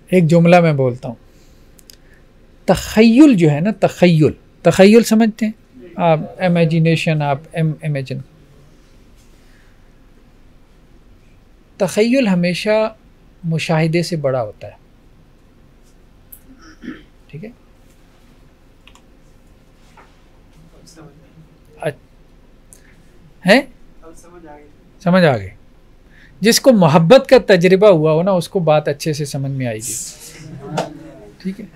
एक जुमला मैं बोलता हूँ, तखय्युल जो है ना, तखय्युल समझते हैं आप? इमेजिनेशन, आप इमेजिन। तखय्युल हमेशा मुशाहिदे से बड़ा होता है, ठीक है। समझ आ गई। जिसको मोहब्बत का तजर्बा हुआ हो ना उसको बात अच्छे से समझ में आएगी, ठीक है।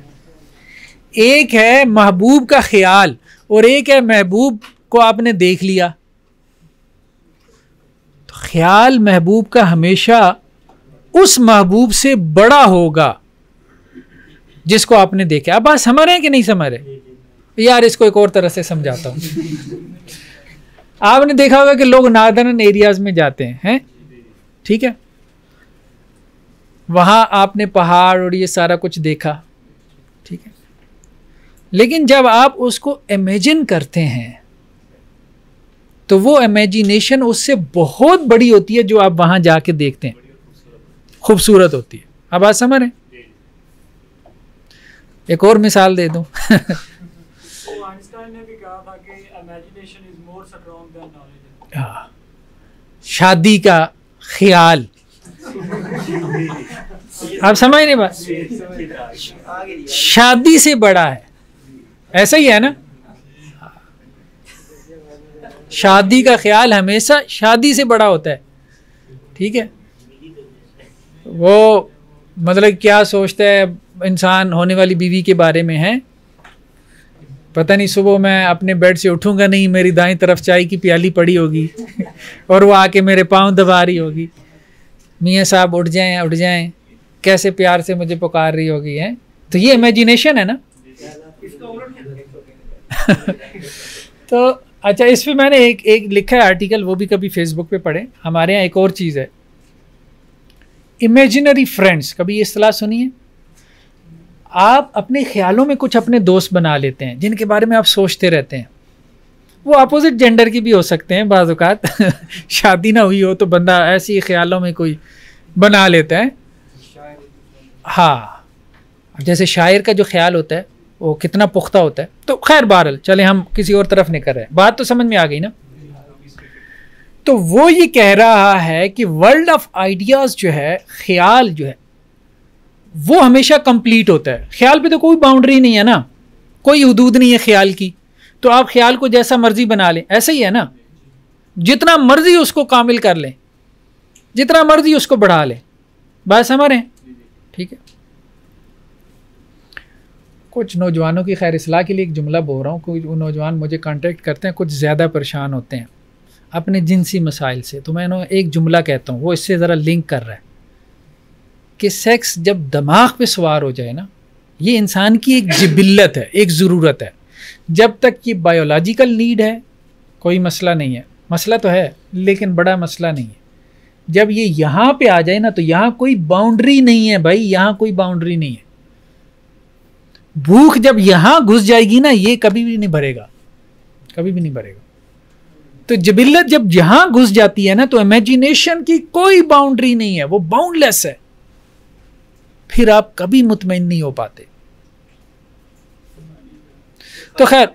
एक है महबूब का ख्याल और एक है महबूब को आपने देख लिया। तो ख्याल महबूब का हमेशा उस महबूब से बड़ा होगा जिसको आपने देखा। अब बात समझ रहे हैं कि नहीं समझ रहे? यार इसको एक और तरह से समझाता हूँ। आपने देखा होगा कि लोग नॉर्दर्न एरियाज में जाते हैं, ठीक है। वहां आपने पहाड़ और ये सारा कुछ देखा, ठीक है। लेकिन जब आप उसको इमेजिन करते हैं तो वो इमेजिनेशन उससे बहुत बड़ी होती है जो आप वहां जाके देखते हैं, खूबसूरत होती है। अब आप समझ रहे हैं? एक और मिसाल दे दूं। आइंस्टाइन ने भी कहा था कि हाँ, शादी का ख्याल, आप समझ नहीं बात, शादी से बड़ा है, ऐसा ही है ना। शादी का ख्याल हमेशा शादी से बड़ा होता है, ठीक है। वो मतलब क्या सोचता है इंसान होने वाली बीवी के बारे में है, पता नहीं सुबह मैं अपने बेड से उठूंगा नहीं, मेरी दाईं तरफ चाय की प्याली पड़ी होगी और वो आके मेरे पाँव दबा रही होगी, मियाँ साहब उठ जाएं, कैसे प्यार से मुझे पुकार रही होगी, है। तो ये इमेजिनेशन है ना। तो अच्छा, इस पे मैंने एक लिखा है आर्टिकल, वो भी कभी फेसबुक पे पढ़े। हमारे यहाँ एक और चीज़ है, इमेजिनरी फ्रेंड्स, कभी ये इस्तेलाह सुनी है? आप अपने ख्यालों में कुछ अपने दोस्त बना लेते हैं जिनके बारे में आप सोचते रहते हैं। वो अपोजिट जेंडर की भी हो सकते हैं बाज़ औक़ात शादी ना हुई हो तो बंदा ऐसे ही ख्यालों में कोई बना लेता है। हाँ, जैसे शायर का जो ख्याल होता है वो कितना पुख्ता होता है। तो खैर बहरहाल चले, हम किसी और तरफ नहीं कर रहे, बात तो समझ में आ गई ना। तो वो ये कह रहा है कि वर्ल्ड ऑफ आइडियाज़ जो है, ख्याल जो है, वो हमेशा कंप्लीट होता है। ख्याल पे तो कोई बाउंड्री नहीं है ना, कोई हदूद नहीं है ख्याल की। तो आप ख्याल को जैसा मर्जी बना लें, ऐसा ही है ना। जितना मर्जी उसको कामिल कर लें, जितना मर्जी उसको बढ़ा लें, बात समझ रहे हैं? ठीक है। कुछ नौजवानों की खैर इस्लाह के लिए एक जुमला बोल रहा हूँ। कोई नौजवान मुझे कांटेक्ट करते हैं, कुछ ज़्यादा परेशान होते हैं अपने जिनसी मसाइल से, तो मैं एक जुमला कहता हूँ, वो इससे ज़रा लिंक कर रहा है कि सेक्स जब दिमाग पे सवार हो जाए ना, ये इंसान की एक जिबिल्लत है, एक ज़रूरत है। जब तक ये बायोलॉजिकल नीड है कोई मसला नहीं है, मसला तो है लेकिन बड़ा मसला नहीं है। जब ये यहाँ पे आ जाए ना, तो यहाँ कोई बाउंड्री नहीं है भाई, यहाँ कोई बाउंड्री नहीं है। भूख जब यहाँ घुस जाएगी ना, ये कभी भी नहीं भरेगा, कभी भी नहीं भरेगा। तो जिबिल्लत जब यहाँ घुस जाती है ना, तो इमेजिनेशन की कोई बाउंड्री नहीं है, वो बाउंडलेस है। फिर आप कभी मुतमईन नहीं हो पाते। तो खैर,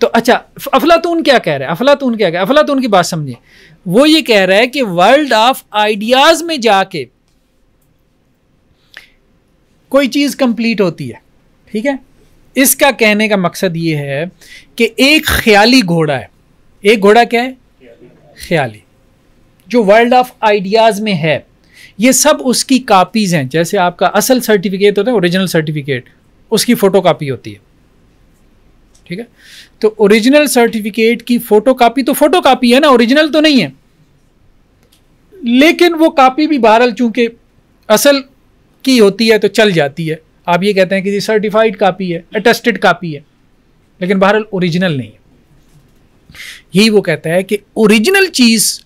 तो अच्छा, अफलातून क्या कह रहा है? अफलातून क्या कह रहा है? अफलातून की बात समझिए। वो ये कह रहा है कि वर्ल्ड ऑफ आइडियाज में जाके कोई चीज कंप्लीट होती है, ठीक है। इसका कहने का मकसद ये है कि एक ख्याली घोड़ा है। एक घोड़ा क्या है? ख्याली, जो वर्ल्ड ऑफ आइडियाज में है। ये सब उसकी कापीज हैं। जैसे आपका असल सर्टिफिकेट होता है, ओरिजिनल सर्टिफिकेट, उसकी फोटो कापी होती है, ठीक है। तो ओरिजिनल सर्टिफिकेट की फोटो कापी तो फोटो कापी है ना, ओरिजिनल तो नहीं है। लेकिन वो कापी भी बहरहाल चूंकि असल की होती है तो चल जाती है। आप ये कहते हैं कि सर्टिफाइड कापी है, अटेस्टेड कापी है, लेकिन बहरहाल ओरिजिनल नहीं है। यही वो कहता है कि ओरिजिनल चीज,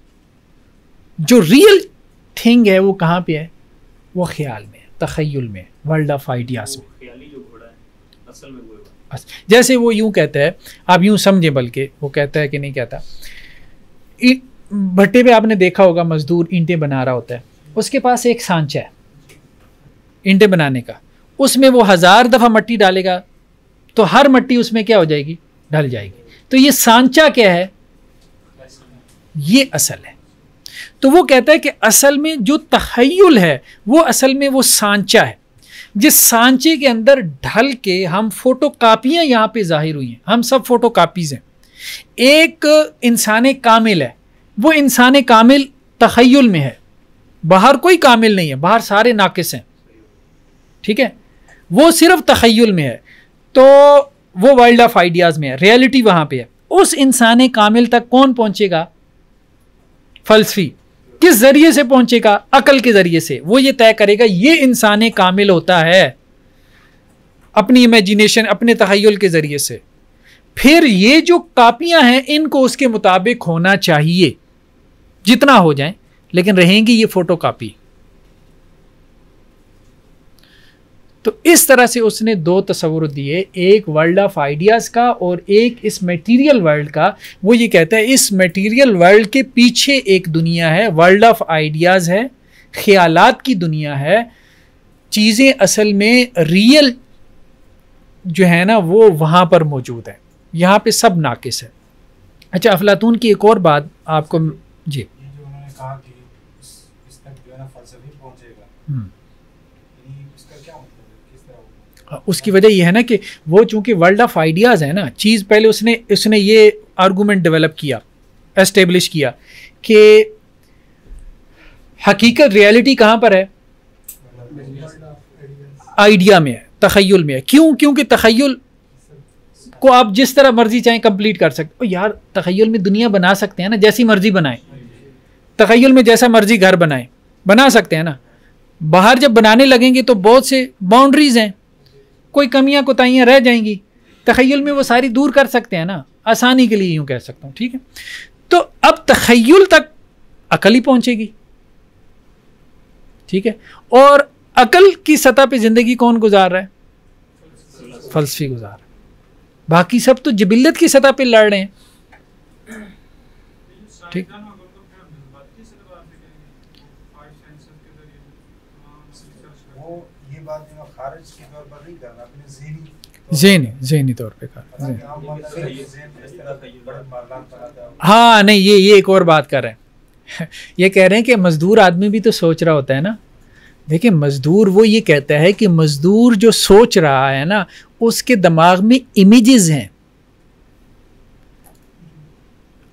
जो रियल थिंग है, वो कहाँ पे है? वो ख्याल में, तखय्युल में, वर्ल्ड ऑफ आइडियाज में। ख्याली जो घोड़ा है असल में वो है। जैसे वो यूं कहता है, आप यूं समझे, बल्कि वो कहता है कि नहीं कहता, भट्टे पे आपने देखा होगा मजदूर ईंटें बना रहा होता है, उसके पास एक सांचा है ईंटें बनाने का, उसमें वो 1000 दफ़ा मट्टी डालेगा तो हर मट्टी उसमें क्या हो जाएगी? ढल जाएगी। तो ये सांचा क्या है? ये असल है। तो वो कहता है कि असल में जो तखय्युल है वो असल में वो सांचा है, जिस सांचे के अंदर ढल के हम फोटो कापियाँ यहाँ पे जाहिर हुई हैं। हम सब फोटो कापीज़ हैं। एक इंसान कामिल है, वो इंसान कामिल तखय्युल में है, बाहर कोई कामिल नहीं है, बाहर सारे नाकिस हैं, ठीक है। वो सिर्फ तखय्युल में है, तो वो वर्ल्ड ऑफ आइडियाज़ में है, रियलिटी वहाँ पे है। उस इंसान कामिल तक कौन पहुँचेगा? फलसफी। किस जरिए से पहुंचेगा? अकल के जरिए से। वो ये तय करेगा ये इंसान कामिल होता है अपनी इमेजिनेशन, अपने तखय्युल के जरिए से। फिर ये जो कापियां हैं इनको उसके मुताबिक होना चाहिए, जितना हो जाए, लेकिन रहेंगी ये फोटो कापी। तो इस तरह से उसने दो तस्वुर दिए, एक वर्ल्ड ऑफ आइडियाज़ का और एक इस मटेरियल वर्ल्ड का। वो ये कहता है इस मटेरियल वर्ल्ड के पीछे एक दुनिया है, वर्ल्ड ऑफ आइडियाज़ है, ख्यालात की दुनिया है। चीज़ें असल में रियल जो है ना वो वहाँ पर मौजूद है, यहाँ पे सब नाकिस है। अच्छा, अफलातून की एक और बात आपको जी, ये जो उन्होंने कहा कि इस तक जो है ना फलसफी पहुंचेगा, इसका क्या मतलब है, किस तरह वो? उसकी वजह यह है ना कि वो चूंकि वर्ल्ड ऑफ आइडियाज़ है ना चीज़, पहले उसने ये आर्गूमेंट डेवलप किया, एस्टेब्लिश किया कि हकीकत रियलिटी कहाँ पर है? आइडिया में है, तखय्युल में है। क्यों? क्योंकि तखय्युल को आप जिस तरह मर्जी चाहें कंप्लीट कर सकते हो। यार तखय्युल में दुनिया बना सकते हैं ना, जैसी मर्जी बनाएं। तखय्युल में जैसा मर्जी घर बनाएं, बना सकते हैं ना। बाहर जब बनाने लगेंगे तो बहुत से बाउंड्रीज हैं, कोई कमियां कोताहियां रह जाएंगी। तखय्युल में वो सारी दूर कर सकते हैं ना, आसानी के लिए यूं कह सकता हूं, ठीक है। तो अब तखय्युल तक अकल ही पहुंचेगी, ठीक है। और अकल की सतह पे जिंदगी कौन गुजार रहा है? फलसफी गुजार रहा है। बाकी सब तो जिबिल्लत की सतह पे लड़ रहे हैं, ठीक। वो ये बात जो खारिज के तौर पर नहीं करना, अपने ज़हनी तौर पे कर। कर हाँ नहीं, ये एक और बात कर रहे हैं ये कह रहे हैं कि मजदूर आदमी भी तो सोच रहा होता है ना। देखिए मजदूर वो ये कहता है कि मजदूर जो सोच रहा है ना, उसके दिमाग में इमेजेस हैं,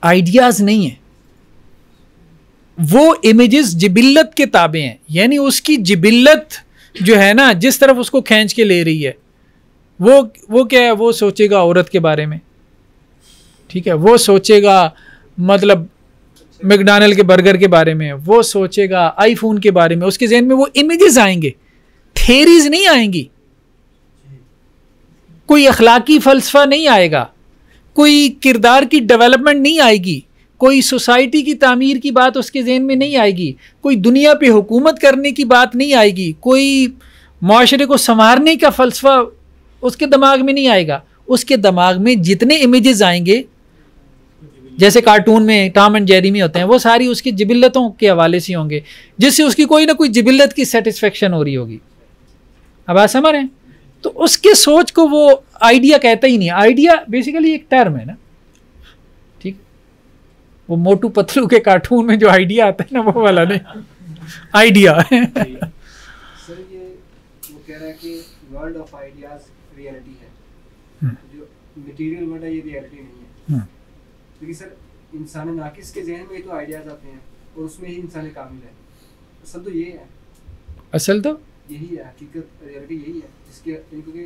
आइडियाज नहीं है। वो इमेजेस जिबिल्लत के ताबे हैं, यानी उसकी जिबिल्लत जो है ना जिस तरफ उसको खींच के ले रही है, वो क्या है? वो सोचेगा औरत के बारे में, ठीक है। वो सोचेगा मतलब मैकडॉनल्ड के बर्गर के बारे में, वो सोचेगा आईफोन के बारे में। उसके जहन में वो इमेजेस आएंगे, थेरीज नहीं आएंगी। कोई अखलाकी फलसफा नहीं आएगा, कोई किरदार की डेवलपमेंट नहीं आएगी, कोई सोसाइटी की तामीर की बात उसके जहन में नहीं आएगी, कोई दुनिया पे हुकूमत करने की बात नहीं आएगी, कोई माशरे को संवारने का फलसफा उसके दिमाग में नहीं आएगा। उसके दिमाग में जितने इमेजेस आएंगे, जैसे कार्टून में टॉम एंड जेरी में होते हैं, वो सारी उसकी जिबिल्लतों के हवाले से होंगे, जिससे उसकी कोई ना कोई जिबिल्लत की सेटिस्फेक्शन हो रही होगी। अब आप समझ रहे हैं? तो उसके सोच को वो आइडिया कहता ही नहीं। आइडिया बेसिकली एक टर्म है ना, ठीक। वो मोटू पतलू के कार्टून में जो आइडिया आता है ना, वो वाला नहीं आइडिया सर ये वो कह रहा है कि वर्ल्ड ऑफ आइडियाज रियलिटी है, जो मटेरियल वर्ल्ड है ये रियलिटी नहीं है। क्योंकि सर इंसान नाकिस के जहन में तो आइडियाज आते हैं और उसमें ही इंसान कामिल है। असल तो ये है, असल तो यही है, हकीकत रियलिटी यही है। जिसके क्योंकि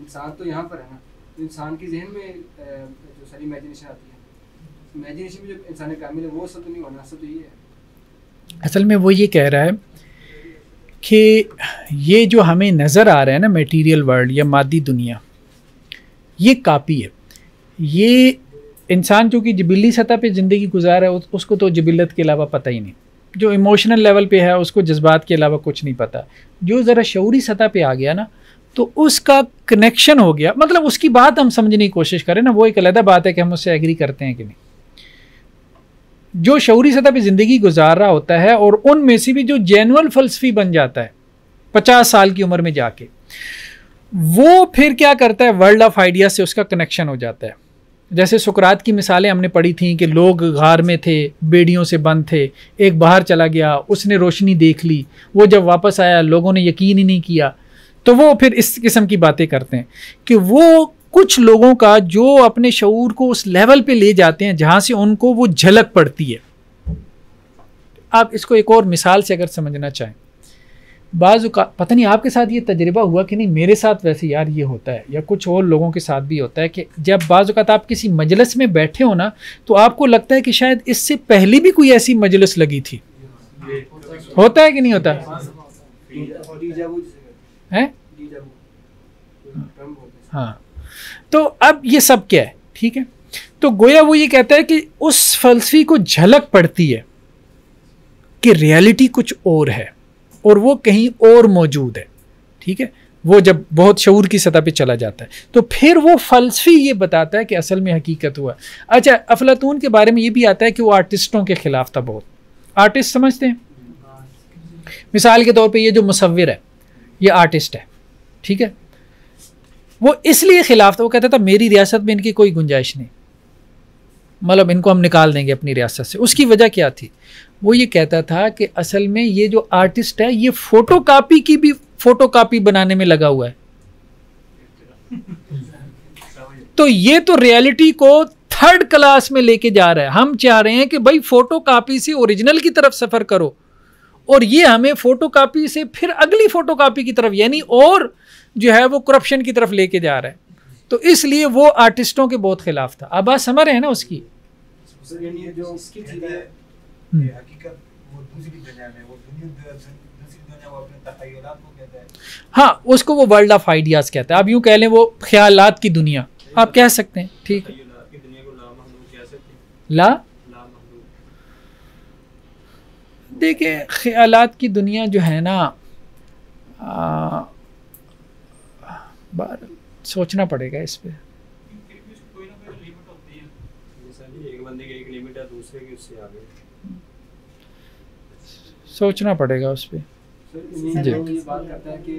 इंसान तो यहाँ पर है ना, तो इंसान के जहन में जो सारी इमेजिनेशन आती है, इमेजिनेशन में जो इंसान कामिल है वो असल तो नहीं होना, असल तो ये है। असल में वो ये कह रहा है कि ये जो हमें नज़र आ रहा है ना मटेरियल वर्ल्ड या मादी दुनिया, ये कापी है। ये इंसान जो कि जिबिल्ली सतह पे ज़िंदगी गुजार है, उसको तो जिबिल्लत के अलावा पता ही नहीं। जो इमोशनल लेवल पे है उसको जज्बात के अलावा कुछ नहीं पता। जो ज़रा शऊरी सतह पे आ गया ना, तो उसका कनेक्शन हो गया। मतलब उसकी बात हम समझने की कोशिश करें ना, वो एक अलग बात है कि हम उससे एग्री करते हैं कि नहीं। जो शऊरी सतह पे ज़िंदगी गुजार रहा होता है और उनमें से भी जो जेनुअल फ़लसफ़ी बन जाता है 50 साल की उम्र में जाके, वो फिर क्या करता है? वर्ल्ड ऑफ आइडिया से उसका कनेक्शन हो जाता है। जैसे सुकरात की मिसालें हमने पढ़ी थी कि लोग गार में थे, बेड़ियों से बंद थे, एक बाहर चला गया, उसने रोशनी देख ली, वो जब वापस आया लोगों ने यकीन ही नहीं किया। तो वो फिर इस किस्म की बातें करते हैं कि वो कुछ लोगों का जो अपने शऊर को उस लेवल पे ले जाते हैं जहाँ से उनको वो झलक पड़ती है। आप इसको एक और मिसाल से अगर समझना चाहें, बाज़ पता नहीं आपके साथ ये तजर्बा हुआ कि नहीं, मेरे साथ वैसे यार ये होता है, या कुछ और लोगों के साथ भी होता है कि जब बाज़ औक़ात आप किसी मजलिस में बैठे हो ना, तो आपको लगता है कि शायद इससे पहले भी कोई ऐसी मजलिस लगी थी। होता है कि नहीं होता है? हाँ। तो अब ये सब क्या है? ठीक है, तो गोया वो ये कहता है कि उस फलसफी को झलक पड़ती है कि रियलिटी कुछ और है और वो कहीं और मौजूद है। ठीक है, वो जब बहुत शऊर की सतह पे चला जाता है तो फिर वो फलसफी ये बताता है कि असल में हकीकत हुआ। अच्छा, अफलातून के बारे में ये भी आता है कि वो आर्टिस्टों के खिलाफ था बहुत। आर्टिस्ट समझते हैं? मिसाल के तौर पे ये जो मुसव्विर है ये आर्टिस्ट है, ठीक है। वो इसलिए खिलाफ था, वो कहता था मेरी रियासत में इनकी कोई गुंजाइश नहीं। मतलब इनको हम निकाल देंगे अपनी रियासत से। उसकी वजह क्या थी? वो ये कहता था कि असल में ये जो आर्टिस्ट है ये फोटोकॉपी की भी फोटोकॉपी बनाने में लगा हुआ है। तो ये तो रियलिटी को थर्ड क्लास में लेके जा रहा है। हम चाह रहे हैं कि भाई फोटोकॉपी से ओरिजिनल की तरफ सफर करो, और ये हमें फोटोकॉपी से फिर अगली फोटोकॉपी की तरफ, यानी और जो है वो करप्शन की तरफ लेके जा रहा है। तो इसलिए वो आर्टिस्टों के बहुत खिलाफ था। अब बात समझ रहे हैं ना उसकी? ये जो इसकी चीज़ है, ये हकीकत वो दूसरी दुनिया में, वो दूसरी दुनिया वो अपने तखय्युलात को कहता है। हाँ, उसको वो वर्ल्ड ऑफ आइडियाज कहता है। अब यूं कह लें वो ख्यालात की दुनिया आप कह सकते हैं, ठीक है। ला देखिए, ख्यालात की दुनिया जो है ना, सोचना पड़ेगा इस पे। कोई ना कोई लिमिट होती है, जैसा एक बंदे की एक लिमिट है, दूसरे की उससे आगे सोचना पड़ेगा उस पे। जी, ये बात करता है कि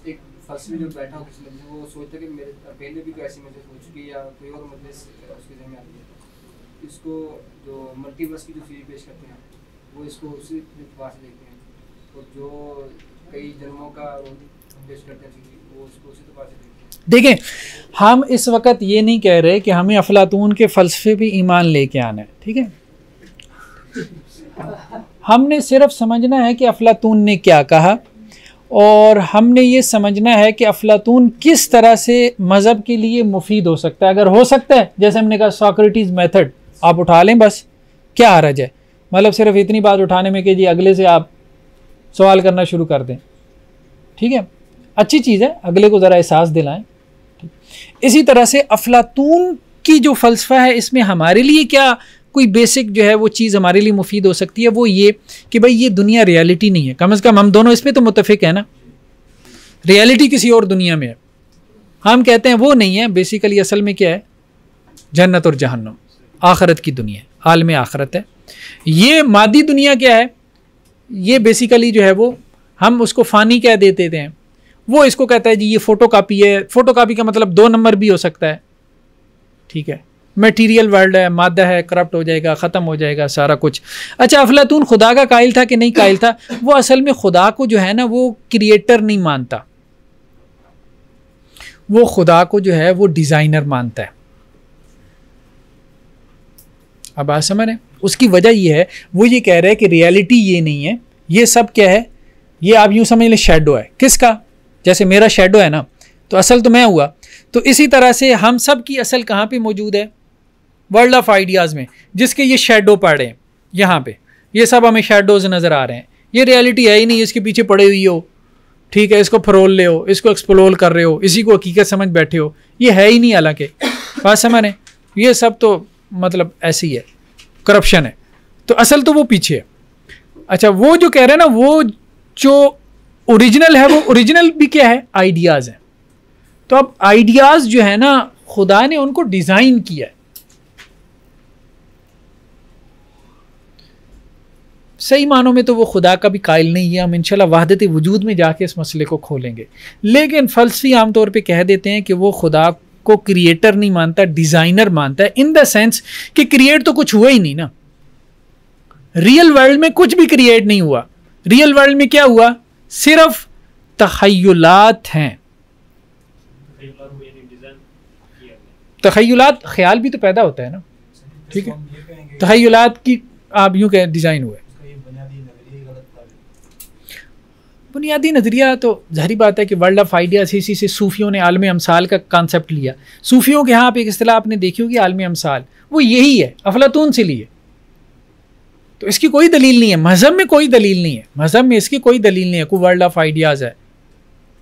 एक फर्स्ट में जो बैठा हो किसी मजलिस, वो सोचता है कि मेरे पहले भी कोई ऐसी मजलिस हो चुकी या कोई और मजलिस उसके ज़हन में आ रही है। इसको जो मल्टीवर्स की जो थ्योरी पेश करते हैं वो इसको उसी एतबार से देखते हैं, और जो कई जन्मों का पेश करते हैं वो उसको उसी एतबार से देखते हैं। देखें, हम इस वक्त ये नहीं कह रहे कि हमें अफलातून के फ़लसफ़े पे ईमान लेके आना है, ठीक है। हमने सिर्फ समझना है कि अफलातून ने क्या कहा, और हमने ये समझना है कि अफलातून किस तरह से मज़हब के लिए मुफीद हो सकता है। अगर हो सकता है, जैसे हमने कहा सॉक्रेटिस मेथड आप उठा लें, बस क्या हर्ज है। मतलब सिर्फ इतनी बात उठाने में कि जी अगले से आप सवाल करना शुरू कर दें, ठीक है, अच्छी चीज़ है, अगले को ज़रा एहसास दिलाएं। इसी तरह से अफलातून की जो फ़लसफ़ा है, इसमें हमारे लिए क्या कोई बेसिक जो है वो चीज़ हमारे लिए मुफीद हो सकती है, वो ये कि भाई ये दुनिया रियलिटी नहीं है। कम से कम हम दोनों इसमें तो मुत्तफ़िक है ना, रियलिटी किसी और दुनिया में है। हम कहते हैं वो नहीं है, बेसिकली असल में क्या है, जन्नत और जहन्नम, आखरत की दुनिया, आलम आखरत है। ये मादी दुनिया क्या है, ये बेसिकली जो है वो हम उसको फ़ानी कह देते हैं। वो इसको कहता है जी ये फ़ोटोकॉपी है। फ़ोटोकॉपी का मतलब 2 नंबर भी हो सकता है, ठीक है। मटेरियल वर्ल्ड है, मादा है, करप्ट हो जाएगा, ख़त्म हो जाएगा सारा कुछ। अच्छा, अफलातून खुदा का कायल था कि नहीं कायल था? वो असल में खुदा को जो है ना वो क्रिएटर नहीं मानता, वो खुदा को जो है वो डिज़ाइनर मानता है। अब आप समझ रहे हैं? उसकी वजह ये है, वो ये कह रहे हैं कि रियलिटी ये नहीं है, ये सब क्या है, ये आप यूँ समझ लें शैडो है। किसका? जैसे मेरा शैडो है ना, तो असल तो मैं हुआ। तो इसी तरह से हम सब की असल कहाँ पे मौजूद है? वर्ल्ड ऑफ आइडियाज़ में, जिसके ये शैडो पड़े हैं यहाँ पे, ये सब हमें शैडोज़ नज़र आ रहे हैं। ये रियलिटी है ही नहीं, इसके पीछे पड़े हुई हो, ठीक है, इसको फरोल ले हो, इसको एक्सप्लोर कर रहे हो, इसी को हकीकत समझ बैठे हो, ये है ही नहीं। हालांकि बात समझ रहे, ये सब तो मतलब ऐसी है, करप्शन है। तो असल तो वो पीछे है। अच्छा, वो जो कह रहे हैं ना, वो जो ओरिजिनल है, वो ओरिजिनल भी क्या है? आइडियाज़ हैं। तो अब आइडियाज़ जो है ना, खुदा ने उनको डिज़ाइन किया है। सही मानों में तो वो खुदा का भी कायल नहीं है। हम इंशाल्लाह वहदत वजूद में जाके इस मसले को खोलेंगे। लेकिन फ़लसफ़ी आमतौर पे कह देते हैं कि वो खुदा को क्रिएटर नहीं मानता, डिज़ाइनर मानता है, इन द सेंस कि क्रिएट तो कुछ हुआ ही नहीं ना। रियल वर्ल्ड में कुछ भी क्रिएट नहीं हुआ। रियल वर्ल्ड में क्या हुआ? सिर्फ तखय्युलात हैं। तखय्युलात, ख्याल भी तो पैदा होता है ना, ठीक है। तखय्युलात की आप यूँ कहें डिज़ाइन हुए। बुनियादी नज़रिया तो ज़ाहिर बात है कि वर्ल्ड ऑफ आइडियाज़, इसी से सूफ़ियों ने आलम अमसाल का कॉन्सेप्ट लिया। सूफ़ियों के यहाँ आप एक इस्तिलाह आपने देखी होगी, आलम अमसाल, वो यही है, अफलातून से लिए। तो इसकी कोई दलील नहीं है, मज़हब में कोई दलील नहीं है, मज़हब में इसकी कोई दलील नहीं है कोई वर्ल्ड ऑफ आइडियाज़ है,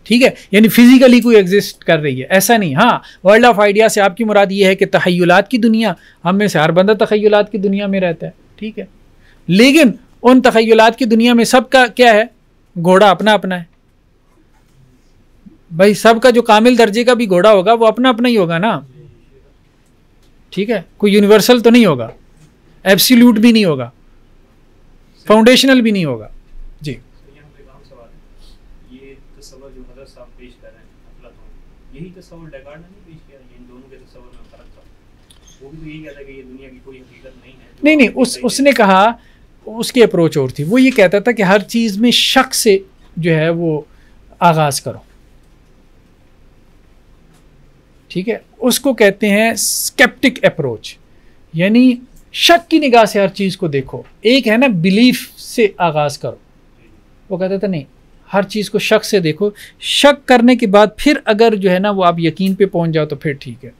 ठीक है, यानी फिजिकली कोई एग्जिस्ट कर रही है, ऐसा नहीं। हाँ, वर्ल्ड ऑफ आइडिया से आपकी मुराद ये है कि तखय्युलात की दुनिया, हम में से हर बंदा तखय्युलात की दुनिया में रहता है, ठीक है। लेकिन उन तखय्युलात की दुनिया में सबका क्या है? घोड़ा अपना अपना है भाई। सबका जो कामिल दर्जे का भी घोड़ा होगा वो अपना अपना ही होगा ना, ठीक है। कोई यूनिवर्सल तो नहीं होगा, एब्सोल्यूट भी नहीं होगा, फाउंडेशनल भी नहीं होगा जी। यही तस्वर डेकार्ड ने नहीं पेश किया, इन दोनों के तस्वर में फर्क था। वो भी तो यही कहता है कि ये दुनिया की कोई हकीकत नहीं है। नहीं, उसने कहा, उसकी अप्रोच और थी। वो ये कहता था कि हर चीज़ में शक से जो है वो आगाज़ करो, ठीक है। उसको कहते हैं स्केप्टिक अप्रोच, यानी शक की निगाह से हर चीज़ को देखो। एक है ना बिलीफ से आगाज़ करो, वो कहता था नहीं, हर चीज़ को शक से देखो, शक करने के बाद फिर अगर जो है ना वो आप यकीन पे पहुंच जाओ तो फिर ठीक है।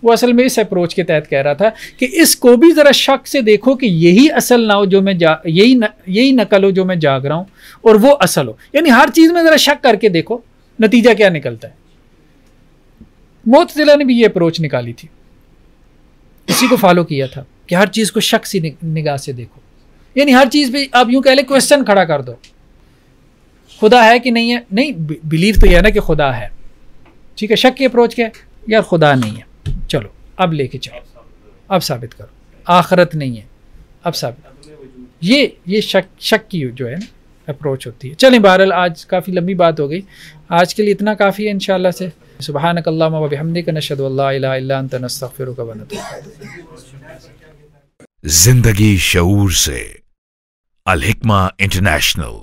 वो असल में इस अप्रोच के तहत कह रहा था कि इसको भी ज़रा शक से देखो कि यही असल ना हो जो मैं यही नकल हो जो मैं जाग रहा हूँ, और वो असल हो। यानी हर चीज़ में ज़रा शक करके देखो नतीजा क्या निकलता है। मुअतज़िला ने भी ये अप्रोच निकाली थी, इसी को फॉलो किया था कि हर चीज़ को शक सी निगाह से देखो, यानी हर चीज़ पे आप यूँ कह ले क्वेश्चन खड़ा कर दो, खुदा है कि नहीं है। नहीं, बिलीव तो यह है ना कि खुदा है, ठीक है। शक की अप्रोच क्या है, यार खुदा नहीं है, चलो अब लेके चलो, अब साबित करो, आखिरत नहीं है, अब साबित। ये शक की जो है ना अप्रोच होती है। चलें, बहरहाल आज काफ़ी लंबी बात हो गई, आज के लिए इतना काफ़ी है इंशाअल्लाह से। सुब्हानकल्लाहुम्मा व बिहम्दिका नशहदु अल्ला इलाहा इल्ला अंता नस्तगफिरुका व नतूबु इलैक। जिंदगी शऊर से, अल हिक्मा इंटरनेशनल।